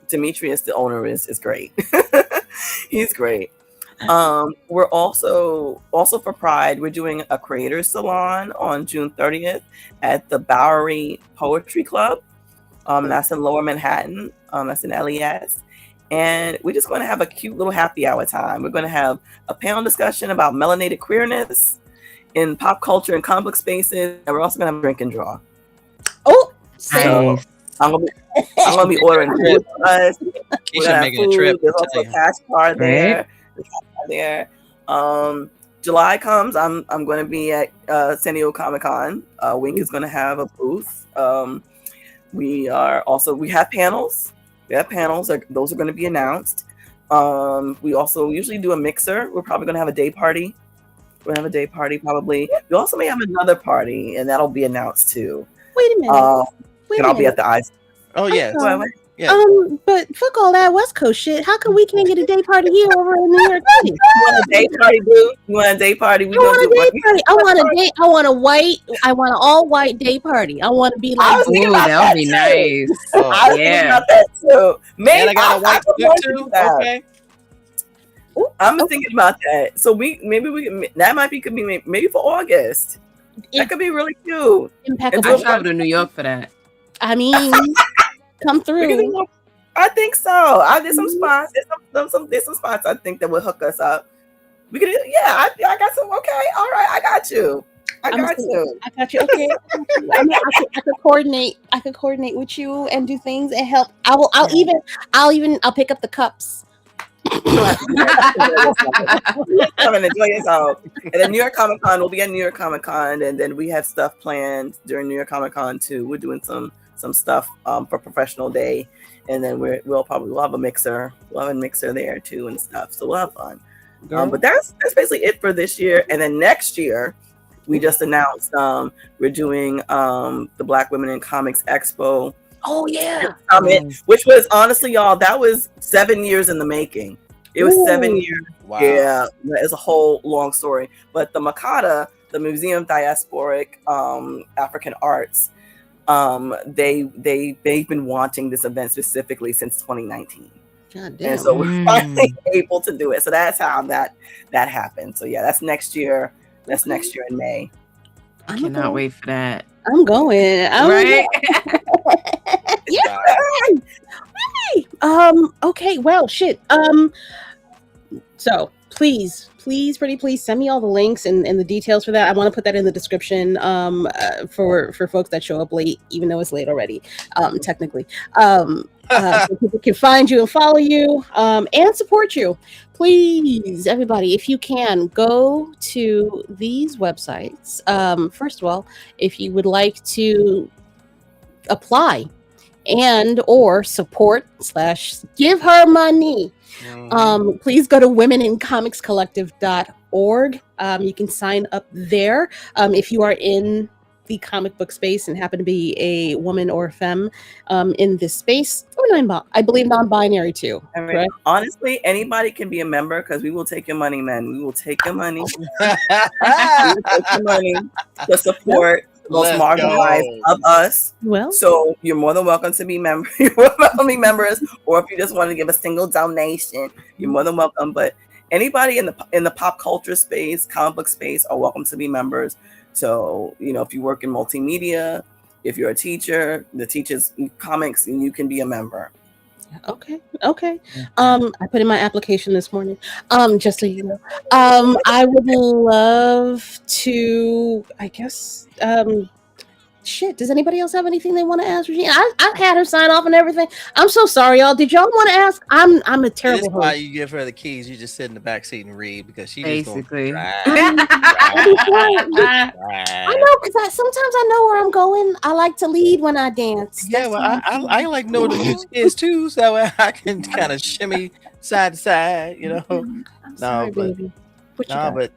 Demetrius, the owner, is great. He's great. We're also for Pride, we're doing a creators salon on June 30th at the Bowery Poetry Club. That's in Lower Manhattan. That's in LES. And we're just going to have a cute little happy hour time. We're going to have a panel discussion about melanated queerness in pop culture and comic book spaces. And we're also going to have a drink and draw. Oh, so I'm gonna be ordering food for us. Keisha making a trip. There's also a cash card there. July comes. I'm going to be at San Diego Comic Con. WinC is going to have a booth. We have panels. Those are going to be announced. We also usually do a mixer. We're probably going to have a day party. We're going to have a day party probably. We also may have another party, and that'll be announced too. Wait a minute. I'll be at the Eisner. Oh yeah. Yeah. But fuck all that West Coast shit. How come we can't get a day party here over in New York City? You want a day party, dude? You want a day party? I want an all white day party. I want to be like, that would be nice. I was thinking about that too. Maybe I got a white suit too. Okay. I'm thinking about that. So we could be maybe for August. That could be really cute. Impeccable. I travel to New York for that. I mean, come through. I think so. There's some spots. There's some spots I think that will hook us up. We could, I got some. Okay, all right, I got you. I got you. I got you. Okay. I mean, I could coordinate. I could coordinate with you and do things and help. I'll pick up the cups. Come and enjoy yourself. And then New York Comic Con, we'll be at New York Comic Con, and then we have stuff planned during New York Comic Con too. We're doing some stuff for Professional Day, and then we'll have a mixer. We'll have a mixer there too and stuff. So we'll have fun. But that's basically it for this year. And then next year, we just announced we're doing the Black Women in Comics Expo. Oh yeah, which was honestly, y'all, that was 7 years in the making. It was 7 years. Wow. Yeah, it's a whole long story. But the Makata, the Museum of Diasporic African Arts, they've been wanting this event specifically since 2019. God damn. And so we're finally able to do it. So that's how that happened. So yeah, that's next year. That's next year in May. I cannot wait for that. I'm going. Right? Yeah. Okay. Well, shit. So please send me all the links and the details for that. I want to put that in the description for folks that show up late, even though it's late already, technically. So people can find you and follow you and support you. Please, everybody, if you can, go to these websites. First of all, if you would like to apply and or support / give her money, please go to womenincomicscollective.org. You can sign up there if you are in the comic book space and happen to be a woman or a femme in this space, or I believe non-binary too. I mean, honestly, anybody can be a member because we will take your money, man. We will take your money. We will take your money to support the most marginalized of us. Well, so you're more than welcome to be members. You're more than welcome to be members, or if you just want to give a single donation, you're more than welcome. But anybody in the pop culture space, comic book space, are welcome to be members. So, if you work in multimedia, if you're a teacher that teaches comics, you can be a member. Okay. I put in my application this morning. Just so you know. I would love to, I guess, does anybody else have anything they want to ask Regine? I had her sign off and everything. I'm so sorry, y'all. Did y'all want to ask? I'm a terrible host. That's why you give her the keys. You just sit in the back seat and read because she basically. I know because sometimes I know where I'm going. I like to lead when I dance. Yeah, well, I like know what the music is too, so I can kind of shimmy side to side. I'm sorry, baby. But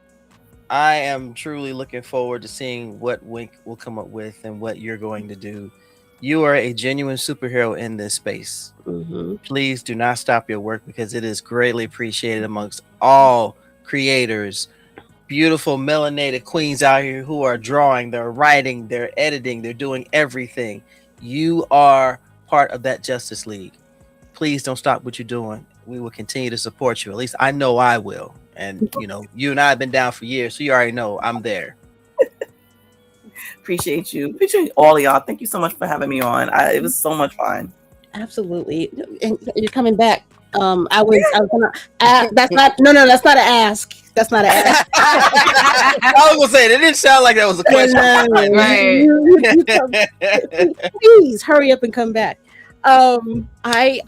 I am truly looking forward to seeing what WinC will come up with and what you're going to do. You are a genuine superhero in this space. Please do not stop your work because it is greatly appreciated amongst all creators. Beautiful melanated queens out here who are drawing, they're writing, they're editing, they're doing everything. You are part of that Justice League. Please don't stop what you're doing. We will continue to support you. At least I know I will. And you and I have been down for years, so you already know I'm there. Appreciate you. Appreciate all of y'all. Thank you so much for having me on. It was so much fun. Absolutely. And you're coming back. I was gonna that's not an ask. That's not an ask. I was gonna say it didn't sound like that was a question. Right. Please hurry up and come back. I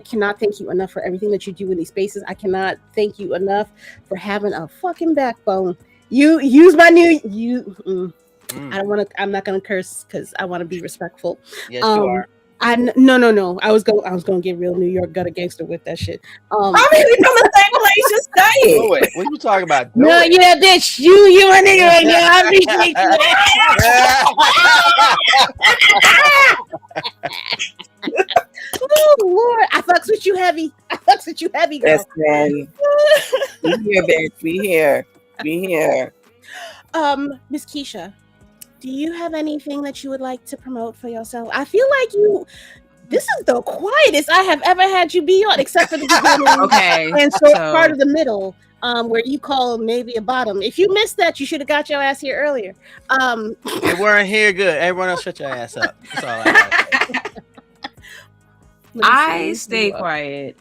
cannot thank you enough for everything that you do in these spaces. I cannot thank you enough for having a fucking backbone. You use my new I'm not gonna curse because I want to be respectful. Yes, you are. No. I was gonna get real New York gutter gangster with that shit. I mean, we from the same place. Just say it. Wait, what are you talking about? No, yeah, bitch. You a nigga right now. I appreciate you. Oh Lord, I fucks with you heavy. Girl. Yes, man. We here, bitch. We here. Miss Keisha, do you have anything that you would like to promote for yourself? I feel like this is the quietest I have ever had you be on, except for the beginning. Okay. And so part of the middle, where you call maybe a bottom. If you missed that, you should have got your ass here earlier. You weren't here good. Everyone else shut your ass up. That's all I have to say. I stay quiet.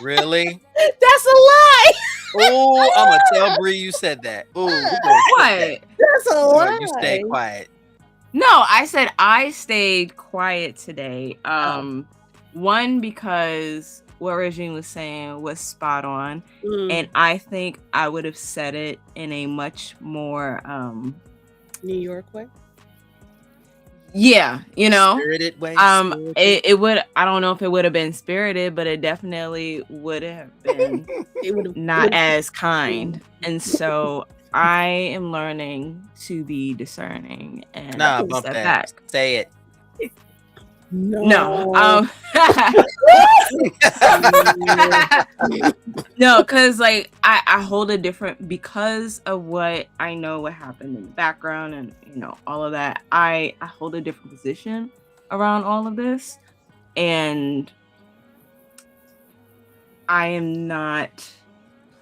Really? That's a lie. Oh, I'm gonna tell Bree you said that. Oh, we gonna What? That's a no, lie. you stay quiet. No, I said I stayed quiet today. Oh. One, because what Regine was saying was spot on, Mm, and I think I would have said it in a much more New York way. yeah, you know, Spirited way. it would, I don't know if it would have been spirited, but it definitely would have been It would have not as kind. And so I am learning to be discerning and Nah, bump step that. back. Say it. No, no, because like I hold a different, because of what I know what happened in the background and all of that. I hold a different position around all of this, and I am not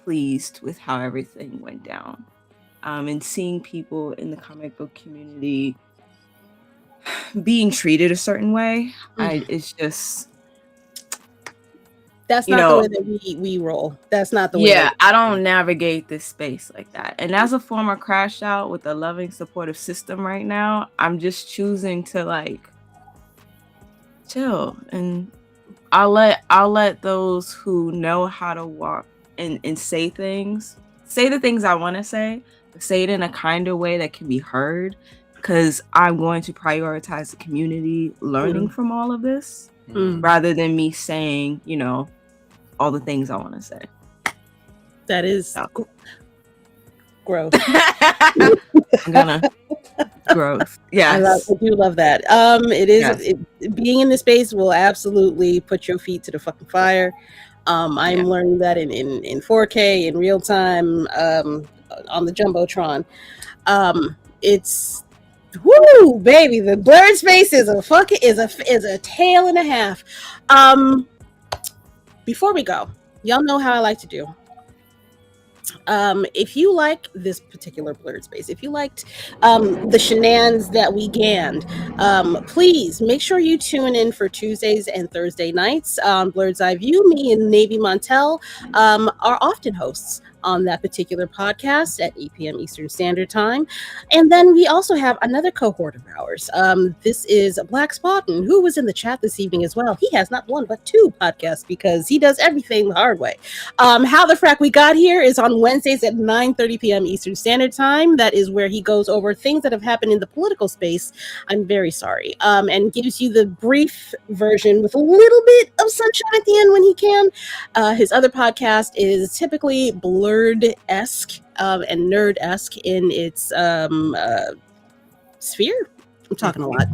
pleased with how everything went down. And seeing people in the comic book community being treated a certain way, it's just, that's not the way that we roll. That's not the way. Yeah, I don't navigate this space like that. And as a former crash out with a loving, supportive system right now, I'm just choosing to like chill, and I'll let those who know how to walk and say the things I want to say it in a kinder way that can be heard, because I'm going to prioritize the community learning from all of this rather than me saying, all the things I want to say. That is growth. I'm gonna growth. Yeah, I do love that. It is being in this space will absolutely put your feet to the fucking fire. I'm learning that in 4K in real time on the jumbotron. It's woo, baby. The Blerd space is a tale and a half. Before we go, y'all know how I like to do. If you like this particular Blerd space, if you liked the shenanigans that we ganned, please make sure you tune in for Tuesdays and Thursday nights on Blerd's Eye View. Me and Navy Montel are often hosts on that particular podcast at 8 p.m. Eastern Standard Time. And then we also have another cohort of ours. This is Black Spotton, who was in the chat this evening as well. He has not one but two podcasts because he does everything the hard way. How the Frack We Got Here is on Wednesdays at 9:30 p.m. Eastern Standard Time. That is where he goes over things that have happened in the political space. I'm very sorry. And gives you the brief version with a little bit of sunshine at the end when he can. His other podcast is typically Blerd-esque and nerd-esque in its sphere. I'm talking a lot.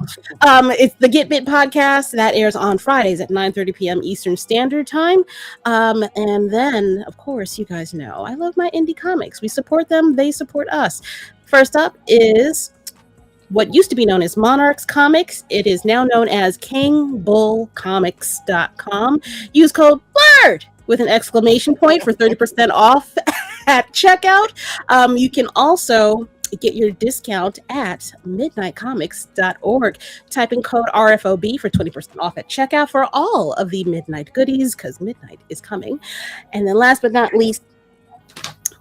It's the Get Bit podcast that airs on Fridays at 9:30 p.m. Eastern Standard Time. And then, of course, you guys know I love my indie comics. We support them. They support us. First up is what used to be known as Monarchs Comics. It is now known as KingBullComics.com. Use code BLERD with an exclamation point for 30% off at checkout. You can also get your discount at midnightcomics.org. Type in code RFOB for 20% off at checkout for all of the midnight goodies, because midnight is coming. And then last but not least,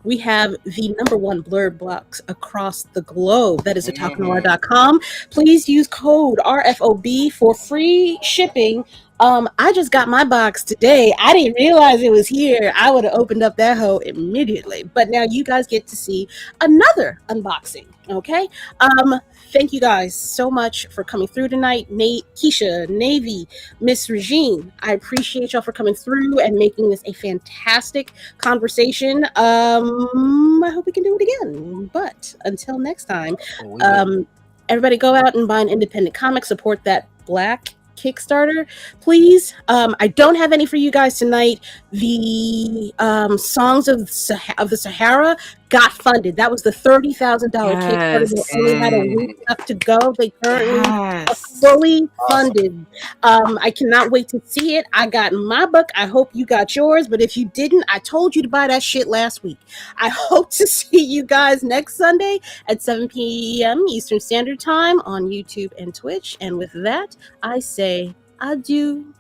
we have the #1 Blerd box across the globe. That is otakunoir.com. Please use code RFOB for free shipping. I just got my box today. I didn't realize it was here. I would have opened up that hoe immediately. But now you guys get to see another unboxing. Okay. Thank you guys so much for coming through tonight. Nate, Keisha, Navy, Miss Regine. I appreciate y'all for coming through and making this a fantastic conversation. I hope we can do it again. But until next time, everybody go out and buy an independent comic. Support that Black Kickstarter, please. I don't have any for you guys tonight. The Songs of the Sahara got funded. That was the $30,000 Kickstarter that only had a week left to go. They currently are fully funded. I cannot wait to see it. I got my book. I hope you got yours. But if you didn't, I told you to buy that shit last week. I hope to see you guys next Sunday at 7 p.m. Eastern Standard Time on YouTube and Twitch. And with that, I say adieu.